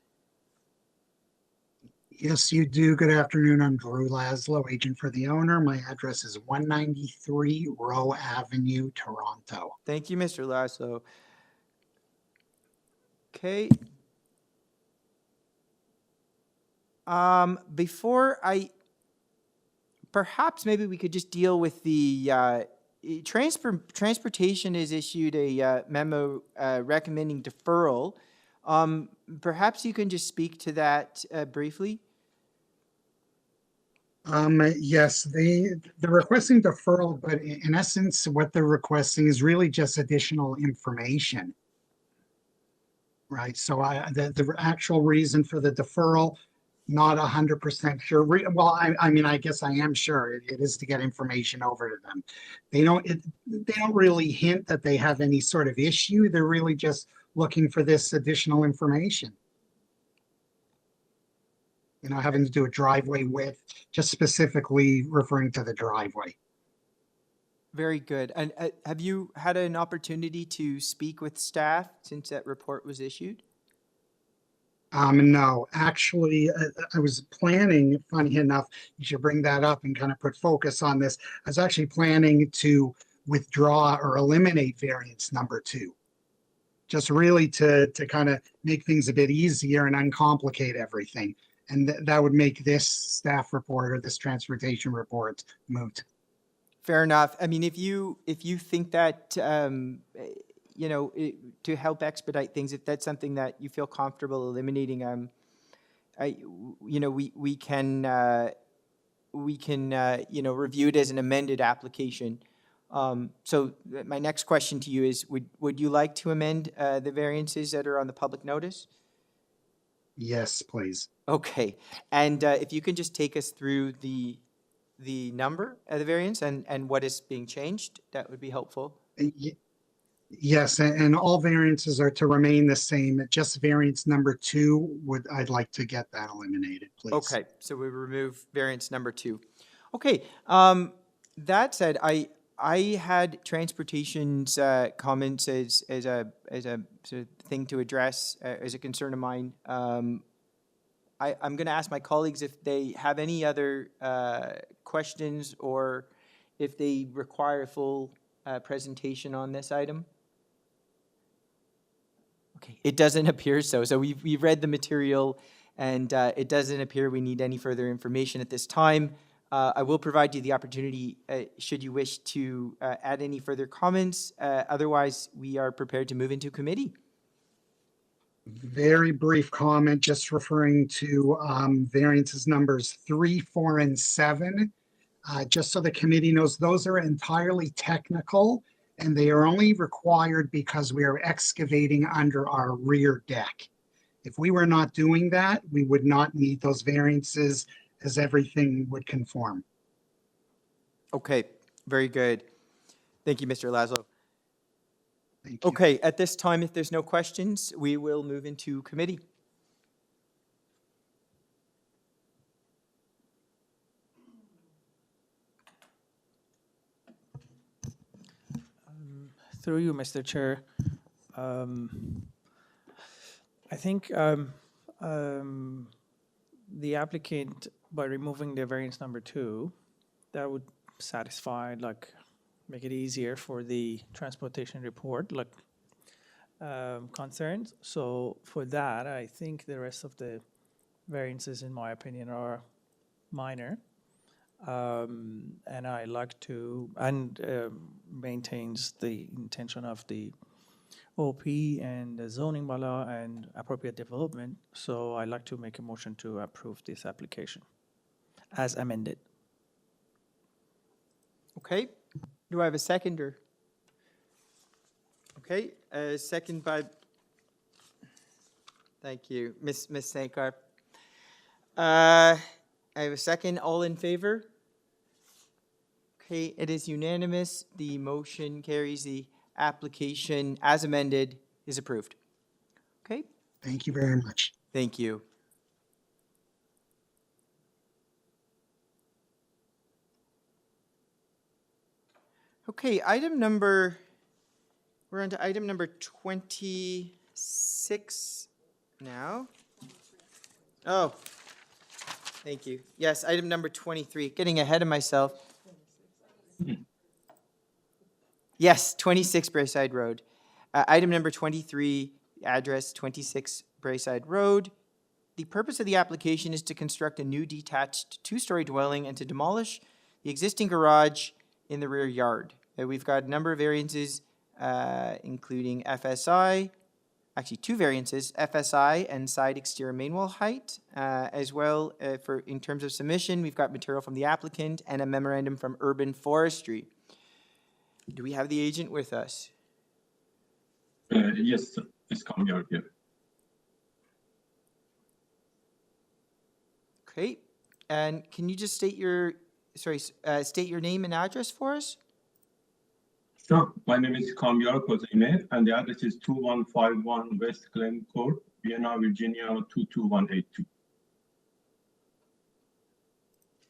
F: Yes, you do. Good afternoon. I'm Drew Laszlo, agent for the owner. My address is 193 Rowe Avenue, Toronto.
A: Thank you, Mr. Laszlo. Okay. Perhaps maybe we could just deal with the Transportation has issued a memo recommending deferral. Perhaps you can just speak to that briefly.
F: Yes, they're requesting deferral, but in essence, what they're requesting is really just additional information. Right. So the actual reason for the deferral, not 100% sure. Well, I mean, I guess I am sure it is to get information over to them. They don't really hint that they have any sort of issue. They're really just looking for this additional information. Having to do a driveway width, just specifically referring to the driveway.
A: Very good. And have you had an opportunity to speak with staff since that report was issued?
F: No, actually, I was planning, funny enough, you should bring that up and kind of put focus on this. I was actually planning to withdraw or eliminate variance number 2. Just really to kind of make things a bit easier and uncomplicate everything. And that would make this staff report or this transportation report moot.
A: Fair enough. I mean, if you think that, to help expedite things, if that's something that you feel comfortable eliminating, we can review it as an amended application. So my next question to you is, would you like to amend the variances that are on the public notice?
F: Yes, please.
A: Okay, and if you can just take us through the number of the variance and what is being changed, that would be helpful.
F: Yes, and all variances are to remain the same. Just variance number 2 I'd like to get that eliminated, please.
A: Okay, so we remove variance number 2. Okay, that said, I had Transportation's comments as a sort of thing to address as a concern of mine. I'm going to ask my colleagues if they have any other questions or if they require a full presentation on this item. Okay, it doesn't appear so. So we've read the material, and it doesn't appear we need any further information at this time. I will provide you the opportunity should you wish to add any further comments. Otherwise, we are prepared to move into committee.
F: Very brief comment, just referring to variances numbers 3, 4, and 7. Just so the committee knows, those are entirely technical, and they are only required because we are excavating under our rear deck. If we were not doing that, we would not need those variances as everything would conform.
A: Okay, very good. Thank you, Mr. Laszlo.
F: Thank you.
A: Okay, at this time, if there's no questions, we will move into committee.
I: Through you, Mr. Chair. I think the applicant, by removing the variance number 2, that would satisfy, like, make it easier for the transportation report, like, concerns. So for that, I think the rest of the variances, in my opinion, are minor. And I like to, and maintains the intention of the OP and the zoning bylaw and appropriate development. So I like to make a motion to approve this application as amended.
A: Okay, do I have a seconder? Okay, a second by, thank you, Ms. Sankar. I have a second, all in favor? Okay, it is unanimous. The motion carries. The application as amended is approved. Okay,
F: Thank you very much.
A: thank you. Okay, we're on to item number 26 now. Oh, thank you. Yes, item number 23, getting ahead of myself. Yes, 26 Braeside Road. Item number 23, address 26 Braeside Road. The purpose of the application is to construct a new detached 2-story dwelling and to demolish the existing garage in the rear yard. We've got a number of variances, including FSI, actually 2 variances, FSI and side exterior main wall height, as well in terms of submission, we've got material from the applicant and a memorandum from Urban Forestry. Do we have the agent with us?
H: Yes, it's coming out here.
A: Okay, and can you just state your name and address for us?
H: Sure. My name is Kamyar Kozine, and the address is 2151 West Glencourt, Vienna, Virginia 22182.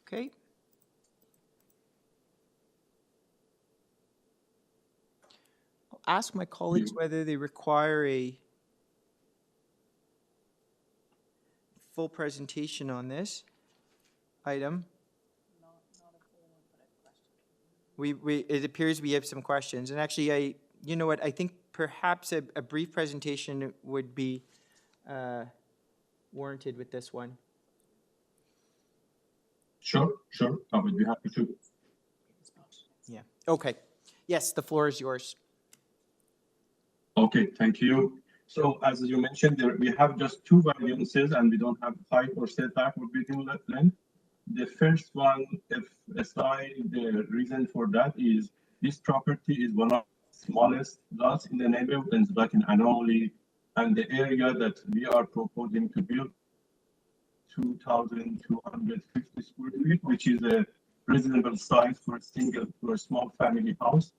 A: Okay. I'll ask my colleagues whether they require a full presentation on this item. It appears we have some questions, and actually, you know what, I think perhaps a brief presentation would be warranted with this one.
H: Sure, I would be happy to.
A: Yeah, okay. Yes, the floor is yours.
H: Okay, thank you. So as you mentioned, we have just 2 variances, and we don't have height or setback or building length. The first one, FSI, the reason for that is this property is one of the smallest lots in the neighborhood, and it's like an anomaly. And the area that we are proposing to build, 2,250 square feet, which is a reasonable size for a small family house.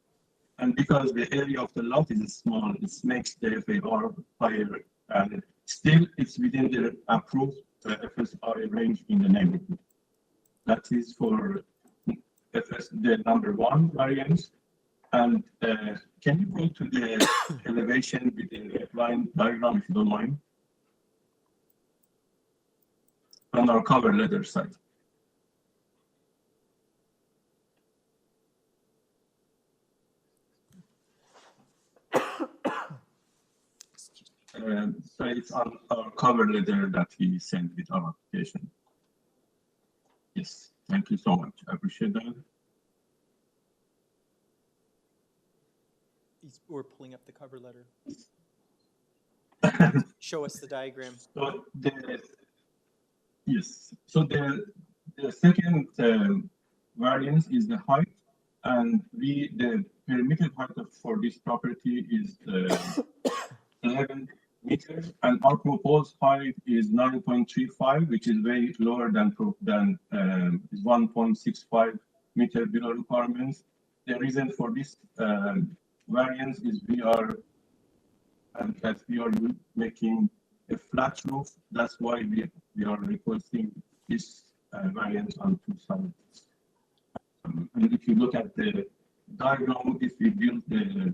H: And because the area of the lot is small, it makes the FAR higher, and still it's within the approved FSI range in the neighborhood. That is for the number 1 variance. And can you go to the elevation within the line diagram, if you don't mind? On our cover letter side. So it's on our cover letter that we sent with our application. Yes, thank you so much. I appreciate that.
A: We're pulling up the cover letter. Show us the diagram.
H: So yes, so the second variance is the height, and the permitted height for this property is 11 meters, and our proposed height is 9.35, which is very lower than 1.65 meter below requirements. The reason for this variance is we are making a flat roof. That's why we are requesting this variance on two sides. And if you look at the diagram, if we build the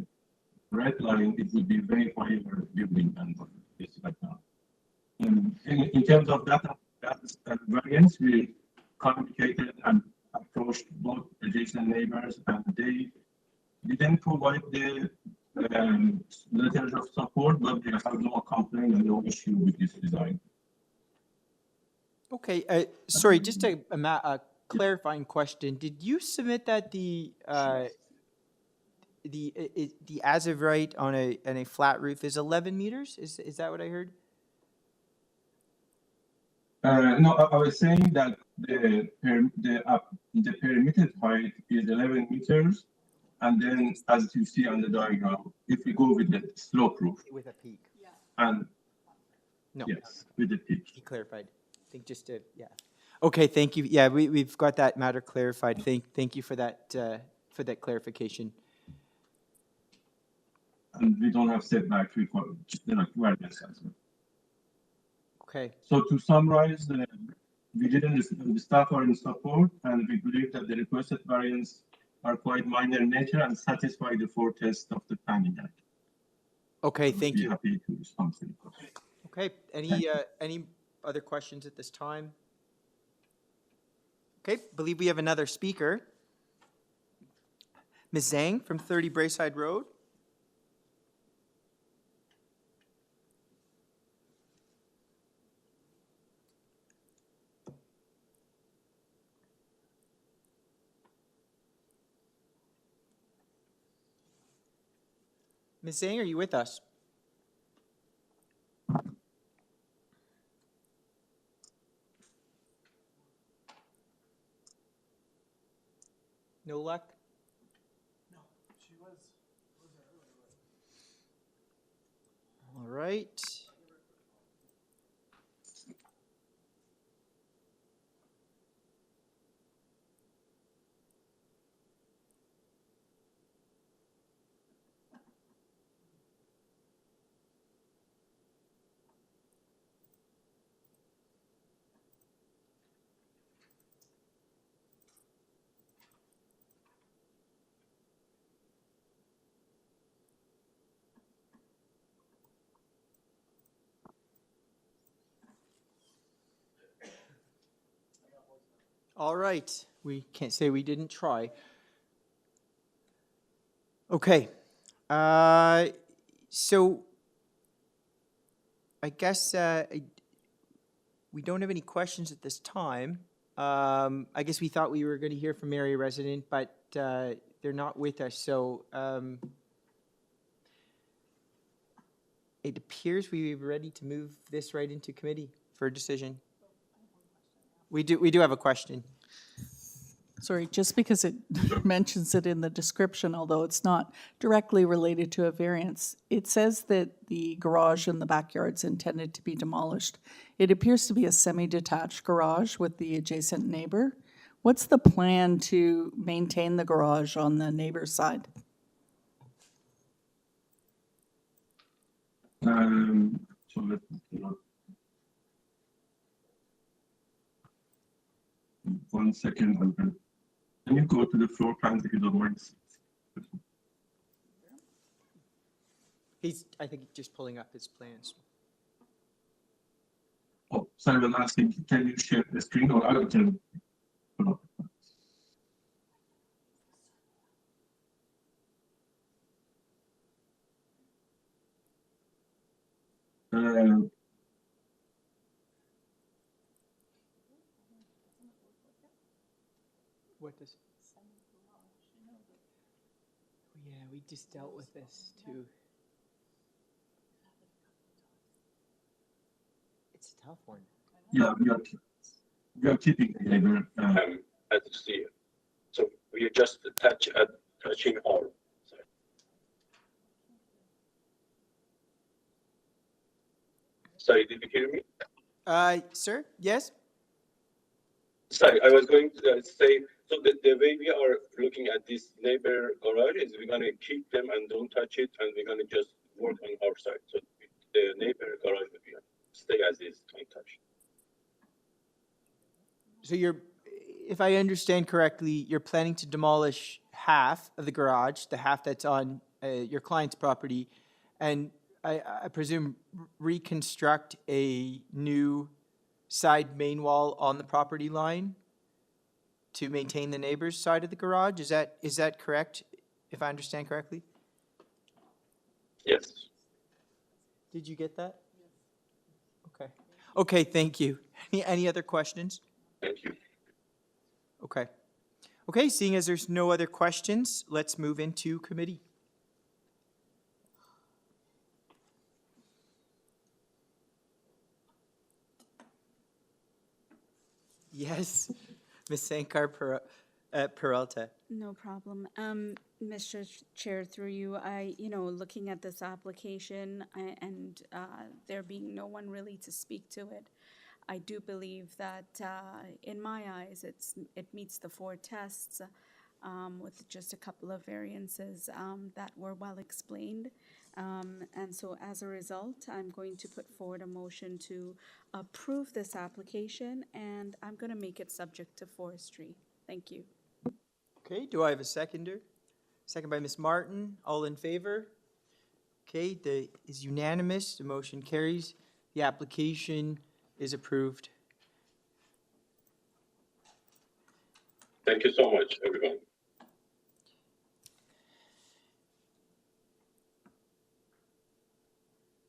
H: red line, it would be very higher building than what it is right now. And in terms of that variance, we communicated and approached both adjacent neighbors, and they didn't provide the letters of support, but they have no complaint and no issue with this design.
A: Okay, sorry, just a clarifying question. Did you submit that the as of right on a flat roof is 11 meters? Is that what I heard?
H: No, I was saying that the permitted height is 11 meters, and then as you see on the diagram, if we go with the slope roof
A: with a peak,
H: and
A: no,
H: yes, with the peak.
A: He clarified. I think just to Okay, thank you. Yeah, we've got that matter clarified. Thank you for that clarification.
H: And we don't have setback requirements.
A: Okay.
H: So to summarize, the staff are in support, and we believe that the requested variants are quite minor in nature and satisfy the four tests of the Planning Act.
A: Okay, thank you.
H: Happy to respond to any questions.
A: Okay, any other questions at this time? Okay, believe we have another speaker. Ms. Zhang from 30 Braeside Road. Ms. Zhang, are you with us? No luck?
G: No, she was
A: All right. All right, we can't say we didn't try. Okay, so I guess we don't have any questions at this time. I guess we thought we were going to hear from area resident, but they're not with us, so it appears we're ready to move this right into committee for a decision. We do have a question.
K: Sorry, just because it mentions it in the description, although it's not directly related to a variance, it says that the garage in the backyard's intended to be demolished. It appears to be a semi-detached garage with the adjacent neighbor. What's the plan to maintain the garage on the neighbor's side?
H: So let me, 1 second. Can you go to the floor plans if you don't mind?
A: He's, I think, just pulling up his plans.
H: Oh, sorry, I'm asking, can you share the screen or I can pull up?
A: What does? Yeah, we just dealt with this too. It's a tough one.
H: Yeah, we are keeping the neighbor.
L: As you see it. So we are just touching all. Sorry, did you hear me?
A: Sir, yes?
L: Sorry, I was going to say, so the way we are looking at this neighbor garage is we're going to keep them and don't touch it, and we're going to just work on our side. So the neighbor garage will be stay as is, untouched.
A: So if I understand correctly, you're planning to demolish half of the garage, the half that's on your client's property, and I presume reconstruct a new side main wall on the property line to maintain the neighbor's side of the garage? Is that correct, if I understand correctly?
L: Yes.
A: Did you get that? Okay. Okay, thank you. Any other questions?
L: Thank you.
A: Okay. Okay, seeing as there's no other questions, let's move into committee. Yes, Ms. Sankar-Peralta.
D: No problem. Mr. Chair, through you, looking at this application and there being no one really to speak to it, I do believe that, in my eyes, it meets the 4 tests with just a couple of variances that were well explained. And so as a result, I'm going to put forward a motion to approve this application, and I'm going to make it subject to forestry. Thank you.
A: Okay, do I have a seconder? Second by Ms. Martin. All in favor? Okay, is unanimous. The motion carries. The application is approved.
L: Thank you so much, everyone.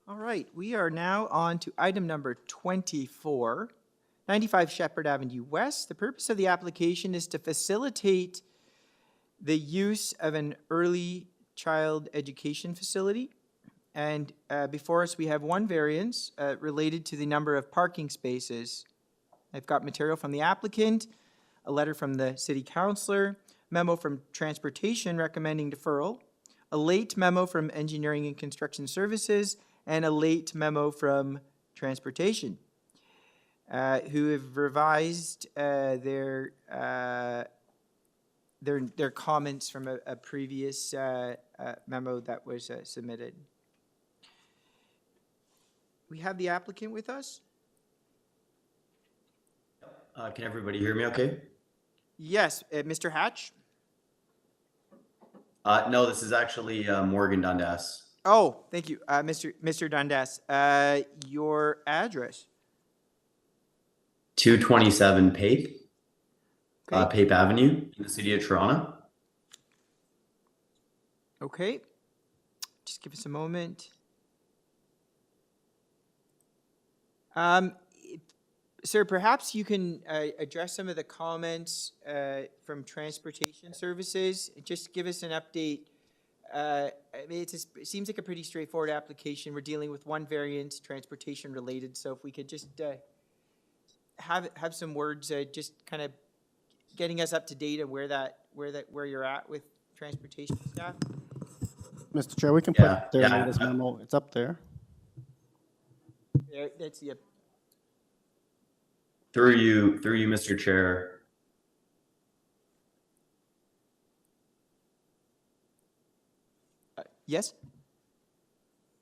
A: All right, we are now on to item number 24, 95 Shepherd Avenue West. The purpose of the application is to facilitate the use of an early child education facility. And before us, we have one variance related to the number of parking spaces. I've got material from the applicant, a letter from the city councilor, memo from transportation recommending deferral, a late memo from engineering and construction services, and a late memo from transportation, who have revised their comments from a previous memo that was submitted. We have the applicant with us?
M: Can everybody hear me okay?
A: Yes, Mr. Hatch?
M: No, this is actually Morgan Dundas.
A: Oh, thank you, Mr. Dundas. Your address?
M: 227 Pape,
A: Okay.
M: Pape Avenue in the city of Toronto.
A: Okay, just give us a moment. Sir, perhaps you can address some of the comments from transportation services. Just give us an update. I mean, it seems like a pretty straightforward application. We're dealing with one variant, transportation related. So if we could just have some words, just kind of getting us up to date on where you're at with transportation staff.
B: Mr. Chair, we can put their latest memo. It's up there.
A: There, that's the.
M: Through you, Mr. Chair.
A: Yes?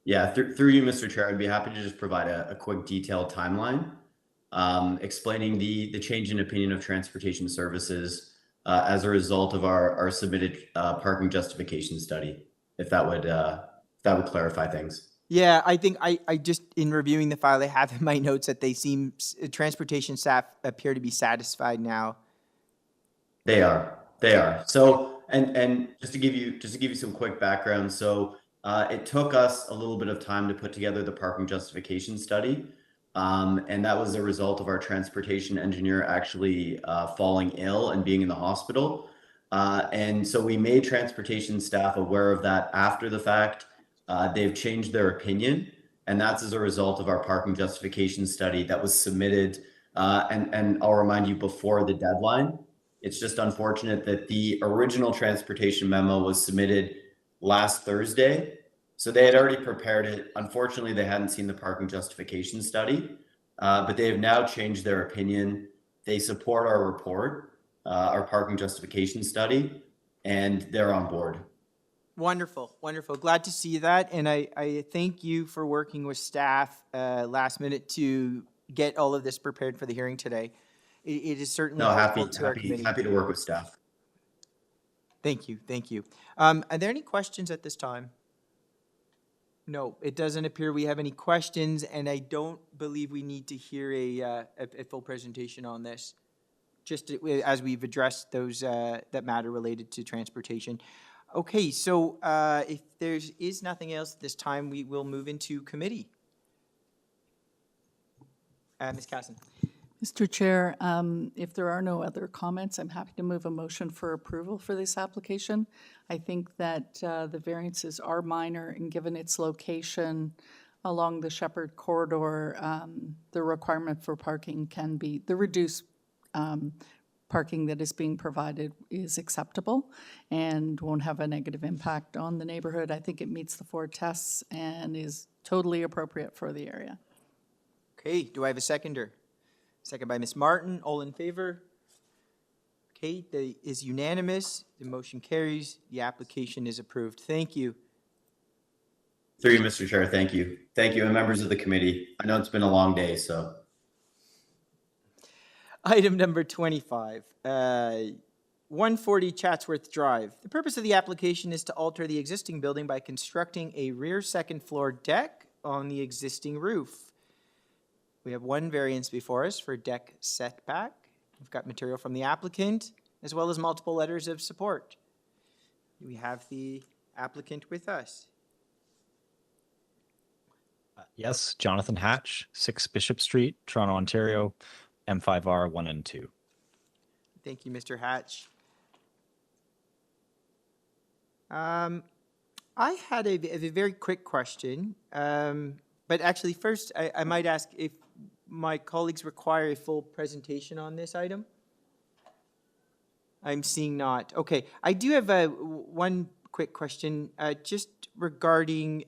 M: Yeah, through you, Mr. Chair, I'd be happy to just provide a quick detailed timeline explaining the change in opinion of transportation services as a result of our submitted parking justification study, if that would clarify things.
A: Yeah, I think I just, in reviewing the file, I have in my notes that transportation staff appear to be satisfied now.
M: They are. So, and just to give you some quick background. So it took us a little bit of time to put together the parking justification study. And that was a result of our transportation engineer actually falling ill and being in the hospital. And so we made transportation staff aware of that after the fact. They've changed their opinion, and that's as a result of our parking justification study that was submitted. And I'll remind you, before the deadline. It's just unfortunate that the original transportation memo was submitted last Thursday, So they had already prepared it. Unfortunately, they hadn't seen the parking justification study, but they have now changed their opinion. They support our report, our parking justification study, and they're on board.
A: Wonderful, wonderful. Glad to see that. And I thank you for working with staff last minute to get all of this prepared for the hearing today. It is certainly
M: No,
A: helpful to our committee.
M: happy to work with staff.
A: Thank you, thank you. Are there any questions at this time? No, it doesn't appear we have any questions, and I don't believe we need to hear a full presentation on this, just as we've addressed those that matter related to transportation. Okay, so if there is nothing else at this time, we will move into committee. Ms. Casson.
K: Mr. Chair, if there are no other comments, I'm happy to move a motion for approval for this application. I think that the variances are minor, and given its location along the Shepherd corridor, the requirement for parking can be, the reduced parking that is being provided is acceptable and won't have a negative impact on the neighborhood. I think it meets the 4 tests and is totally appropriate for the area.
A: Okay, do I have a seconder? Second by Ms. Martin. All in favor? Okay, that is unanimous. The motion carries. The application is approved. Thank you.
M: Through you, Mr. Chair, thank you. Thank you, and members of the committee. I know it's been a long day, so.
A: Item number 25, 140 Chatsworth Drive. The purpose of the application is to alter the existing building by constructing a rear second floor deck on the existing roof. We have one variance before us for deck setback. We've got material from the applicant, as well as multiple letters of support. We have the applicant with us.
J: Yes, Jonathan Hatch, 6 Bishop Street, Toronto, Ontario, M5R 1 and 2.
A: Thank you, Mr. Hatch. I had a very quick question, but actually first I might ask if my colleagues require a full presentation on this item. I'm seeing not. Okay, I do have one quick question just regarding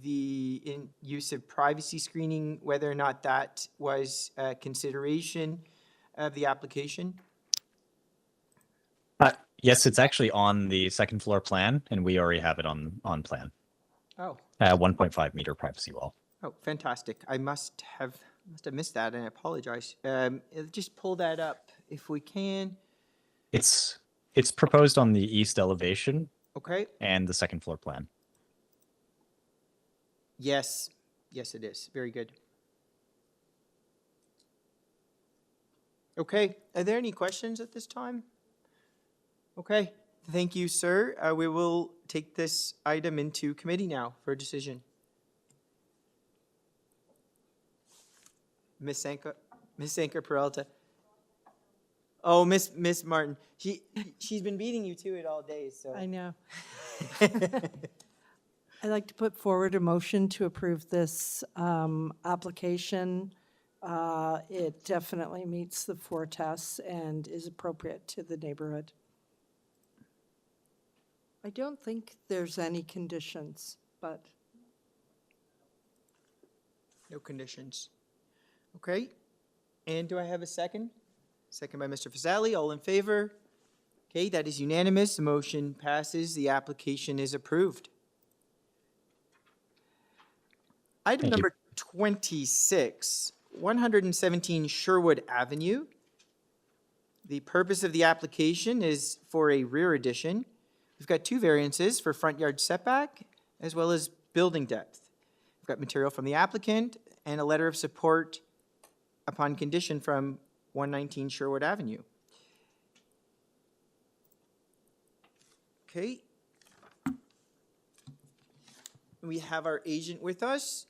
A: the use of privacy screening, whether or not that was a consideration of the application.
J: Yes, it's actually on the second floor plan, and we already have it on plan.
A: Oh.
J: 1.5 meter privacy wall.
A: Oh, fantastic. I must have missed that, and I apologize. Just pull that up if we can.
J: It's proposed on the east elevation.
A: Okay.
J: And the second floor plan.
A: Yes. Yes, it is. Very good. Okay. Are there any questions at this time? Okay. Thank you, sir. We will take this item into committee now for a decision. Ms. Sanka Peralta. Oh, Miss Martin. She's been beating you to it all day, so.
O: I know. I'd like to put forward a motion to approve this application. It definitely meets the 4 tests and is appropriate to the neighborhood. I don't think there's any conditions, but.
A: No conditions. Okay. And do I have a second? Second by Mr. Fasali. All in favor? Okay, that is unanimous. The motion passes. The application is approved. Item number 26, 117 Sherwood Avenue. The purpose of the application is for a rear addition. We've got 2 variances for front yard setback as well as building depth. We've got material from the applicant and a letter of support upon condition from 119 Sherwood Avenue. Okay. We have our agent with us.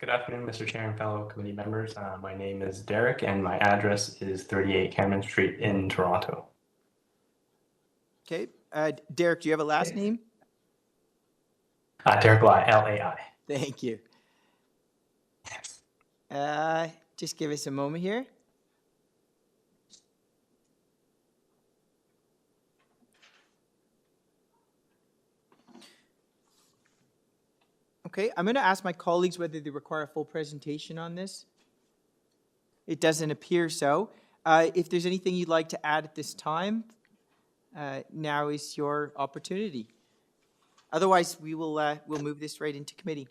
N: Good afternoon, Mr. Chair and fellow committee members. My name is Derek, and my address is 38 Cameron Street in Toronto.
A: Okay. Derek, do you have a last name?
N: Derek Lai, L-A-I.
A: Thank you. Just give us a moment here. Okay, I'm going to ask my colleagues whether they require a full presentation on this. It doesn't appear so. If there's anything you'd like to add at this time, now is your opportunity. Otherwise, we'll move this right into committee.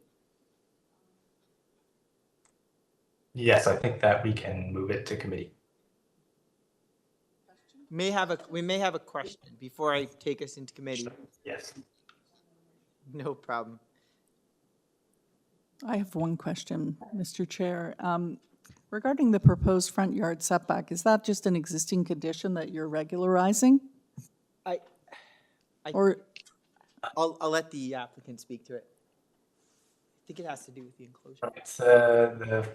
N: Yes, I think that we can move it to committee.
A: We may have a question before I take us into committee.
N: Yes.
A: No problem.
K: I have one question, Mr. Chair. Regarding the proposed front yard setback, is that just an existing condition that you're regularizing?
A: I'll let the applicant speak to it. I think it has to do with the enclosure.
N: It's the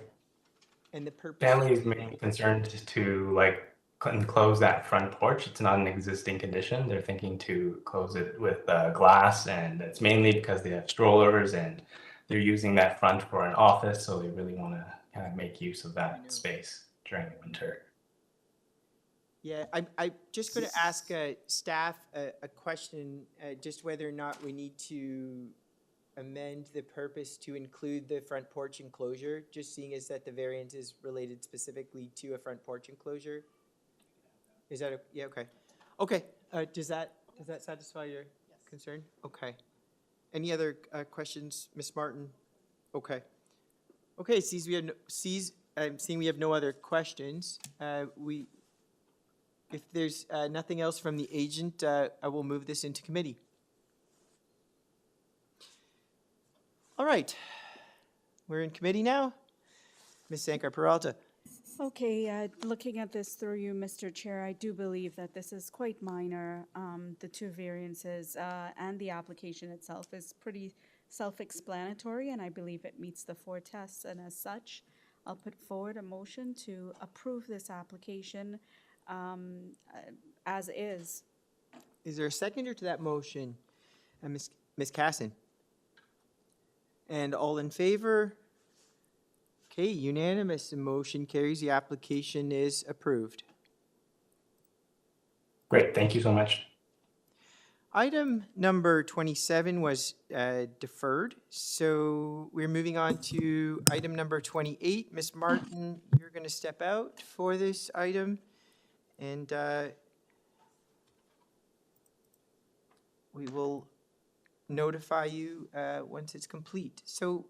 A: And the purpose.
N: family's main concern is to like enclose that front porch. It's not an existing condition. They're thinking to close it with glass, and it's mainly because they have strollers and they're using that front for an office, so they really want to kind of make use of that space during the winter.
A: Yeah, I'm just going to ask staff a question, just whether or not we need to amend the purpose to include the front porch enclosure, just seeing as that the variance is related specifically to a front porch enclosure. Is that yeah? Okay. Okay. Does that satisfy your concern? Okay. Any other questions, Ms. Martin? Okay. Okay. Seeing we have no other questions, if there's nothing else from the agent, I will move this into committee. All right. We're in committee now. Ms. Sankar-Peralta.
D: Okay, looking at this through you, Mr. Chair, I do believe that this is quite minor. The two variances and the application itself is pretty self-explanatory, and I believe it meets the 4 tests, and as such, I'll put forward a motion to approve this application as is.
A: Is there a seconder to that motion? Ms. Casson? And all in favor? Okay, unanimous. The motion carries. The application is approved.
N: Great, thank you so much.
A: Item number 27 was deferred, so we're moving on to item number 28. Ms. Martin, you're going to step out for this item, and we will notify you once it's complete. So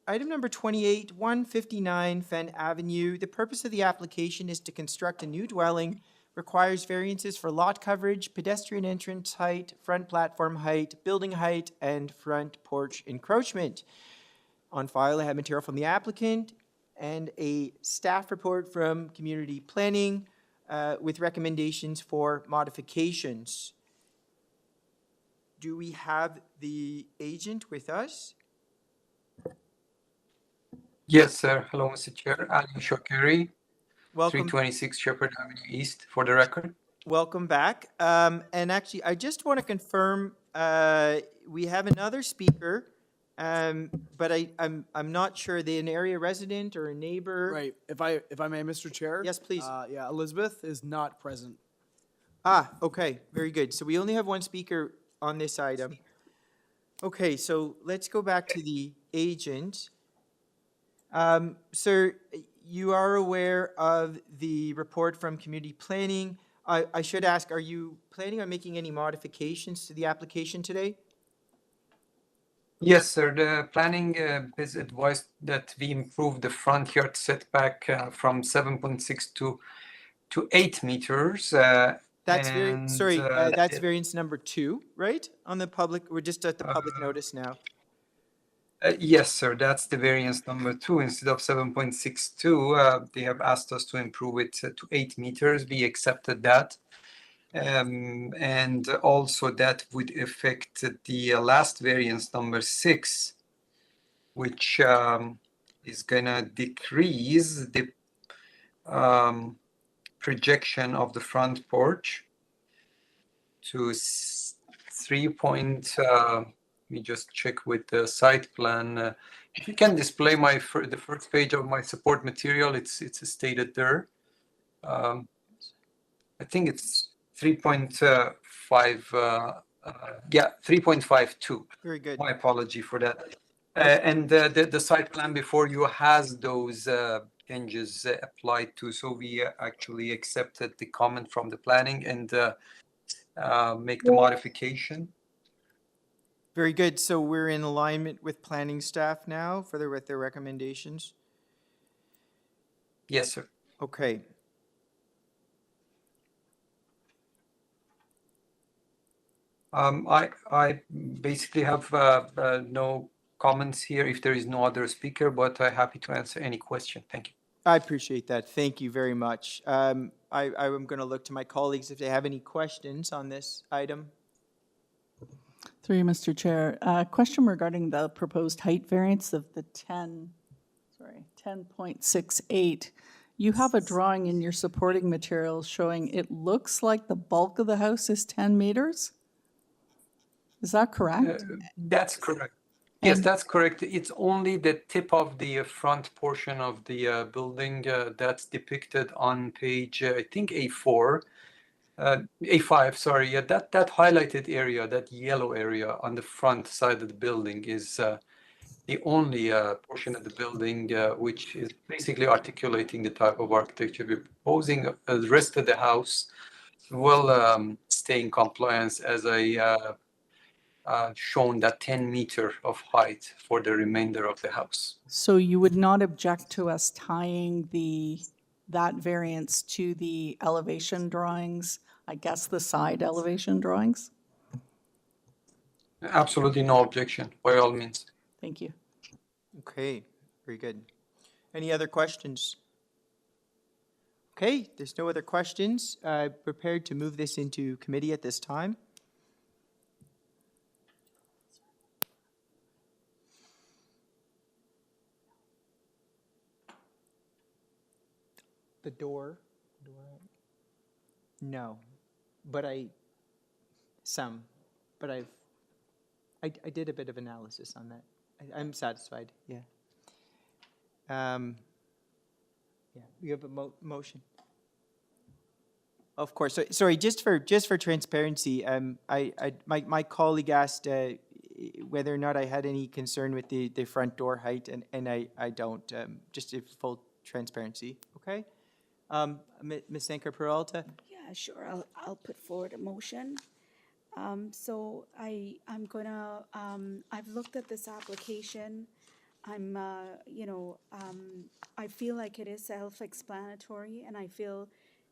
A: item number 28, 159 Fenn Avenue. The purpose of the application is to construct a new dwelling, requires variances for lot coverage, pedestrian entrance height, front platform height, building height, and front porch encroachment. On file, I have material from the applicant and a staff report from community planning with recommendations for modifications. Do we have the agent with us?
T: Yes, sir. Hello, Mr. Chair. Ali Shokeri,
A: Welcome.
T: 326 Shepherd Avenue East, for the record.
A: Welcome back. And actually, I just want to confirm we have another speaker, but I'm not sure. Are they an area resident or a neighbor?
G: Right. If I may, Mr. Chair.
A: Yes, please.
G: Yeah, Elizabeth is not present.
A: Ah, okay. Very good. So we only have one speaker on this item. Okay, so let's go back to the agent. Sir, you are aware of the report from community planning. I should ask, are you planning on making any modifications to the application today?
T: Yes, sir. The planning is advised that we improve the front yard setback from 7.6 to 8 meters.
A: That's that's variance number 2, right? On the public, we're just at the public notice now.
T: Yes, sir. That's the variance number 2. Instead of 7.62, they have asked us to improve it to 8 meters. We accepted that. And also that would affect the last variance number 6, which is going to decrease the projection of the front porch to 3. Let me just check with the site plan. If you can display the first page of my support material, it's stated there. I think it's 3.5. Yeah, 3.52.
A: Very good.
T: My apology for that. And the site plan before you has those changes applied to, so we actually accepted the comment from the planning and make the modification.
A: Very good. So we're in alignment with planning staff now with their recommendations?
T: Yes, sir.
A: Okay.
T: I basically have no comments here if there is no other speaker, but I'm happy to answer any question. Thank you.
A: I appreciate that. Thank you very much. I'm going to look to my colleagues if they have any questions on this item.
K: Through you, Mr. Chair. Question regarding the proposed height variance of the 10.68. You have a drawing in your supporting materials showing it looks like the bulk of the house is 10 meters? Is that correct?
T: That's correct. Yes, that's correct. It's only the tip of the front portion of the building that's depicted on page, I think A4, A5, sorry. Yeah, that highlighted area, that yellow area on the front side of the building is the only portion of the building which is basically articulating the type of architecture we're proposing. The rest of the house will stay in compliance as I shown that 10 meter of height for the remainder of the house.
K: So you would not object to us tying that variance to the elevation drawings, I guess the side elevation drawings?
T: Absolutely no objection, by all means.
K: Thank you.
A: Okay, very good. Any other questions? Okay, there's no other questions. Prepared to move this into committee at this time. The door? No, but I did a bit of analysis on that. I'm satisfied, yeah. Yeah, you have a motion. Of course, so, sorry, just for transparency, my colleague asked whether or not I had any concern with the front door height, and I don't, just in full transparency, okay? Ms. Sanker-Peralta?
D: Yeah, sure. I'll put forward a motion. So I'm gonna, I've looked at this application. I feel like it is self-explanatory, and I feel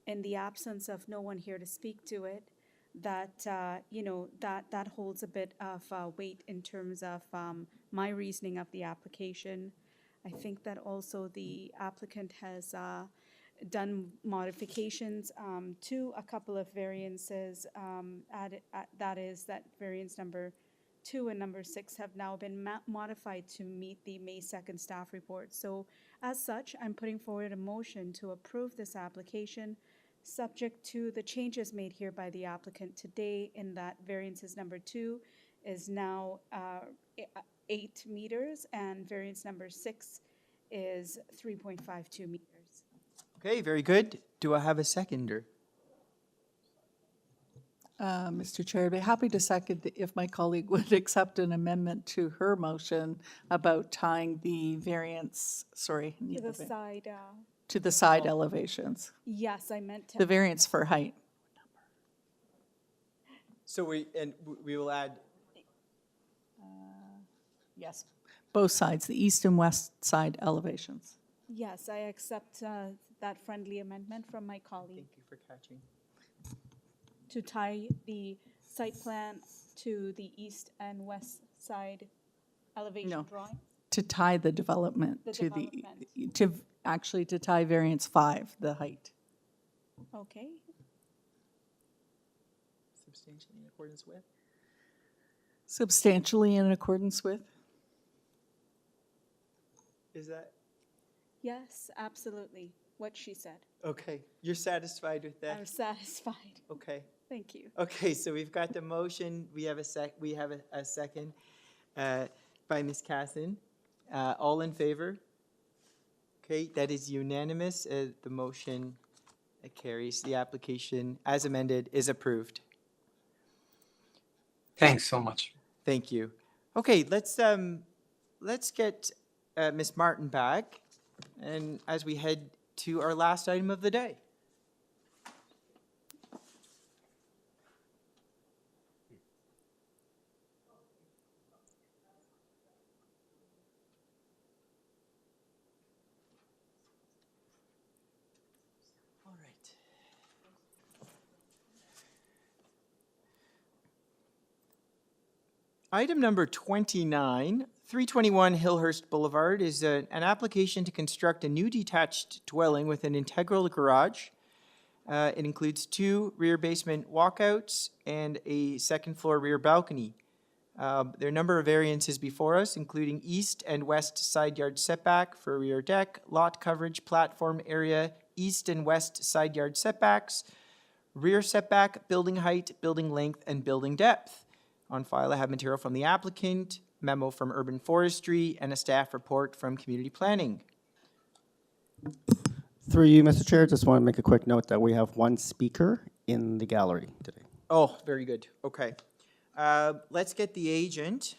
D: in the absence of no one here to speak to it, that, that holds a bit of weight in terms of my reasoning of the application. I think that also the applicant has done modifications to a couple of variances. That variance number 2 and number 6 have now been modified to meet the May 2nd staff report. So as such, I'm putting forward a motion to approve this application subject to the changes made here by the applicant today, in that variances number 2 is now 8 meters and variance number 6 is 3.52 meters.
A: Okay, very good. Do I have a seconder?
K: Mr. Chair, I'd be happy to second if my colleague would accept an amendment to her motion about tying the variance, sorry.
D: To the side.
K: To the side elevations.
D: Yes, I meant to.
K: The variance for height.
A: So we will add.
K: Yes. Both sides, the east and west side elevations.
D: Yes, I accept that friendly amendment from my colleague.
A: Thank you for catching.
D: To tie the site plan to the east and west side elevation drawing?
K: To tie the development to tie variance 5, the height.
D: Okay.
A: Substantially in accordance with?
K: Substantially in accordance with?
A: Is that?
D: Yes, absolutely. What she said.
A: Okay, you're satisfied with that?
D: I'm satisfied.
A: Okay.
D: Thank you.
A: Okay, so we've got the motion. We have a second by Ms. Casson. All in favor? Okay, that is unanimous. The motion carries. The application, as amended, is approved.
T: Thanks so much.
A: Thank you. Okay, let's let's get Ms. Martin back, and as we head to our last item of the day. All right. Item number 29, 321 HILLHURST Boulevard, is an application to construct a new detached dwelling with an integral garage. It includes 2 rear basement walkouts and a second floor rear balcony. There are a number of variances before us, including east and west side yard setback for rear deck, lot coverage, platform area, east and west side yard setbacks, rear setback, building height, building length, and building depth. On file, I have material from the applicant, memo from Urban Forestry, and a staff report from Community Planning.
B: Through you, Mr. Chair, just want to make a quick note that we have 1 speaker in the gallery today.
A: Oh, very good. Okay. Let's get the agent.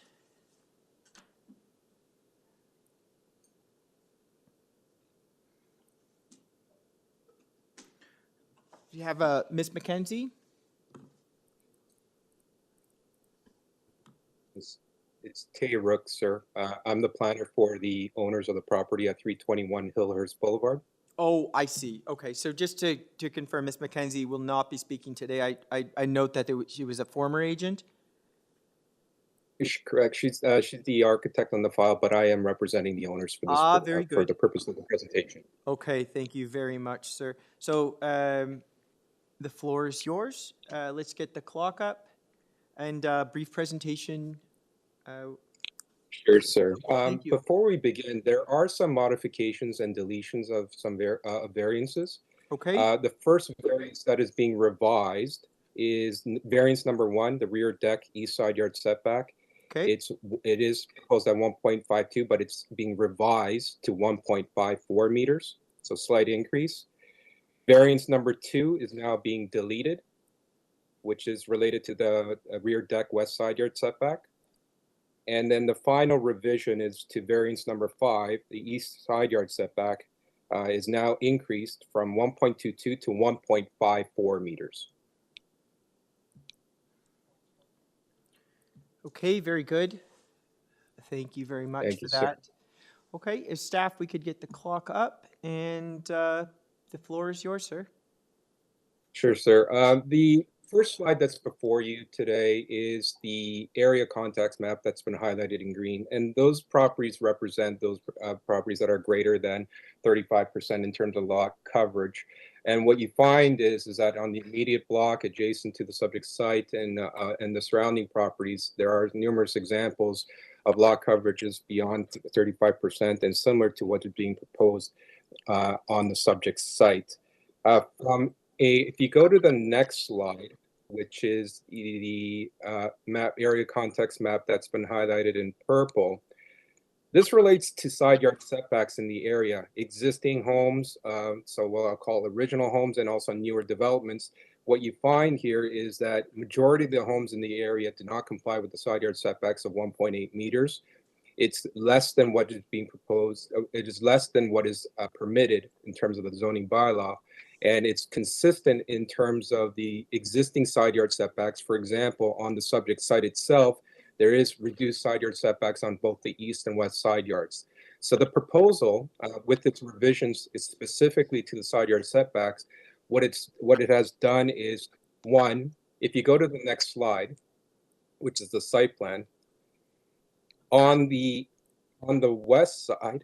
A: You have Ms. McKenzie?
P: It's Tay Rook, sir. I'm the planner for the owners of the property at 321 HILLHURST Boulevard.
A: Oh, I see. Okay, so just to confirm, Ms. McKenzie will not be speaking today. I note that she was a former agent.
P: Correct. She's the architect on the file, but I am representing the owners for this
A: Very
P: for
A: good.
P: the purpose of the presentation.
A: Okay, thank you very much, sir. So the floor is yours. Let's get the clock up and brief presentation.
P: Sure, sir.
A: Thank you.
P: Before we begin, there are some modifications and deletions of some variances.
A: Okay.
P: The first variance that is being revised is variance number 1, the rear deck east side yard setback.
A: Okay.
P: It is proposed at 1.52, but it's being revised to 1.54 meters, so slight increase. Variance number 2 is now being deleted, which is related to the rear deck west side yard setback. And then the final revision is to variance number 5, the east side yard setback is now increased from 1.22 to 1.54 meters.
A: Okay, very good. Thank you very much for that. Okay, as staff, we could get the clock up, and the floor is yours, sir.
P: Sure, sir. The first slide that's before you today is the area context map that's been highlighted in green, and those properties represent those properties that are greater than 35% in terms of lot coverage. And what you find is that on the immediate block adjacent to the subject site and the surrounding properties, there are numerous examples of lot coverages beyond 35% and similar to what is being proposed on the subject site. If you go to the next slide, which is the map area context map that's been highlighted in purple, this relates to side yard setbacks in the area. Existing homes, so what I'll call original homes and also newer developments. What you find here is that majority of the homes in the area do not comply with the side yard setbacks of 1.8 meters. It's less than what is being proposed. It is less than what is permitted in terms of the zoning bylaw. And it's consistent in terms of the existing side yard setbacks. For example, on the subject site itself, there is reduced side yard setbacks on both the east and west side yards. So the proposal, with its revisions, is specifically to the side yard setbacks. What it has done is, 1, if you go to the next slide, which is the site plan, on the west side,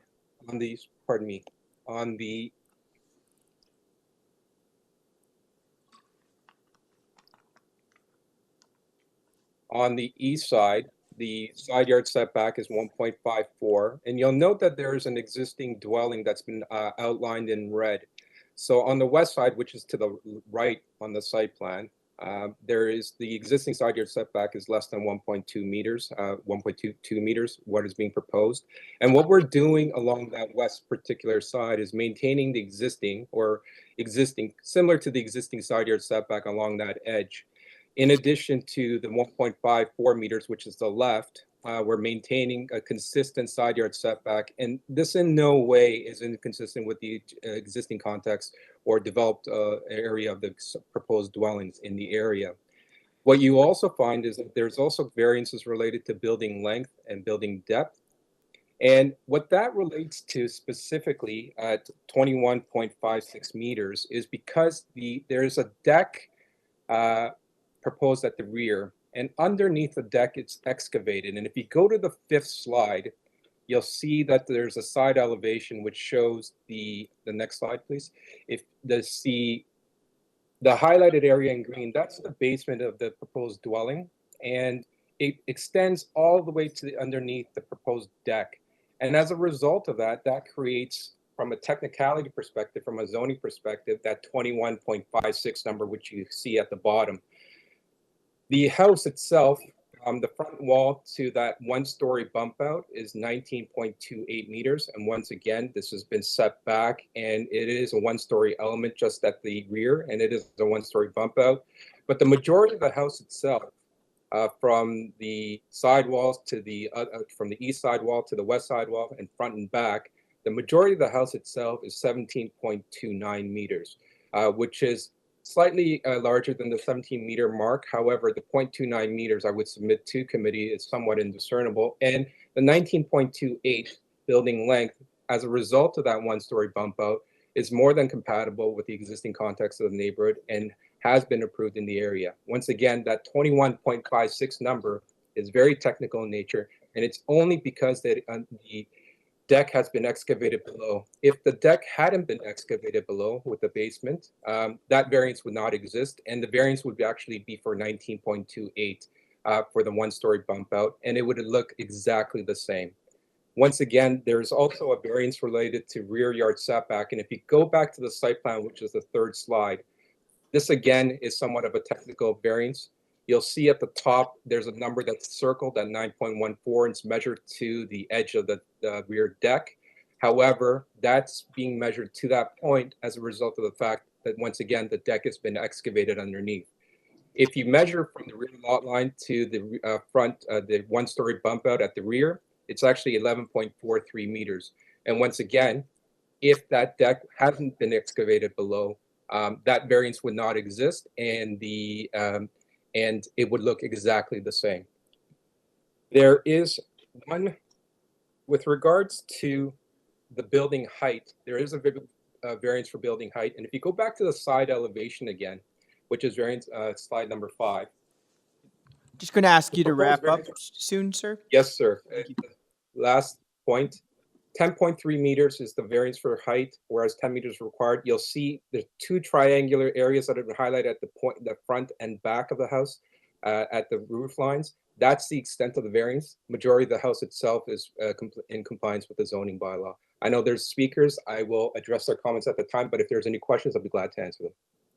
P: on the east side, the side yard setback is 1.54, and you'll note that there is an existing dwelling that's been outlined in red. So on the west side, which is to the right on the site plan, there is the existing side yard setback is less than 1.2 meters, 1.22 meters, what is being proposed. And what we're doing along that west particular side is maintaining the existing, similar to the existing side yard setback along that edge. In addition to the 1.54 meters, which is the left, we're maintaining a consistent side yard setback, and this in no way is inconsistent with the existing context or developed area of the proposed dwellings in the area. What you also find is that there's also variances related to building length and building depth. And what that relates to specifically at 21.56 meters is because there's a deck proposed at the rear, and underneath the deck it's excavated. And if you go to the 5th slide, you'll see that there's a side elevation which shows the next slide, please. If the highlighted area in green, that's the basement of the proposed dwelling, and it extends all the way to underneath the proposed deck. And as a result of that, that creates, from a technicality perspective, from a zoning perspective, that 21.56 number, which you see at the bottom. The house itself, the front wall to that one-story bump out is 19.28 meters. And once again, this has been set back, and it is a one-story element just at the rear, and it is a one-story bump out. But the majority of the house itself, from the sidewalls to from the east side wall to the west side wall and front and back, the majority of the house itself is 17.29 meters, which is slightly larger than the 17-meter mark. However, the 0.29 meters I would submit to committee is somewhat indiscernible. And the 19.28 building length, as a result of that one-story bump out, is more than compatible with the existing context of the neighborhood and has been approved in the area. Once again, that 21.56 number is very technical in nature, and it's only because the deck has been excavated below. If the deck hadn't been excavated below with the basement, that variance would not exist, and the variance would actually be for 19.28 for the one-story bump out, and it would look exactly the same. Once again, there's also a variance related to rear yard setback, and if you go back to the site plan, which is the 3rd slide, this again is somewhat of a technical variance. You'll see at the top, there's a number that's circled at 9.14, and it's measured to the edge of the rear deck. However, that's being measured to that point as a result of the fact that, once again, the deck has been excavated underneath. If you measure from the rear lot line to the front, the one-story bump out at the rear, it's actually 11.43 meters. And once again, if that deck hasn't been excavated below, that variance would not exist, and it would look exactly the same. There is one, with regards to the building height, there is a variance for building height. And if you go back to the side elevation again, which is variance slide number 5.
A: Just going to ask you to wrap up soon, sir.
P: Yes, sir. Last point. 10.3 meters is the variance for height, whereas 10 meters required. You'll see there's 2 triangular areas that have been highlighted at the front and back of the house at the roof lines. That's the extent of the variance. Majority of the house itself is in compliance with the zoning bylaw. I know there's speakers. I will address their comments at the time, but if there's any questions, I'll be glad to answer them.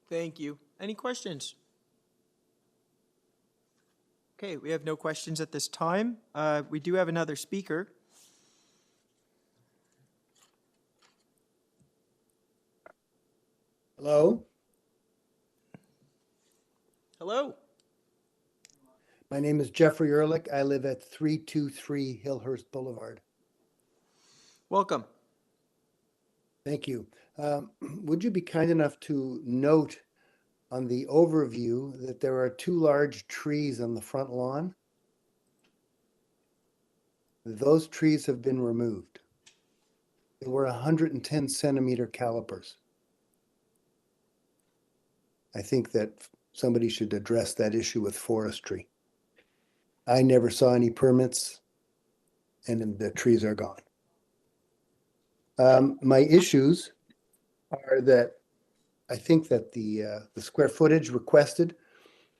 A: Thank you. Any questions? Okay, we have no questions at this time. We do have another speaker.
Q: Hello?
A: Hello.
Q: My name is Jeffrey Ehrlich. I live at 323 HILLHURST Boulevard.
A: Welcome.
Q: Thank you. Would you be kind enough to note on the overview that there are 2 large trees on the front lawn? Those trees have been removed. They were 110 centimeter calipers. I think that somebody should address that issue with forestry. I never saw any permits, and the trees are gone. My issues are that I think that the square footage requested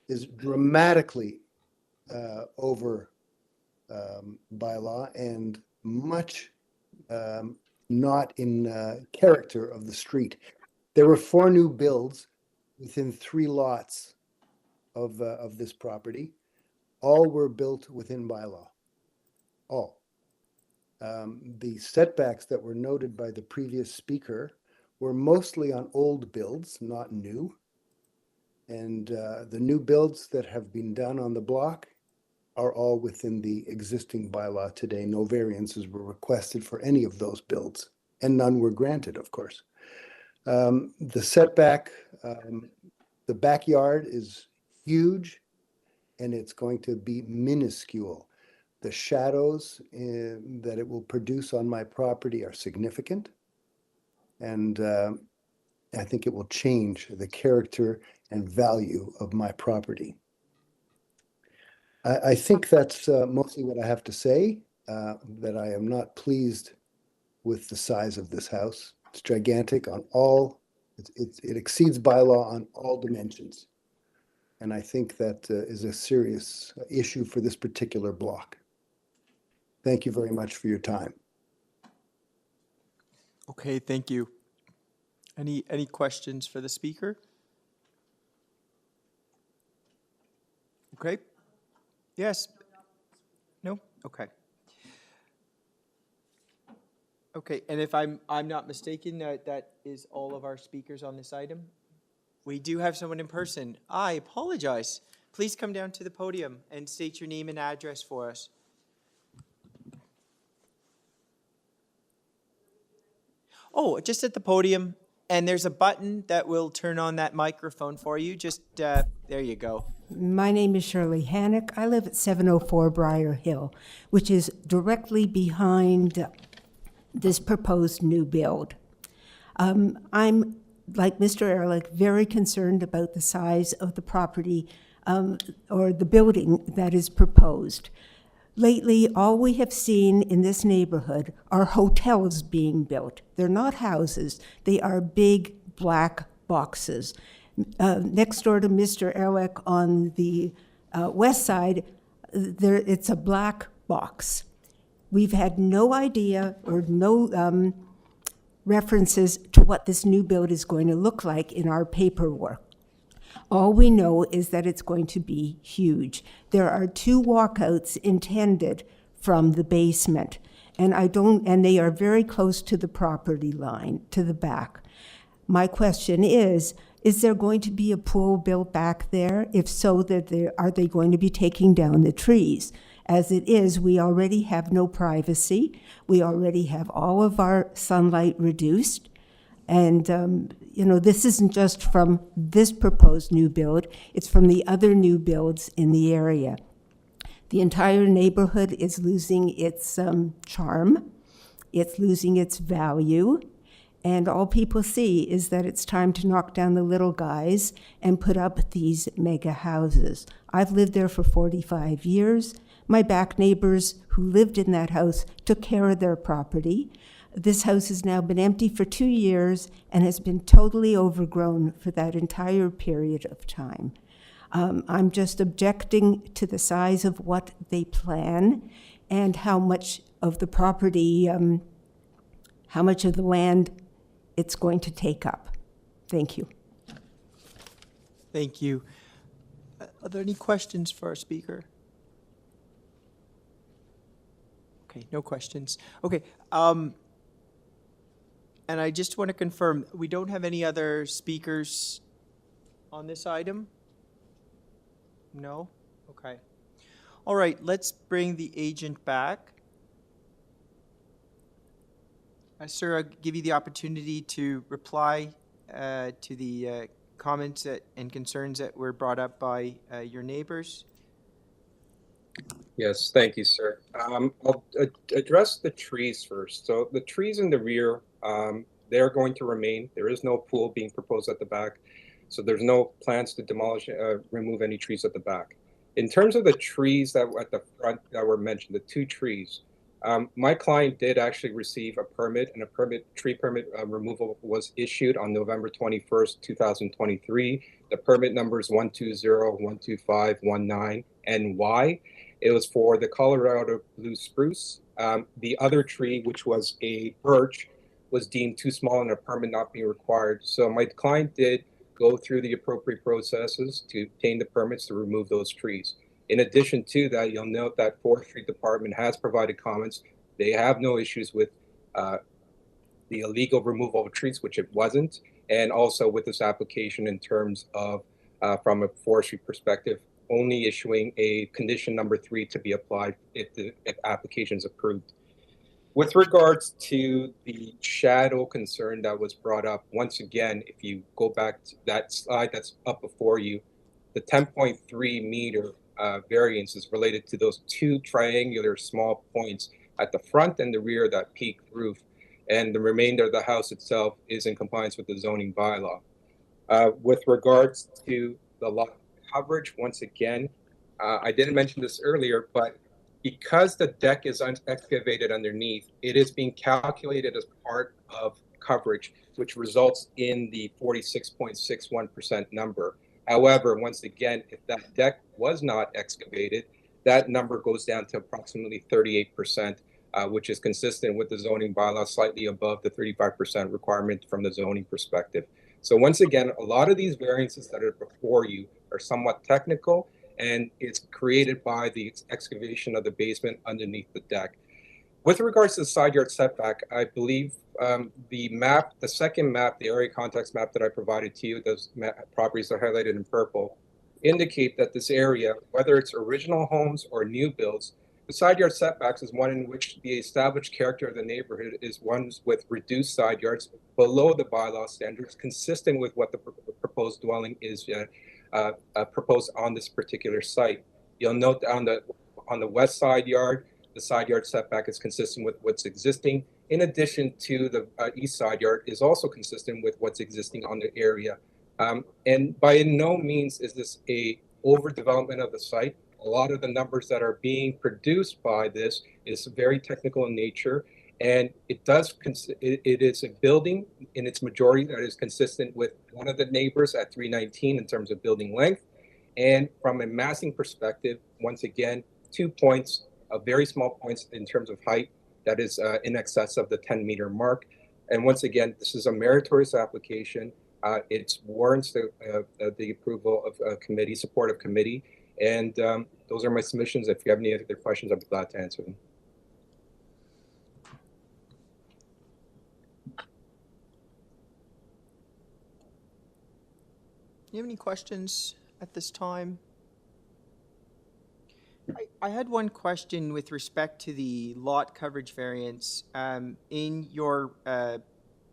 Q: is dramatically over bylaw and much not in character of the street. There were 4 new builds within 3 lots of this property. All were built within bylaw. All. The setbacks that were noted by the previous speaker were mostly on old builds, not new. And the new builds that have been done on the block are all within the existing bylaw today. No variances were requested for any of those builds, and none were granted, of course. The setback, the backyard is huge, and it's going to be minuscule. The shadows that it will produce on my property are significant, and I think it will change the character and value of my property. I think that's mostly what I have to say, that I am not pleased with the size of this house. It's gigantic on all, it exceeds bylaw on all dimensions. And I think that is a serious issue for this particular block. Thank you very much for your time.
A: Okay, thank you. Any questions for the speaker? Okay. Yes. No? Okay. Okay, and if I'm not mistaken, that is all of our speakers on this item. We do have someone in person. I apologize. Please come down to the podium and state your name and address for us. Oh, just at the podium, and there's a button that will turn on that microphone for you. Just, there you go.
R: My name is Shirley Hannock. I live at 704 Briar Hill, which is directly behind this proposed new build. I'm, like Mr. Ehrlich, very concerned about the size of the property or the building that is proposed. Lately, all we have seen in this neighborhood are hotels being built. They're not houses. They are big black boxes. Next door to Mr. Ehrlich on the west side, it's a black box. We've had no idea or no references to what this new build is going to look like in our paperwork. All we know is that it's going to be huge. There are 2 walkouts intended from the basement, and they are very close to the property line, to the back. My question is there going to be a pool built back there? If so, are they going to be taking down the trees? As it is, we already have no privacy. We already have all of our sunlight reduced. And, this isn't just from this proposed new build, it's from the other new builds in the area. The entire neighborhood is losing its charm, it's losing its value, and all people see is that it's time to knock down the little guys and put up these mega houses. I've lived there for 45 years. My back neighbors who lived in that house took care of their property. This house has now been empty for 2 years and has been totally overgrown for that entire period of time. I'm just objecting to the size of what they plan and how much of the property, how much of the land it's going to take up. Thank you.
A: Thank you. Are there any questions for our speaker? Okay, no questions. Okay, and I just want to confirm, we don't have any other speakers on this item? No? Okay. All right, let's bring the agent back. Sir, I'll give you the opportunity to reply to the comments and concerns that were brought up by your neighbors.
P: Yes, thank you, sir. I'll address the trees first. So the trees in the rear, they're going to remain. There is no pool being proposed at the back. So there's no plans to demolish, remove any trees at the back. In terms of the trees that were at the front that were mentioned, the 2 trees, my client did actually receive a permit, and tree permit removal was issued on November 21st, 2023. The permit number is 120-125-19-NY. It was for the Colorado blue spruce. The other tree, which was a birch, was deemed too small and a permit not being required. So my client did go through the appropriate processes to obtain the permits to remove those trees. In addition to that, you'll note that Forestry Department has provided comments. They have no issues with the illegal removal of trees, which it wasn't, and also with this application in terms of, from a forestry perspective, only issuing a condition number 3 to be applied if the application is approved. With regards to the shadow concern that was brought up, once again, if you go back to that slide that's up before you, the 10.3 meter variance is related to those two triangular small points at the front and the rear of that peak roof, and the remainder of the house itself is in compliance with the zoning bylaw. With regards to the lot coverage, once again, I didn't mention this earlier, but because the deck is excavated underneath, it is being calculated as part of coverage, which results in the 46.61% number. However, once again, if that deck was not excavated, that number goes down to approximately 38%, which is consistent with the zoning bylaw, slightly above the 35% requirement from the zoning perspective. So once again, a lot of these variances that are before you are somewhat technical, and it's created by the excavation of the basement underneath the deck. With regards to the side yard setback, I believe the second map, the area context map that I provided to you, those properties are highlighted in purple, indicate that this area, whether it's original homes or new builds, the side yard setbacks is one in which the established character of the neighborhood is ones with reduced side yards below the bylaw standards, consistent with what the proposed dwelling is proposed on this particular site. You'll note on the west side yard, the side yard setback is consistent with what's existing. In addition to the east side yard is also consistent with what's existing on the area. And by no means is this a overdevelopment of the site. A lot of the numbers that are being produced by this is very technical in nature, and it is a building in its majority that is consistent with one of the neighbors at 319 in terms of building length. And from a massing perspective, once again, 2 points, very small points in terms of height that is in excess of the 10-meter mark. And once again, this is a meritorious application. It warrants the approval of committee, support of committee. And those are my submissions. If you have any other questions, I'd be glad to answer them.
A: Do you have any questions at this time? I had one question with respect to the lot coverage variance. In your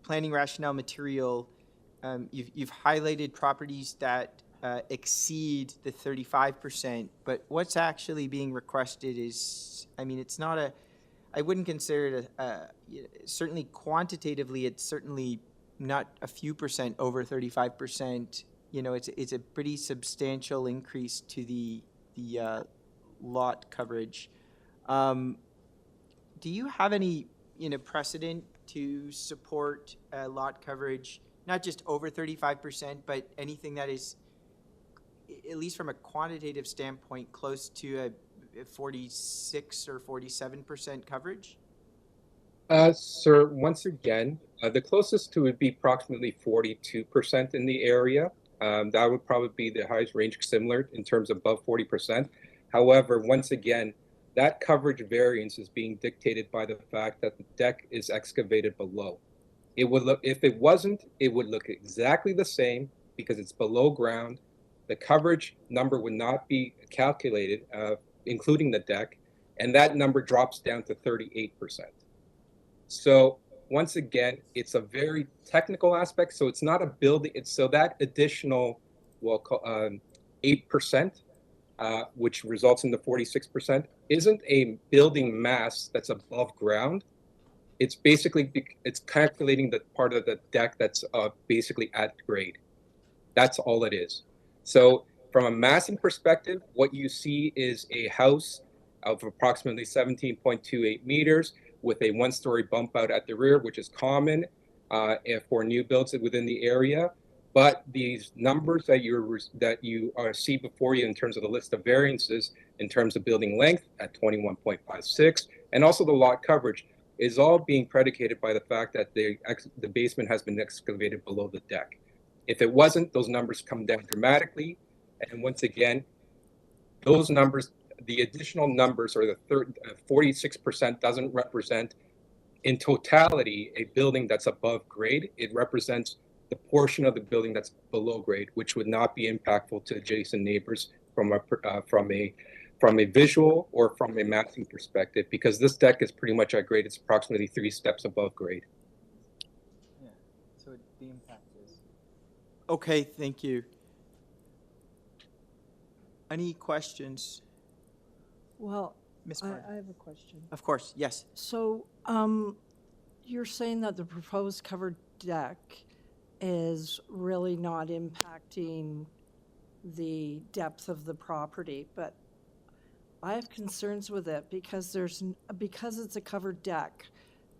A: planning rationale material, you've highlighted properties that exceed the 35%, but what's actually being requested is, I mean, it's not a, I wouldn't consider it certainly quantitatively, it's certainly not a few percent over 35%. You know, it's a pretty substantial increase to the lot coverage. Do you have any, precedent to support lot coverage, not just over 35%, but anything that is, at least from a quantitative standpoint, close to a 46 or 47% coverage?
P: Sir, once again, the closest to would be approximately 42% in the area. That would probably be the highest range, similar in terms of above 40%. However, once again, that coverage variance is being dictated by the fact that the deck is excavated below. It would look, if it wasn't, it would look exactly the same because it's below ground. The coverage number would not be calculated, including the deck, and that number drops down to 38%. So once again, it's a very technical aspect. So it's not a building. It's so that additional, 8%, which results in the 46%, isn't a building mass that's above ground. It's basically, it's calculating the part of the deck that's basically at grade. That's all it is. So from a massing perspective, what you see is a house of approximately 17.28 meters with a one-story bump out at the rear, which is common for new builds within the area. But these numbers that you see before you in terms of the list of variances, in terms of building length at 21.56, and also the lot coverage, is all being predicated by the fact that the basement has been excavated below the deck. If it wasn't, those numbers come down dramatically. And once again, those numbers, the additional numbers, or the 46% doesn't represent in totality a building that's above grade. It represents the portion of the building that's below grade, which would not be impactful to adjacent neighbors from a visual or from a massing perspective, because this deck is pretty much at grade. It's approximately 3 steps above grade.
A: Yeah, so the impact is. Okay, thank you. Any questions?
O: Well,
A: Ms.
O: I
A: Martin?
O: have a question.
A: Of course, yes.
O: So, you're saying that the proposed covered deck is really not impacting the depth of the property, but I have concerns with it because because it's a covered deck,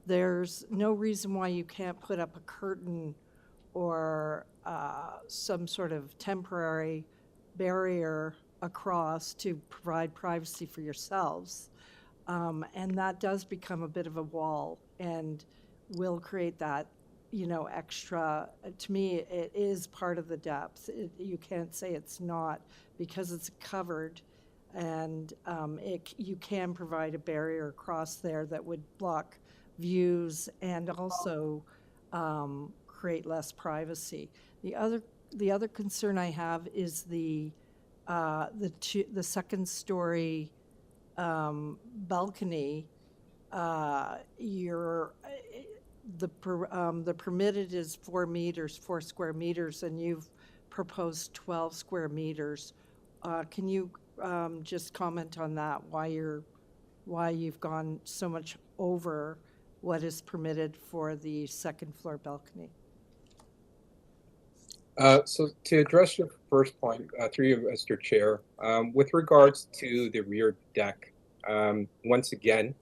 O: there's no reason why you can't put up a curtain or some sort of temporary barrier across to provide privacy for yourselves. And that does become a bit of a wall and will create that, extra, to me, it is part of the depth. You can't say it's not because it's covered, and you can provide a barrier across there that would block views and also create less privacy. The other concern I have is the second story balcony. The permitted is 4 meters, 4 square meters, and you've proposed 12 square meters. Can you just comment on that? Why you've gone so much over what is permitted for the second floor balcony?
P: So to address your first point, through you, Mr. Chair, with regards to the rear deck, once again,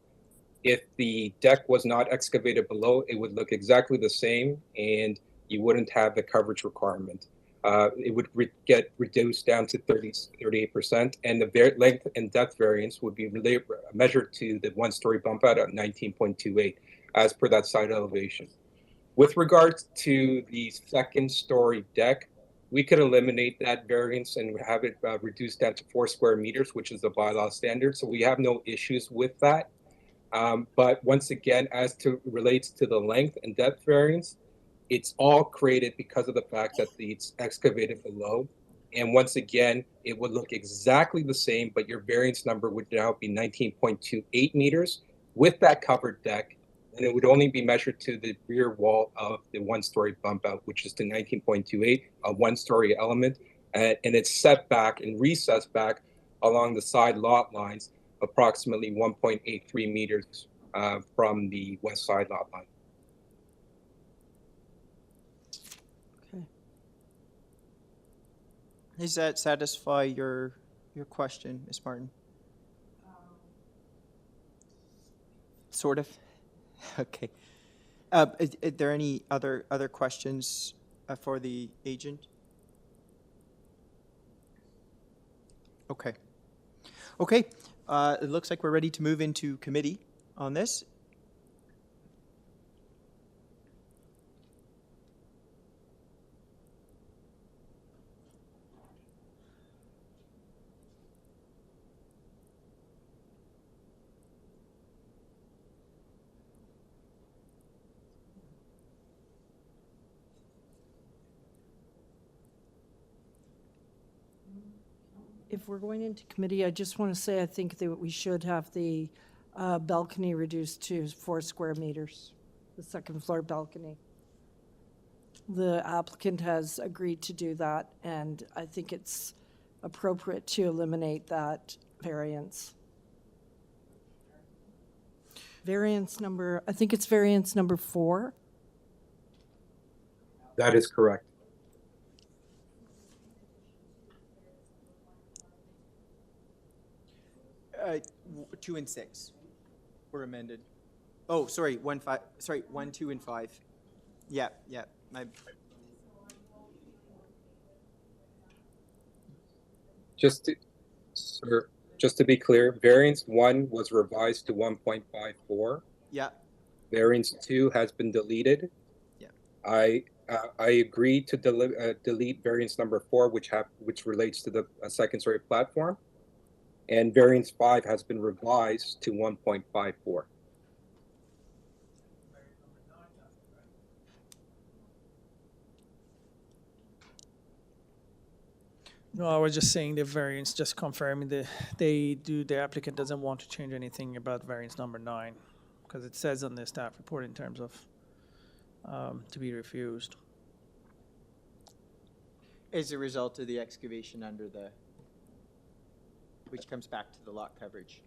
P: if the deck was not excavated below, it would look exactly the same and you wouldn't have the coverage requirement. It would get reduced down to 38%, and the length and depth variance would be measured to the one-story bump out at 19.28 as per that side elevation. With regards to the second story deck, we could eliminate that variance and have it reduced down to 4 square meters, which is the bylaw standard. So we have no issues with that. But once again, as to relates to the length and depth variance, it's all created because of the fact that it's excavated below. And once again, it would look exactly the same, but your variance number would now be 19.28 meters with that covered deck. And it would only be measured to the rear wall of the one-story bump out, which is to 19.28, a one-story element. And it's set back and recessed back along the side lot lines, approximately 1.83 meters from the west side lot line.
O: Okay.
A: Does that satisfy your question, Ms. Martin? Sort of. Okay. Are there any other questions for the agent? Okay. Okay. It looks like we're ready to move into committee on this.
O: If we're going into committee, I just want to say I think that we should have the balcony reduced to 4 square meters, the second floor balcony. The applicant has agreed to do that, and I think it's appropriate to eliminate that variance. I think it's variance number 4.
P: That is correct.
A: 2 and 6 were amended. Oh, sorry, 1, 2, and 5. Yeah.
P: Just to be clear, variance 1 was revised to 1.54.
A: Yeah.
P: Variance 2 has been deleted.
A: Yeah.
P: I agree to delete variance number 4, which relates to the second story platform, and variance 5 has been revised to 1.54.
I: No, I was just saying the variance, just confirming the applicant doesn't want to change anything about variance number 9, because it says on the staff report in terms of to be refused.
A: As a result of the excavation under the, which comes back to the lot coverage.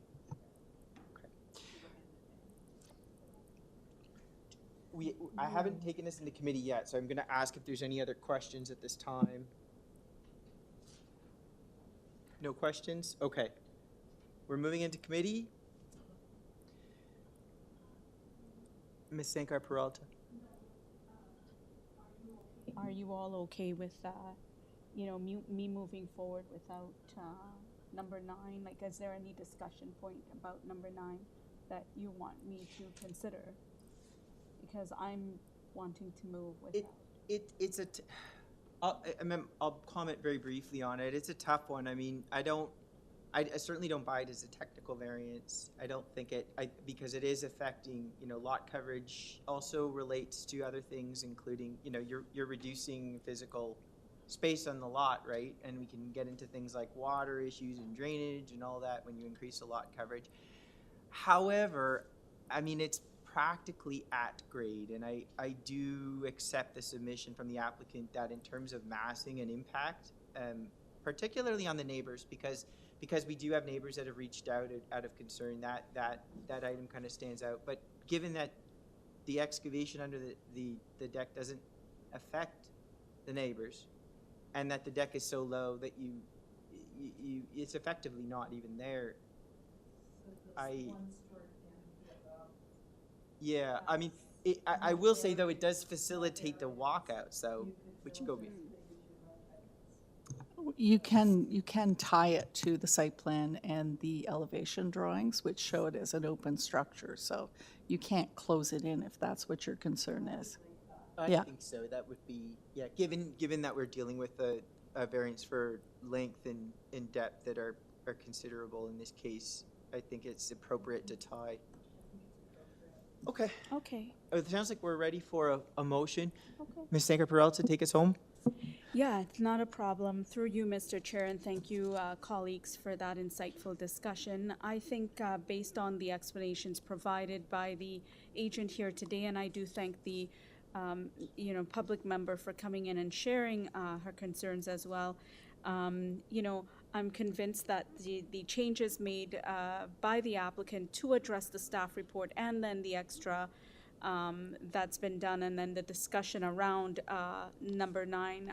A: I haven't taken this into committee yet, so I'm going to ask if there's any other questions at this time. No questions? Okay. We're moving into committee. Ms. Sankar-Peralta.
D: Are you all okay with, me moving forward without number 9? Like, is there any discussion point about number 9 that you want me to consider? Because I'm wanting to move with
A: I'll comment very briefly on it. It's a tough one. I mean, I certainly don't buy it as a technical variance. I don't think because it is affecting, lot coverage also relates to other things, including, you're reducing physical space on the lot, right? And we can get into things like water issues and drainage and all that when you increase the lot coverage. However, I mean, it's practically at grade, and I do accept the submission from the applicant that in terms of massing and impact, particularly on the neighbors, because we do have neighbors that have reached out of concern, that item kind of stands out. But given that the excavation under the deck doesn't affect the neighbors, and that the deck is so low that it's effectively not even there, yeah, I mean, I will say, though, it does facilitate the walkout, so, which go be.
K: You can tie it to the site plan and the elevation drawings, which show it as an open structure, so you can't close it in if that's what your concern is.
A: I think so. That would be, given that we're dealing with a variance for length and depth that are considerable in this case, I think it's appropriate to tie. Okay.
D: Okay.
A: It sounds like we're ready for a motion.
D: Okay.
A: Ms. Sankar-Peralta, take us home.
D: Yeah, it's not a problem. Through you, Mr. Chair, and thank you, colleagues, for that insightful discussion. I think based on the explanations provided by the agent here today, and I do thank the public member for coming in and sharing her concerns as well. I'm convinced that the changes made by the applicant to address the staff report and then the extra that's been done, and then the discussion around number 9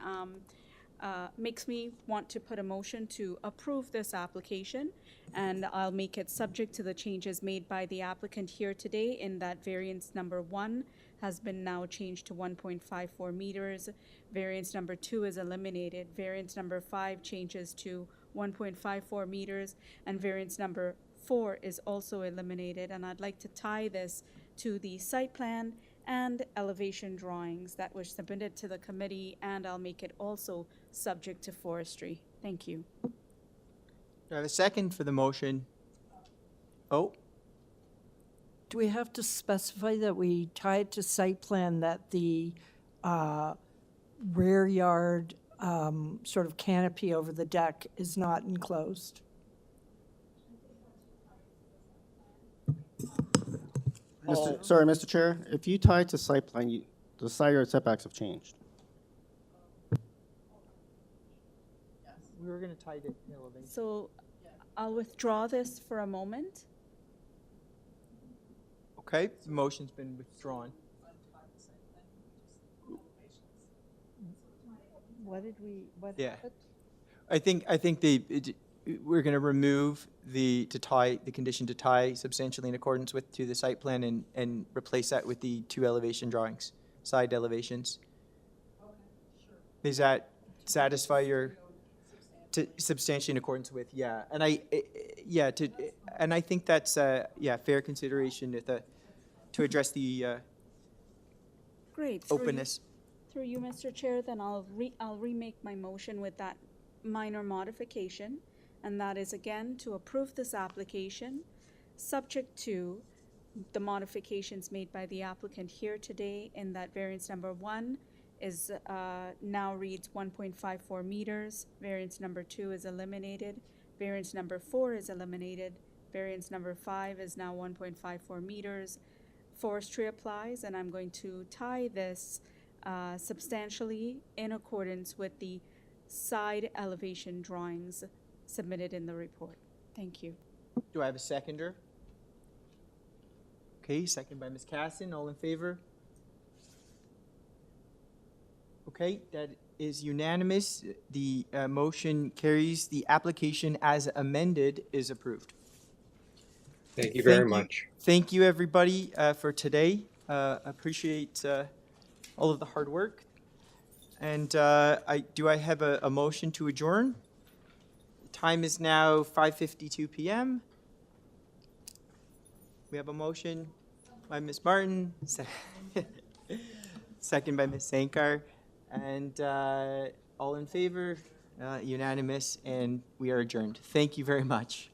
D: makes me want to put a motion to approve this application, and I'll make it subject to the changes made by the applicant here today, in that variance number 1 has been now changed to 1.54 meters. Variance number 2 is eliminated. Variance number 5 changes to 1.54 meters, and variance number 4 is also eliminated. And I'd like to tie this to the site plan and elevation drawings that were submitted to the committee, and I'll make it also subject to forestry. Thank you.
A: Do I have a second for the motion? Oh.
O: Do we have to specify that we tie it to site plan, that the rear yard sort of canopy over the deck is not enclosed?
B: Sorry, Mr. Chair, if you tie it to site plan, the side yard setbacks have changed.
A: We were going to tie it to elevation.
D: So I'll withdraw this for a moment.
A: Okay, the motion's been withdrawn.
D: What did we, what
A: Yeah.
D: happened?
A: I think we're going to remove the condition to tie substantially in accordance with to the site plan and replace that with the 2 elevation drawings, side elevations. Does that satisfy your substantially in accordance with? Yeah, and I think that's fair consideration to address the
D: Great.
A: openness.
D: Through you, Mr. Chair, then I'll remake my motion with that minor modification, and that is again to approve this application, subject to the modifications made by the applicant here today, in that variance number 1 is, now reads 1.54 meters. Variance number 2 is eliminated. Variance number 4 is eliminated. Variance number 5 is now 1.54 meters. Forestry applies, and I'm going to tie this substantially in accordance with the side elevation drawings submitted in the report. Thank you.
A: Do I have a seconder? Okay, second by Ms. Casson. All in favor? Okay, that is unanimous. The motion carries. The application as amended is approved.
P: Thank you very much.
A: Thank you, everybody, for today. Appreciate all of the hard work. And do I have a motion to adjourn? The time is now 5:52 p.m. We have a motion by Ms. Martin, second by Ms. Sankar, and all in favor, unanimous, and we are adjourned. Thank you very much.